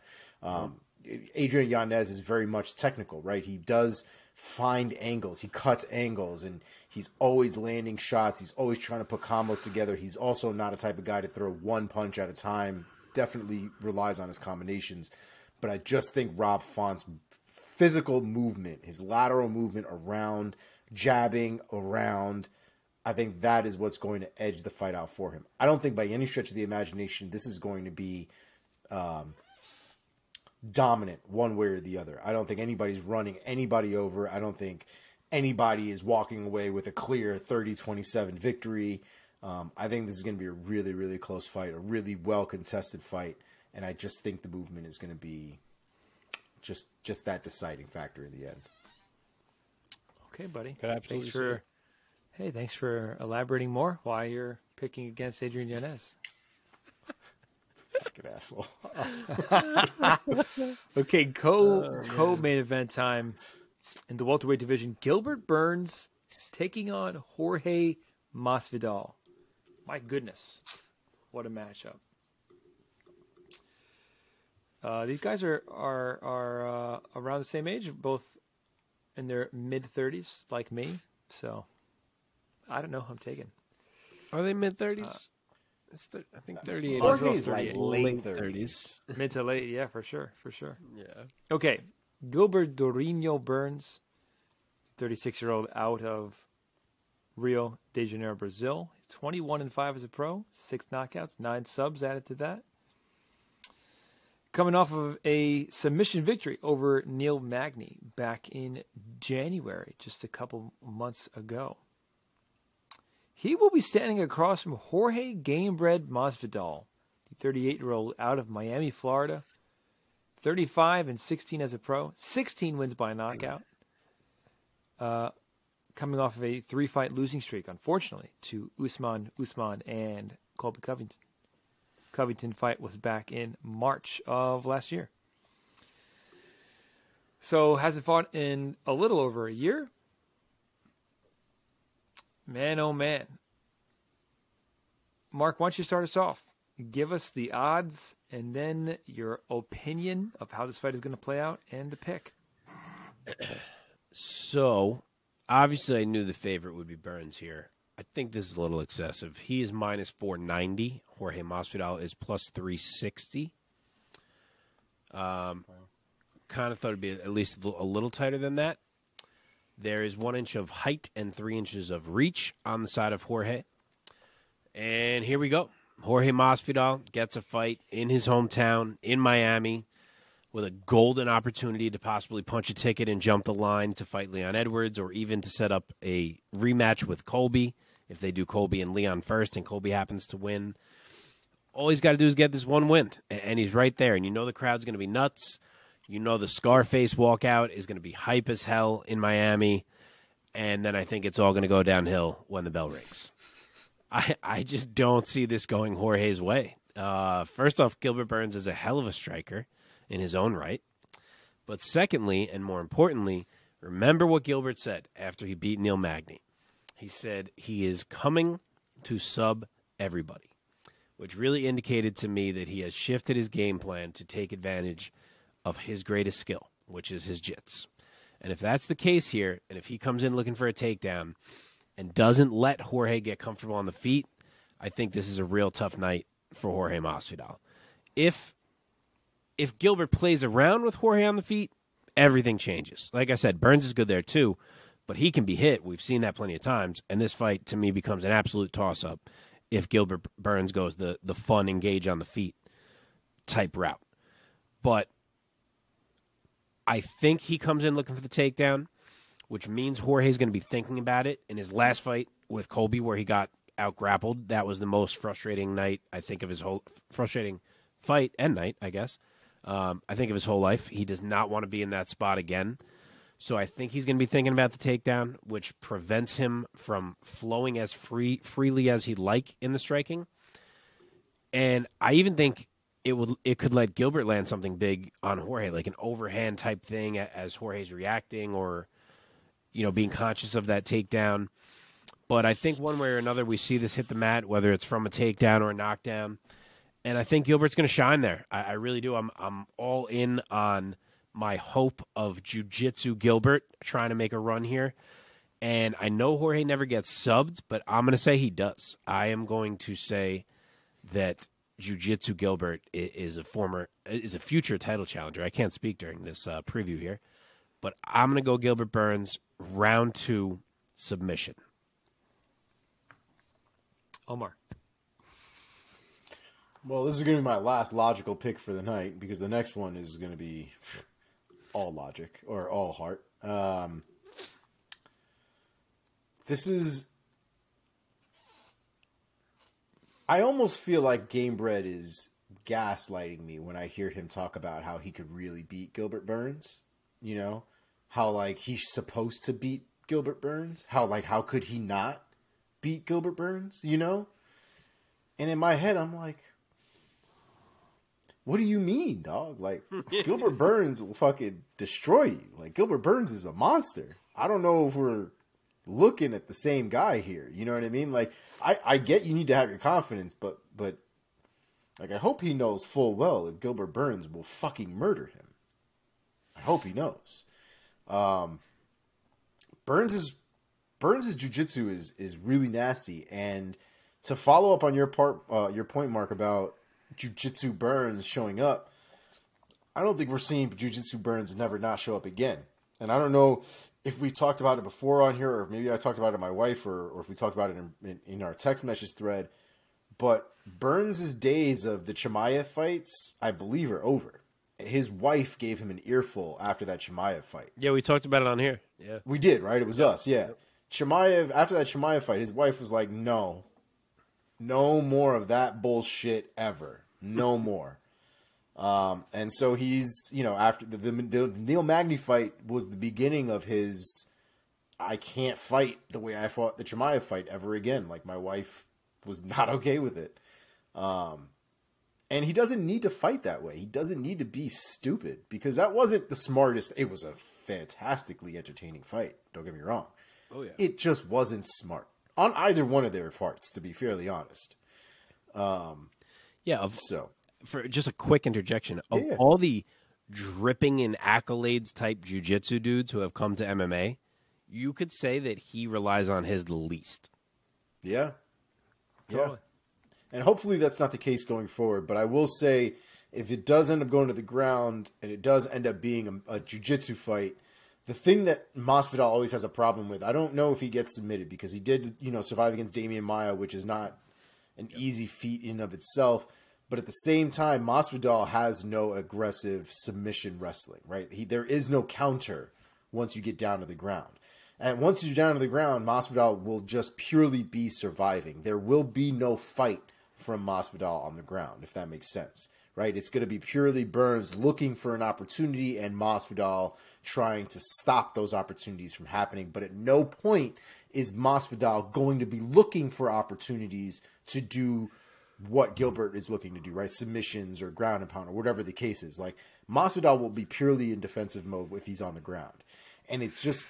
Adrian Yanez is very much technical, right? He does find angles. He cuts angles, and he's always landing shots. He's always trying to put combos together. He's also not a type of guy to throw one punch at a time. Definitely relies on his combinations. But I just think Rob Font's physical movement, his lateral movement around, jabbing around, I think that is what's going to edge the fight out for him. I don't think by any stretch of the imagination this is going to be dominant one way or the other. I don't think anybody's running anybody over. I don't think anybody is walking away with a clear 30-27 victory. I think this is going to be a really, really close fight, a really well-contested fight, and I just think the movement is going to be just that deciding factor in the end. Okay, buddy. Thanks for elaborating more why you're picking against Adrian Yanez. Fucking asshole. Okay, co-main event time in the welterweight division. Gilbert Burns taking on Jorge Masvidal. My goodness, what a matchup! These guys are around the same age, both in their mid-30s, like me. So I don't know who I'm taking. Are they mid-30s? I think 38. Jorge's like late 30s. Mid to late, yeah, for sure. Yeah. Okay, Gilbert Dorino Burns, 36-year-old out of Rio de Janeiro, Brazil. He's 21-5 as a pro, 6 knockouts, 9 subs added to that. Coming off of a submission victory over Neil Magny back in January, just a couple months ago. He will be standing across from Jorge Gamebred Masvidal, the 38-year-old out of Miami, Florida. 35-16 as a pro, 16 wins by knockout. Coming off of a 3-fight losing streak, unfortunately, to Usman and Colby Covington. Covington fight was back in March of last year. So hasn't fought in a little over a year. Man, oh man. Mark, why don't you start us off? Give us the odds and then your opinion of how this fight is going to play out and the pick. So, obviously I knew the favorite would be Burns here. I think this is a little excessive. He is minus 490. Jorge Masvidal is plus 360. Kind of thought it'd be at least a little tighter than that. There is 1 inch of height and 3 inches of reach on the side of Jorge. And here we go. Jorge Masvidal gets a fight in his hometown in Miami with a golden opportunity to possibly punch a ticket and jump the line to fight Leon Edwards, or even to set up a rematch with Colby if they do Colby and Leon first and Colby happens to win. All he's got to do is get this one win, and he's right there. And you know the crowd's going to be nuts. You know the Scarface walkout is going to be hype as hell in Miami, and then I think it's all going to go downhill when the bell rings. I just don't see this going Jorge's way. First off, Gilbert Burns is a hell of a striker in his own right. But secondly, and more importantly, remember what Gilbert said after he beat Neil Magny. He said he is coming to sub everybody, which really indicated to me that he has shifted his game plan to take advantage of his greatest skill, which is his jits. And if that's the case here, and if he comes in looking for a takedown and doesn't let Jorge get comfortable on the feet, I think this is a real tough night for Jorge Masvidal. If Gilbert plays around with Jorge on the feet, everything changes. Like I said, Burns is good there too, but he can be hit. We've seen that plenty of times, and this fight to me becomes an absolute toss-up if Gilbert Burns goes the fun engage on the feet type route. But I think he comes in looking for the takedown, which means Jorge's going to be thinking about it. In his last fight with Colby, where he got out-grappled, that was the most frustrating night, I think, of his whole frustrating fight and night, I guess. I think of his whole life. He does not want to be in that spot again. So I think he's going to be thinking about the takedown, which prevents him from flowing as freely as he'd like in the striking. And I even think it could let Gilbert land something big on Jorge, like an overhand type thing as Jorge's reacting, or being conscious of that takedown. But I think one way or another we see this hit the mat, whether it's from a takedown or a knockdown. And I think Gilbert's going to shine there. I really do. I'm all in on my hope of Jiu-Jitsu Gilbert trying to make a run here. And I know Jorge never gets subbed, but I'm going to say he does. I am going to say that Jiu-Jitsu Gilbert is a future title challenger. I can't speak during this preview here, but I'm going to go Gilbert Burns, round 2 submission. Omar. Well, this is going to be my last logical pick for the night, because the next one is going to be all logic or all heart. I almost feel like Gamebred is gaslighting me when I hear him talk about how he could really beat Gilbert Burns. How like he's supposed to beat Gilbert Burns. How could he not beat Gilbert Burns? And in my head, I'm like, what do you mean, dog? Like, Gilbert Burns will fucking destroy you. Like, Gilbert Burns is a monster. I don't know if we're looking at the same guy here. You know what I mean? Like, I get you need to have your confidence, but like, I hope he knows full well that Gilbert Burns will fucking murder him. I hope he knows. Burns' jiu-jitsu is really nasty, and to follow up on your point, Mark, about Jiu-Jitsu Burns showing up, I don't think we're seeing Jiu-Jitsu Burns never not show up again. And I don't know if we talked about it before on here, or maybe I talked about it to my wife, or if we talked about it in our text message thread, but Burns' days of the Chimaev fights, I believe, are over. His wife gave him an earful after that Chimaev fight. Yeah, we talked about it on here. Yeah, we did, right? It was us, yeah. Chimaev, after that Chimaev fight, his wife was like, no more of that bullshit ever. No more. And so he's, after the Neil Magny fight was the beginning of his, I can't fight the way I fought the Chimaev fight ever again. Like, my wife was not okay with it. And he doesn't need to fight that way. He doesn't need to be stupid, because that wasn't the smartest. It was a fantastically entertaining fight. Don't get me wrong. Oh, yeah. It just wasn't smart on either one of their parts, to be fairly honest. For just a quick interjection, of all the dripping in accolades type jiu-jitsu dudes who have come to MMA, you could say that he relies on his the least. Yeah. Totally. And hopefully that's not the case going forward. But I will say, if it does end up going to the ground and it does end up being a jiu-jitsu fight, the thing that Masvidal always has a problem with, I don't know if he gets submitted, because he did, survive against Damian Maia, which is not an easy feat in and of itself. But at the same time, Masvidal has no aggressive submission wrestling, right? There is no counter once you get down to the ground. And once you're down to the ground, Masvidal will just purely be surviving. There will be no fight from Masvidal on the ground, if that makes sense, right? It's going to be purely Burns looking for an opportunity and Masvidal trying to stop those opportunities from happening. But at no point is Masvidal going to be looking for opportunities to do what Gilbert is looking to do, right? Submissions or ground and pound or whatever the case is. Like, Masvidal will be purely in defensive mode if he's on the ground. And it's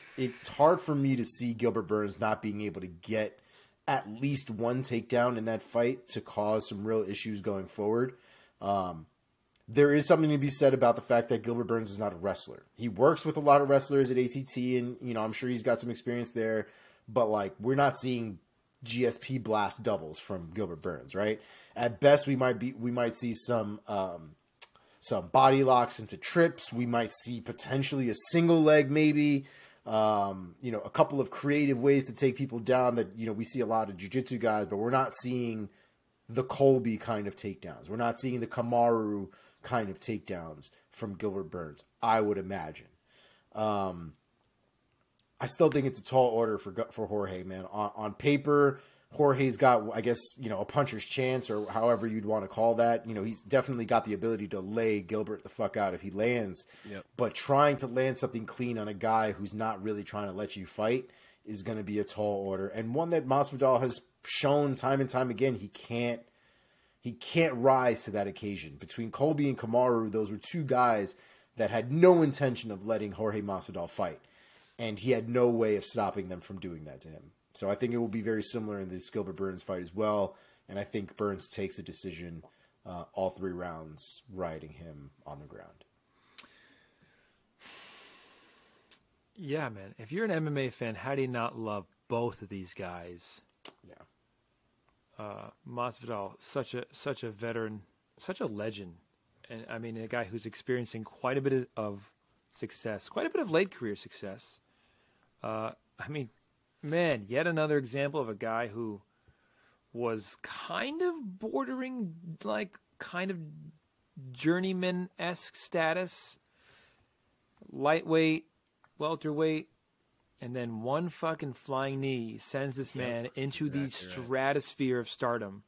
hard for me to see Gilbert Burns not being able to get at least one takedown in that fight to cause some real issues going forward. There is something to be said about the fact that Gilbert Burns is not a wrestler. He works with a lot of wrestlers at ACT, and I'm sure he's got some experience there. But like, we're not seeing GSP blast doubles from Gilbert Burns, right? At best, we might see some body locks into trips. We might see potentially a single leg, maybe. A couple of creative ways to take people down that, we see a lot of jiu-jitsu guys, but we're not seeing the Colby kind of takedowns. We're not seeing the Kamaru kind of takedowns from Gilbert Burns, I would imagine. I still think it's a tall order for Jorge, man. On paper, Jorge's got, I guess, a puncher's chance, or however you'd want to call that. He's definitely got the ability to lay Gilbert the fuck out if he lands. Yep. But trying to land something clean on a guy who's not really trying to let you fight is going to be a tall order, and one that Masvidal has shown time and time again he can't rise to that occasion. Between Colby and Kamaru, those were two guys that had no intention of letting Jorge Masvidal fight, and he had no way of stopping them from doing that to him. So I think it will be very similar in this Gilbert Burns fight as well. And I think Burns takes a decision all 3 rounds, riding him on the ground. Yeah, man. If you're an MMA fan, how do you not love both of these guys? Yeah. Masvidal, such a veteran, such a legend. And I mean, a guy who's experiencing quite a bit of success, quite a bit of late career success. Man, yet another example of a guy who was kind of bordering, like, kind of journeyman-esque status. Lightweight, welterweight, and then one fucking flying knee sends this man into the stratosphere of stardom.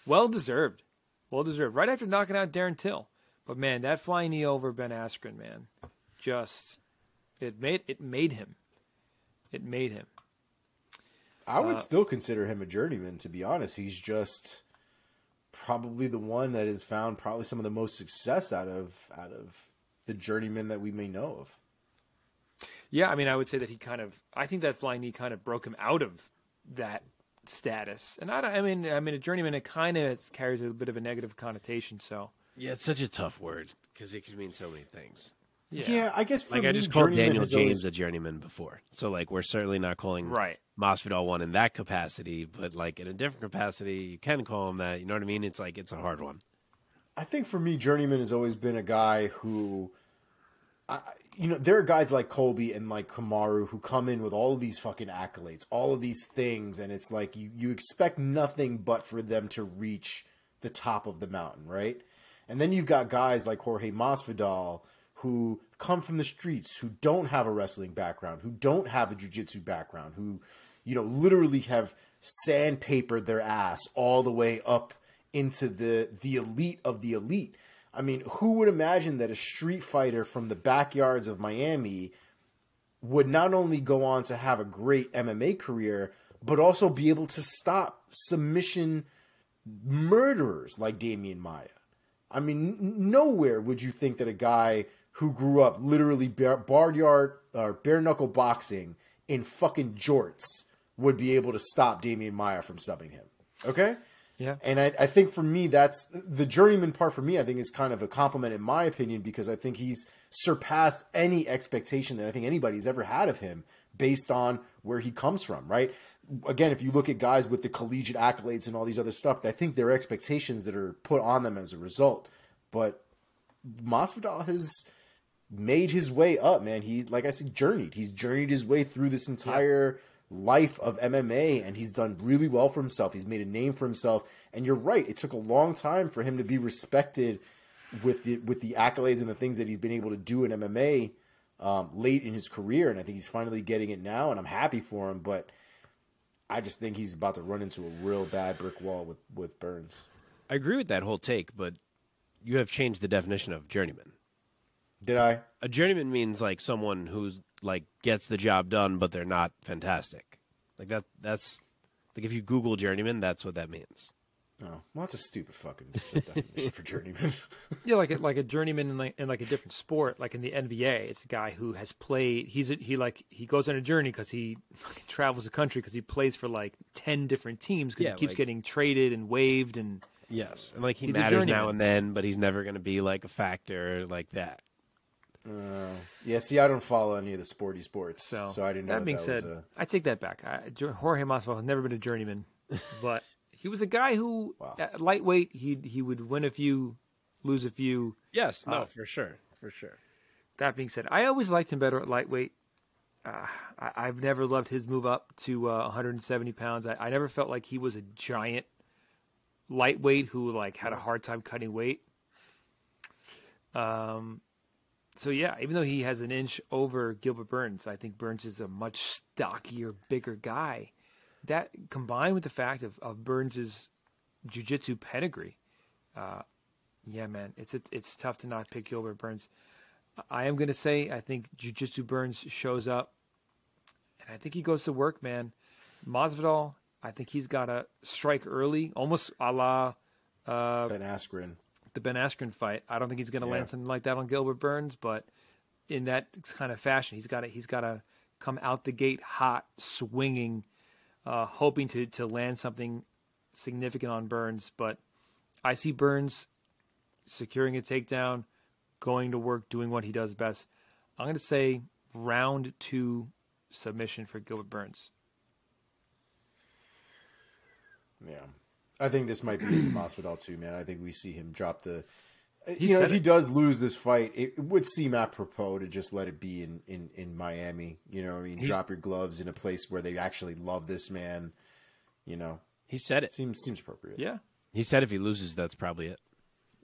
Well-deserved. Well-deserved. Right after knocking out Darren Till. But, man, that flying knee over Ben Askren, man, just, it made him. It made him. I would still consider him a journeyman, to be honest. He's just probably the one that has found probably some of the most success out of the journeymen that we may know of. Yeah, I mean, I would say that I think that flying knee kind of broke him out of that status. And I mean, a journeyman, it kind of carries a bit of a negative connotation. So yeah, it's such a tough word because it can mean so many things. Yeah, I guess for me, I just called Daniel James a journeyman before. So, like, we're certainly not calling Masvidal one in that capacity, but, like, in a different capacity, you can call him that. You know what I mean? It's like, it's a hard one. I think for me, journeyman has always been a guy who, there are guys like Colby and like Kamaru who come in with all of these fucking accolades, all of these things, and it's like you expect nothing but for them to reach the top of the mountain, right? And then you've got guys like Jorge Masvidal who come from the streets, who don't have a wrestling background, who don't have a jiu-jitsu background, who, literally have sandpapered their ass all the way up into the elite of the elite. I mean, who would imagine that a street fighter from the backyards of Miami would not only go on to have a great MMA career, but also be able to stop submission murderers like Damian Maia? I mean, nowhere would you think that a guy who grew up literally bare knuckle boxing in fucking jorts would be able to stop Damian Maia from subbing him. Okay? Yeah. And I think for me, that's the journeyman part for me, I think is kind of a compliment in my opinion, because I think he's surpassed any expectation that I think anybody's ever had of him based on where he comes from, right? Again, if you look at guys with the collegiate accolades and all these other stuff, I think there are expectations that are put on them as a result. But Masvidal has made his way up, man. He, like I said, journeyed. He's journeyed his way through this entire life of MMA, and he's done really well for himself. He's made a name for himself. And you're right, it took a long time for him to be respected with the accolades and the things that he's been able to do in MMA late in his career. And I think he's finally getting it now, and I'm happy for him. But I just think he's about to run into a real bad brick wall with Burns. I agree with that whole take, but you have changed the definition of journeyman. Did I? A journeyman means like someone who's like gets the job done, but they're not fantastic. Like that's like if you Google journeyman, that's what that means. Oh, well, that's a stupid fucking definition for journeyman. Yeah, like a journeyman in like a different sport, like in the NBA, it's a guy who has played. He goes on a journey because he travels the country because he plays for like 10 different teams because he keeps getting traded and waived and. Yes, and like he matters now and then, but he's never going to be like a factor like that. Yeah, see, I don't follow any of the sporty sports, so I didn't know that being said, I take that back. Jorge Masvidal has never been a journeyman, but he was a guy who, at lightweight, he would win a few, lose a few. Yes, no, for sure. That being said, I always liked him better at lightweight. I've never loved his move up to 170 pounds. I never felt like he was a giant lightweight who like had a hard time cutting weight. So yeah, even though he has an inch over Gilbert Burns, I think Burns is a much stockier, bigger guy. That combined with the fact of Burns' jiu-jitsu pedigree, yeah, man, it's tough to not pick Gilbert Burns. I am gonna say I think jiu-jitsu Burns shows up, and I think he goes to work, man. Masvidal, I think he's got to strike early, almost a la Ben Askren. The Ben Askren fight. I don't think he's going to land something like that on Gilbert Burns, but in that kind of fashion, he's got to come out the gate hot, swinging, hoping to land something significant on Burns. But I see Burns securing a takedown, going to work, doing what he does best. I'm going to say round 2 submission for Gilbert Burns. Yeah. I think this might be for Masvidal too, man. I think we see him drop the... if he does lose this fight, it would seem apropos to just let it be in Miami. You know what I mean? Drop your gloves in a place where they actually love this man. You know? He said it. Seems appropriate. Yeah. He said if he loses, that's probably it.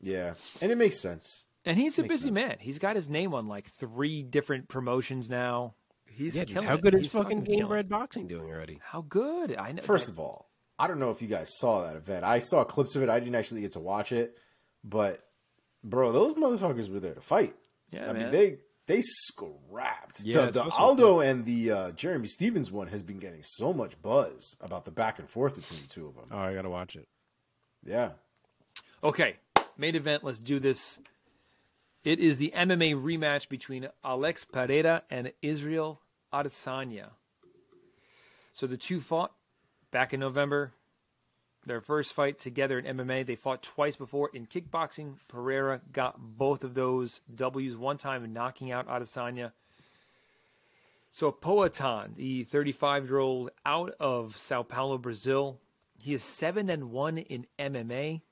Yeah. And it makes sense. And he's a busy man. He's got his name on like 3 different promotions now. He's killing How it. good is He's fucking Game killing Bread it. Boxing doing already? How good? I know. First of all, I don't know if you guys saw that event. I saw clips of it. I didn't actually get to watch it. But, bro, those motherfuckers were there to fight. Yeah, I man. mean, they scrapped. Yeah, the Aldo and the Jeremy Stevens one has been getting so much buzz about the back and forth between the two of them. Oh, I got to watch it. Yeah. Okay, main event. Let's do this. It is the MMA rematch between Alex Pereira and Israel Adesanya. So the two fought back in November. Their first fight together in MMA. They fought twice before in kickboxing. Pereira got both of those W's, one time knocking out Adesanya. So Poatan, the 35-year-old out of Sao Paulo, Brazil, he is 7-1 in MMA.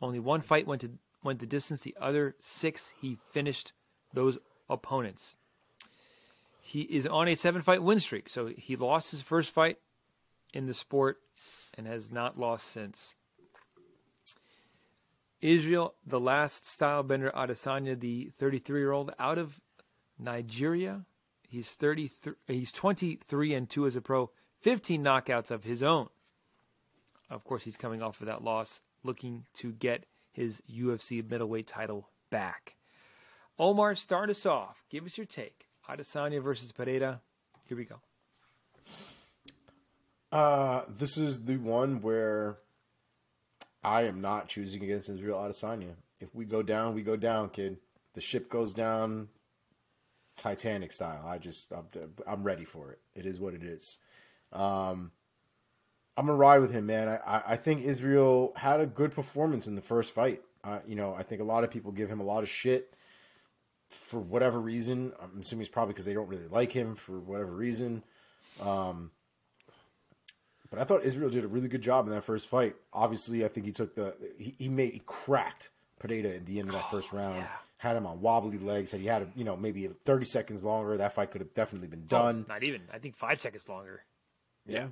Only one fight went the distance. The other 6 he finished those opponents. He is on a 7-fight win streak. So he lost his first fight in the sport and has not lost since. Israel, the last style bender, Adesanya, the 33-year-old out of Nigeria. He's 23-2 as a pro, 15 knockouts of his own. Of course, he's coming off of that loss, looking to get his UFC middleweight title back. Omar, start us off. Give us your take. Adesanya versus Pereira. Here we go. This is the one where I am not choosing against Israel Adesanya. If we go down, we go down, kid. The ship goes down, Titanic style. I'm ready for it. It is what it is. I'm gonna ride with him, man. I think Israel had a good performance in the first fight. I think a lot of people give him a lot of shit for whatever reason. I'm assuming it's probably because they don't really like him for whatever reason. But I thought Israel did a really good job in that first fight. Obviously, I think he took he cracked Pereira at the end of that first round. Yeah. Had him on wobbly legs. Said he had maybe 30 seconds longer. That fight could have definitely been done. Not even. I think 5 seconds longer. Yeah.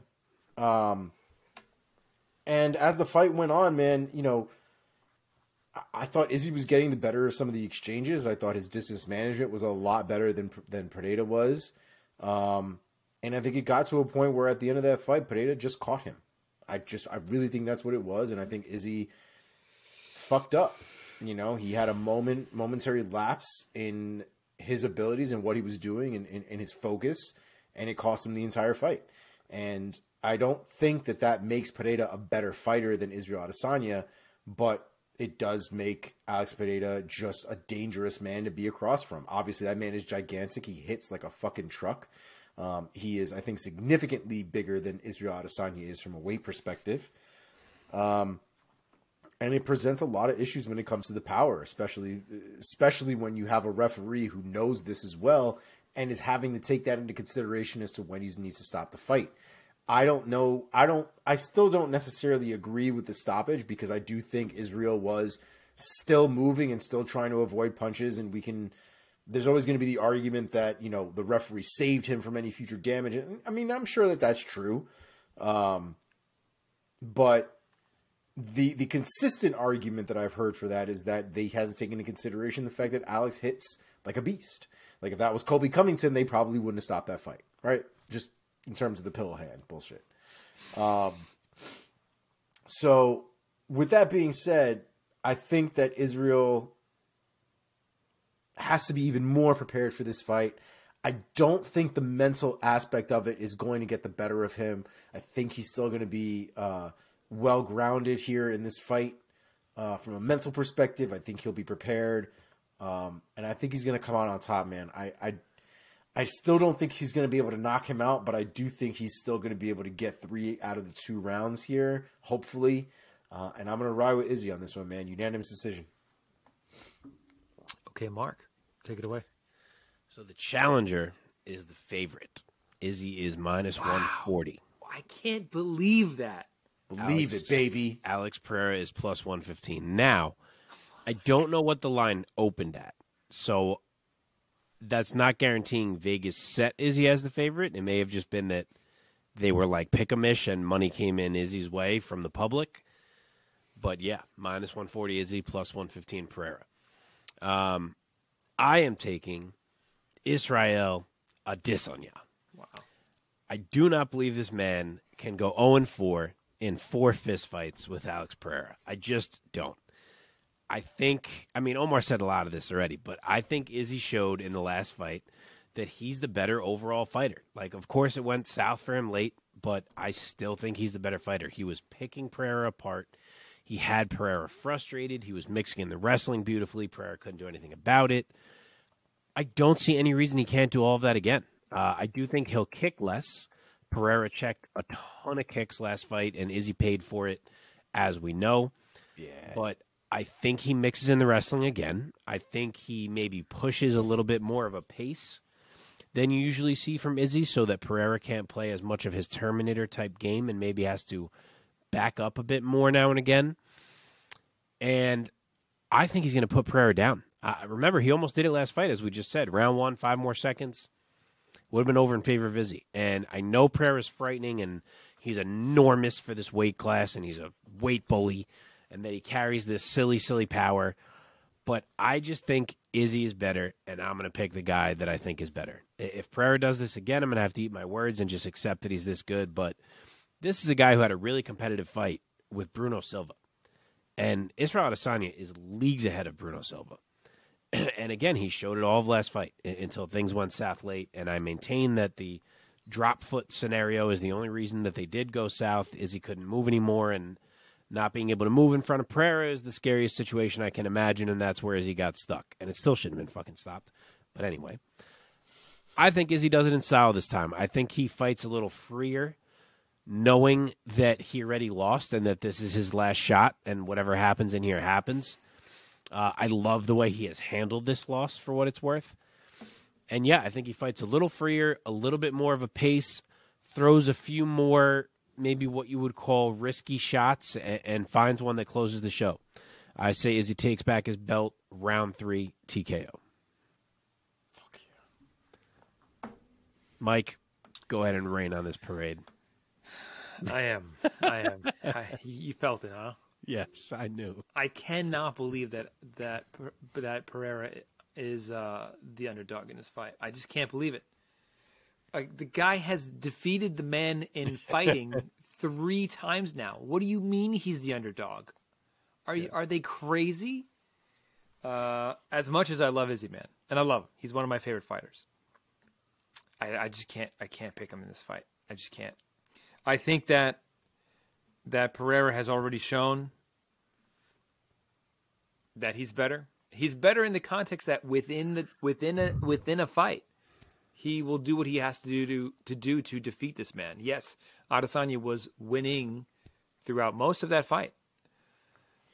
And as the fight went on, man, I thought Izzy was getting the better of some of the exchanges. I thought his distance management was a lot better than Pereira was. And I think it got to a point where at the end of that fight, Pereira just caught him. I really think that's what it was. And I think Izzy fucked up. You know, he had a momentary lapse in his abilities and what he was doing and his focus, and it cost him the entire fight. And I don't think that makes Pereira a better fighter than Israel Adesanya, but it does make Alex Pereira just a dangerous man to be across from. Obviously, that man is gigantic. He hits like a fucking truck. He is, I think, significantly bigger than Israel Adesanya is from a weight perspective. And it presents a lot of issues when it comes to the power, especially when you have a referee who knows this as well and is having to take that into consideration as to when he needs to stop the fight. I still don't necessarily agree with the stoppage because I do think Israel was still moving and still trying to avoid punches, and there's always going to be the argument that, you know, the referee saved him from any future damage. And I mean, I'm sure that that's true. But the consistent argument that I've heard for that is that they had to take into consideration the fact that Alex hits like a beast. Like if that was Colby Covington, they probably wouldn't have stopped that fight, right? Just in terms of the pillow hand bullshit. So with that being said, I think that Israel has to be even more prepared for this fight. I don't think the mental aspect of it is going to get the better of him. I think he's still going to be well-grounded here in this fight. From a mental perspective, I think he'll be prepared. And I think he's going to come out on top, man. I still don't think he's going to be able to knock him out, but I do think he's still going to be able to get 3 out of the 2 rounds here, hopefully. And I'm going to ride with Izzy on this one, man. Unanimous decision. Okay, Mark, take it away. So the challenger is the favorite. Izzy is minus 140. I can't believe that. Believe it, baby. Alex Pereira is plus 115. Now, I don't know what the line opened at. So that's not guaranteeing Vegas set Izzy as the favorite. It may have just been that they were like pick-em-ish and money came in Izzy's way from the public. But yeah, minus 140 Izzy, plus 115 Pereira. I am taking Israel Adesanya. Wow. I do not believe this man can go 0-4 in 4 fistfights with Alex Pereira. I just don't. Omar said a lot of this already, but I think Izzy showed in the last fight that he's the better overall fighter. Like, of course, it went south for him late, but I still think he's the better fighter. He was picking Pereira apart. He had Pereira frustrated. He was mixing in the wrestling beautifully. Pereira couldn't do anything about it. I don't see any reason he can't do all of that again. I do think he'll kick less. Pereira checked a ton of kicks last fight, and Izzy paid for it, as we know. Yeah. But I think he mixes in the wrestling again. I think he maybe pushes a little bit more of a pace than you usually see from Izzy so that Pereira can't play as much of his Terminator-type game and maybe has to back up a bit more now and again. And I think he's going to put Pereira down. Remember, he almost did it last fight, as we just said. Round 1, 5 more seconds. Would have been over in favor of Izzy. And I know Pereira's frightening, and he's enormous for this weight class, and he's a weight bully, and that he carries this silly, silly power. But I just think Izzy is better, and I'm going to pick the guy that I think is better. If Pereira does this again, I'm going to have to eat my words and just accept that he's this good. But this is a guy who had a really competitive fight with Bruno Silva. And Israel Adesanya is leagues ahead of Bruno Silva. And again, he showed it all of last fight until things went south late. And I maintain that the drop foot scenario is the only reason that they did go south. Izzy couldn't move anymore, and not being able to move in front of Pereira is the scariest situation I can imagine, and that's where Izzy got stuck. And it still shouldn't have been fucking stopped. But anyway, I think Izzy does it in style this time. I think he fights a little freer, knowing that he already lost and that this is his last shot, and whatever happens in here happens. I love the way he has handled this loss for what it's worth. And yeah, I think he fights a little freer, a little bit more of a pace, throws a few more, maybe what you would call risky shots, and finds one that closes the show. I say Izzy takes back his belt, round 3, TKO. Fuck yeah. Mike, go ahead and rain on this parade. I am. You felt it, huh? Yes, I knew. I cannot believe that Pereira is the underdog in this fight. I just can't believe it. The guy has defeated the man in fighting 3 times now. What do you mean he's the underdog? Are they crazy? As much as I love Izzy, man, and I love him, he's one of my favorite fighters. I just can't. I can't pick him in this fight. I just can't. I think that Pereira has already shown that he's better. He's better in the context that within a fight, he will do what he has to do to defeat this man. Yes, Adesanya was winning throughout most of that fight.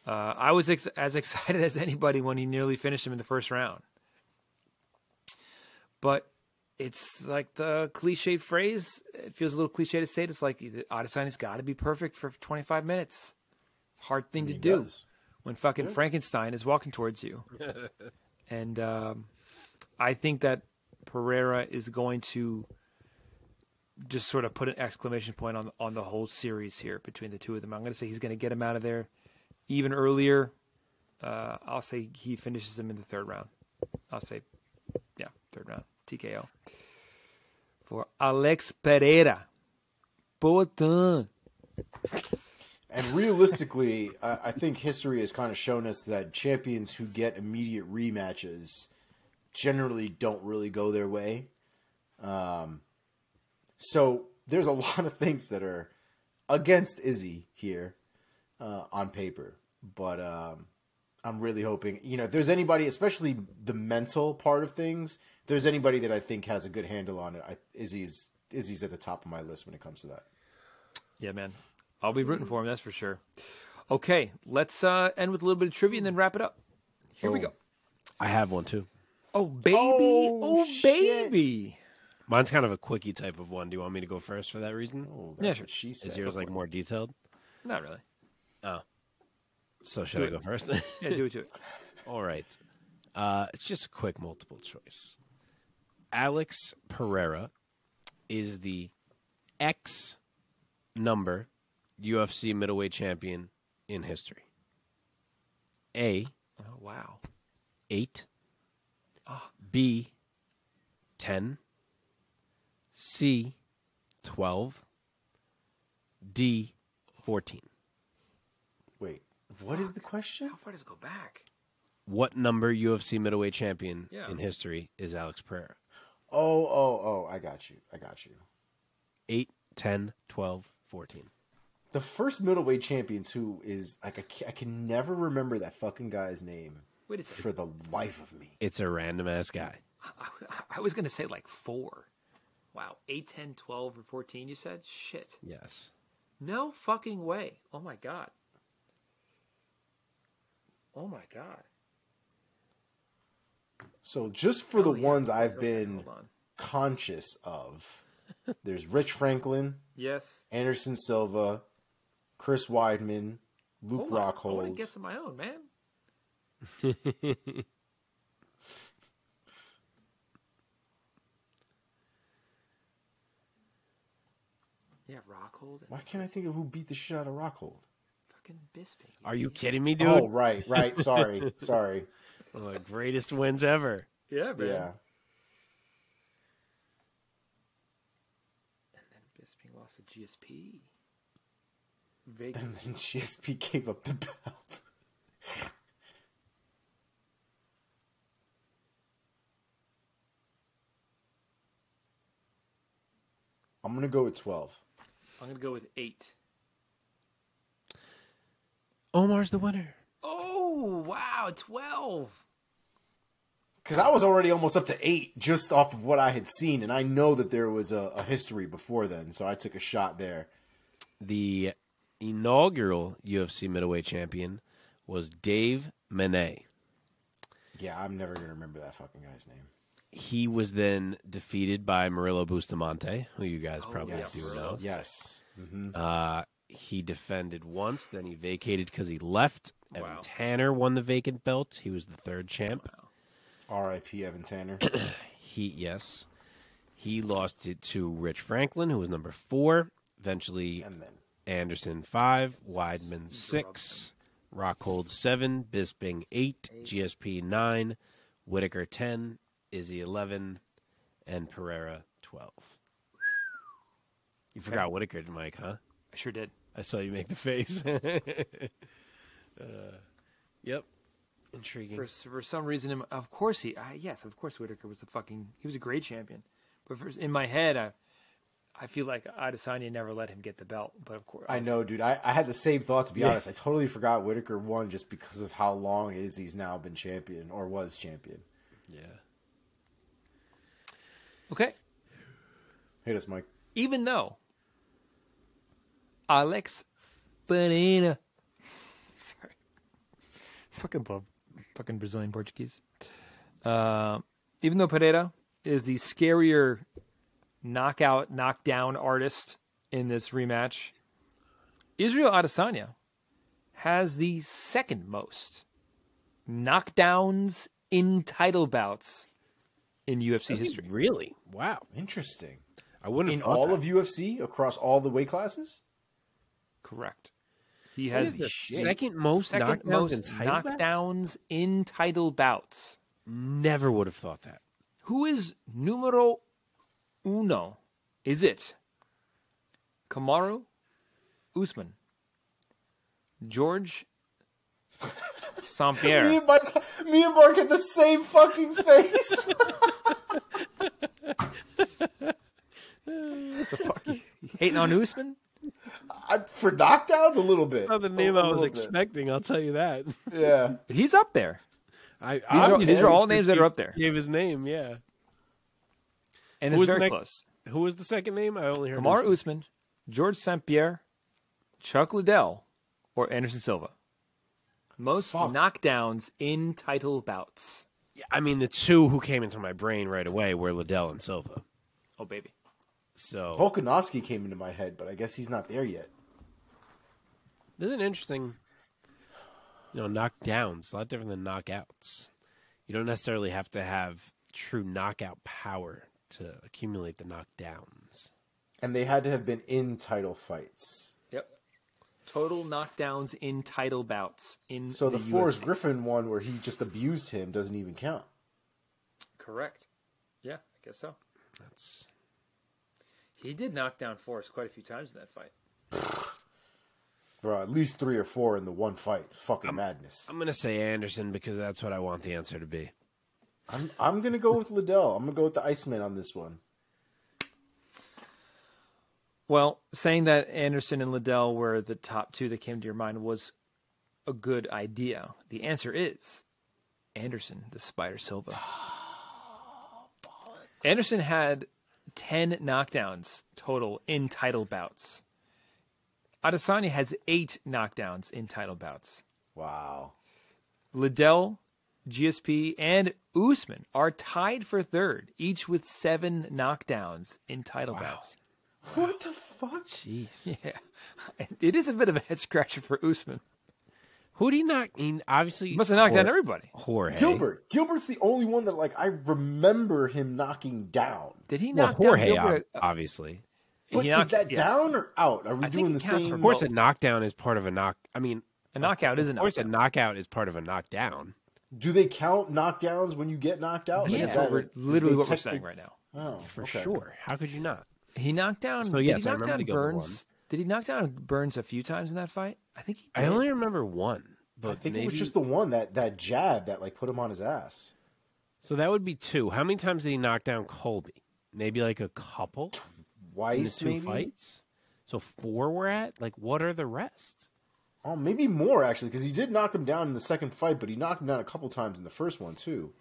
I was as excited as anybody when he nearly finished him in the first round. But it's like the cliche phrase. It feels a little cliche to say it. It's like Adesanya's got to be perfect for 25 minutes. Hard thing to do when fucking Frankenstein is walking towards you. And I think that Pereira is going to just sort of put an exclamation point on the whole series here between the two of them. I'm going to say he's going to get him out of there even earlier. I'll say he finishes him in the third round. I'll say, yeah, third round. TKO. For Alex Pereira. Putain. And realistically, I think history has kind of shown us that champions who get immediate rematches generally don't really go their way. So there's a lot of things that are against Izzy here on paper. But I'm really hoping, if there's anybody, especially the mental part of things, if there's anybody that I think has a good handle on it, Izzy's at the top of my list when it comes to that. Yeah, man. I'll be rooting for him, that's for sure. Okay, let's end with a little bit of trivia and then wrap it up. Here we go. I have one too. Oh, baby. Oh, baby. Mine's kind of a quickie type of one. Do you want me to go first for that reason? Oh, that's what she said. Is yours like more detailed? Not really. Oh. So should I go first? Yeah, do it. All right. It's just a quick multiple choice. Alex Pereira is the X number UFC middleweight champion in history. A. Oh, wow. 8. B. 10. C. 12. D. 14. Wait, what is the question? How far does it go back? What number UFC middleweight champion in history is Alex Pereira? Oh, I got you. 8, 10, 12, 14. The first middleweight champions who is, like, I can never remember that fucking guy's name. Wait a second. For the life of me. It's a random-ass guy. I was going to say like 4. Wow. 8, 10, 12, or 14, you said? Shit. Yes. No fucking way. Oh, my God. So just for the ones I've been conscious of, there's Rich Franklin. Yes. Anderson Silva. Chris Weidman. Luke Rockhold. I want to guess on my own, man. Yeah, Rockhold. Why can't I think of who beat the shit out of Rockhold? Fucking Bisping. Are you kidding me, dude? Oh, right. Sorry. One of the greatest wins ever. Yeah, man. Yeah. And then Bisping lost to GSP. Vegas. And then GSP gave up the belt. I'm going to go with 12. I'm going to go with 8. Omar's the winner. Oh, wow, 12. Because I was already almost up to 8 just off of what I had seen, and I know that there was a history before then, so I took a shot there. The inaugural UFC middleweight champion was Dave Mene. Yeah, I'm never going to remember that fucking guy's name. He was then defeated by Murilo Bustamante, who you guys probably do know. Yes. Mm-hmm. He defended once, then he vacated because he left. Evan Tanner won the vacant belt. He was the third champ. R.I.P. Evan Tanner. He lost it to Rich Franklin, who was number 4. Eventually, And then Anderson 5, Weidman 6, Rockhold 7, Bisping 8, GSP 9, Whitaker 10, Izzy 11, and Pereira 12. You forgot Whitaker, Mike, huh? I sure did. I saw you make the face. Yep. Intriguing. For some reason, of course of course Whitaker was he was a great champion. But in my head, I feel like Adesanya never let him get the belt. But of course, I know, dude. I had the same thoughts, to be honest. I totally forgot Whitaker won just because of how long it is he's now been champion or was champion. Yeah. Okay. Hit us, Mike. Even though Alex Pereira, sorry, fucking love fucking Brazilian Portuguese. Even though Pereira is the scarier knockdown artist in this rematch, Israel Adesanya has the second most knockdowns in title bouts in UFC history. Really? Wow. Interesting. I wouldn't have In thought all that. of UFC across all the weight classes? Correct. He What has is the shit. second most knockdowns in title bouts. Never would have thought that. Who is numero uno? Is it Kamaru Usman, George St. Pierre? Me and Mark had the same fucking face. The fuck? You hating on Usman? For knockdowns, a little bit. Not the name I was expecting, I'll tell you that. Yeah. He's up there. These are all names that are up there. Gave his name, yeah. And Who it's was the very next- close. Who was the second name? I only heard Kamaru Usman, George St. Pierre, Chuck Liddell, or Anderson Silva. Most knockdowns in title bouts. Yeah, I mean, the two who came into my brain right away were Liddell and Silva. Oh, baby. So Volkanovski came into my head, but I guess he's not there yet. this is an interesting, knockdowns. A lot different than knockouts. You don't necessarily have to have true knockout power to accumulate the knockdowns. And they had to have been in title fights. Yep. Total knockdowns in title bouts in So the UFC. Forrest Griffin one where he just abused him doesn't even count. Correct. Yeah, I guess so. That's He did knock down Forrest quite a few times in that fight. Bro, at least 3 or 4 in the one fight. Fucking madness. I'm gonna say Anderson because that's what I want the answer to be. I'm going to go with Liddell. I'm going to go with the Iceman on this one. Well, saying that Anderson and Liddell were the top two that came to your mind was a good idea. The answer is Anderson, the Spider Silva. Anderson had 10 knockdowns total in title bouts. Adesanya has 8 knockdowns in title bouts. Wow. Liddell, GSP, and Usman are tied for third, each with 7 knockdowns in title bouts. What the fuck? Jeez. Yeah. It is a bit of a head scratcher for Usman. Who did he knock? Obviously, He must have knocked down everybody. Jorge. Gilbert's the only one that I remember him knocking down. Did he Well, knock Jorge, down Gilbert? obviously. But is that down or out? Are we I think doing it the counts same? for Of course, both. a knockdown is part of a knock. I mean, A knockout is a of course, a knockdown. knockout is part of a knockdown. Do they count knockdowns when you get knocked out? Yeah, is that's that literally what we're technically- saying right now. Oh, For okay. sure. How could you not? He knocked down. So, did yes, he I knock remember down the Gilbert Burns? Did he knock down Burns a few times in that fight? I think he did. I only remember one. But I think maybe... it was just the one that jab that put him on his ass. So that would be 2. How many times did he knock down Colby? Maybe a couple? In the Twice, 2 maybe. fights? So 4 we're at? What are the rest? Oh, maybe more actually, because he did knock him down in the second fight, but he knocked him down a couple times in the first one too.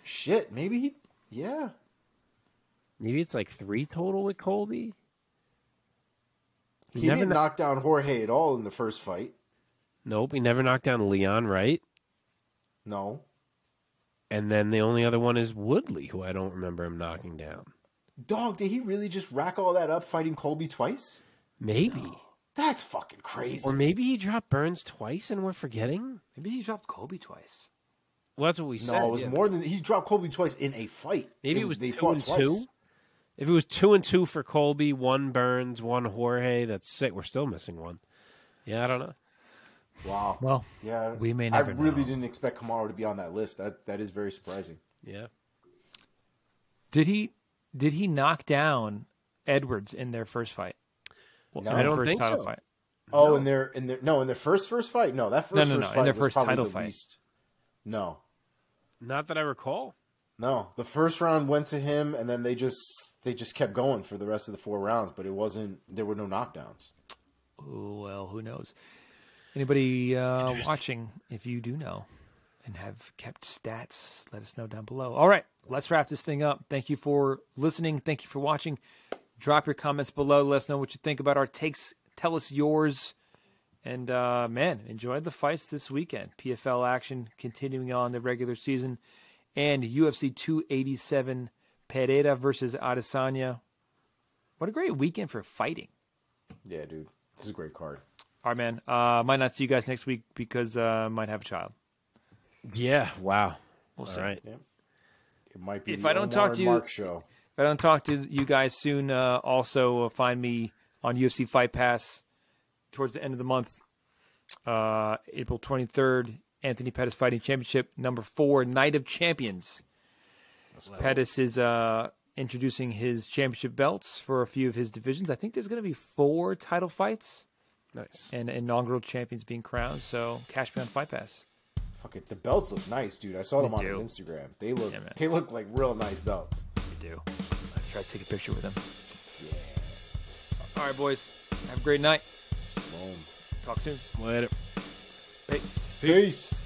Shit, maybe he. Yeah. Maybe it's 3 total with Colby? He didn't knock down Jorge at all in the first fight. Nope, he never knocked down Leon, right? No. And then the only other one is Woodley, who I don't remember him knocking down. Dog, did he really just rack all that up fighting Colby twice? Maybe. That's fucking crazy. Or maybe he dropped Burns twice and we're forgetting? Maybe he dropped Colby twice. Well, that's what we said. No, it was yeah. more than he dropped Colby twice in a fight. Maybe it was they 2 fought and twice. 2. If it was 2 and 2 for Colby, 1 Burns, 1 Jorge, that's 6. We're still missing 1. Yeah, I don't know. Wow. Well, yeah, we may never I really know. didn't expect Kamaru to be on that list. That is very surprising. Yeah. Did he knock down Edwards in their first fight? No, In I their don't first think title so. fight. Oh, in their first fight. No, that first No, fight in was their probably first the title fight. least. No. Not that I recall. No. The first round went to him, and then they just kept going for the rest of the 4 rounds, but there were no knockdowns. Oh, well, who knows? Anybody watching, if you do know and have kept stats, let us know down below. All right, let's wrap this thing up. Thank you for listening. Thank you for watching. Drop your comments below. Let us know what you think about our takes. Tell us yours. And, man, enjoy the fights this weekend. PFL action continuing on the regular season. And UFC 287, Pereira versus Adesanya. What a great weekend for fighting. Yeah, dude. This is a great card. All right, man. Might not see you guys next week because I might have a child. Yeah, wow. We'll see. All right. Yeah. It might be If the I don't Omar talk to and you, Mark show. If I don't talk to you guys soon, also find me on UFC Fight Pass towards the end of the month. April 23rd, Anthony Pettis Fighting Championship, number 4, Night of Champions. Pettis is introducing his championship belts for a few of his divisions. I think there's going to be 4 title fights. Nice. And inaugural champions being crowned. So cash me on Fight Pass. Fuck it. The belts look nice, dude. I saw them on do. his Instagram. They look like real nice belts. They do. I try to take a picture with them. Yeah. All right, boys. Have a great night. Boom. Talk soon. Later. Peace. Peace.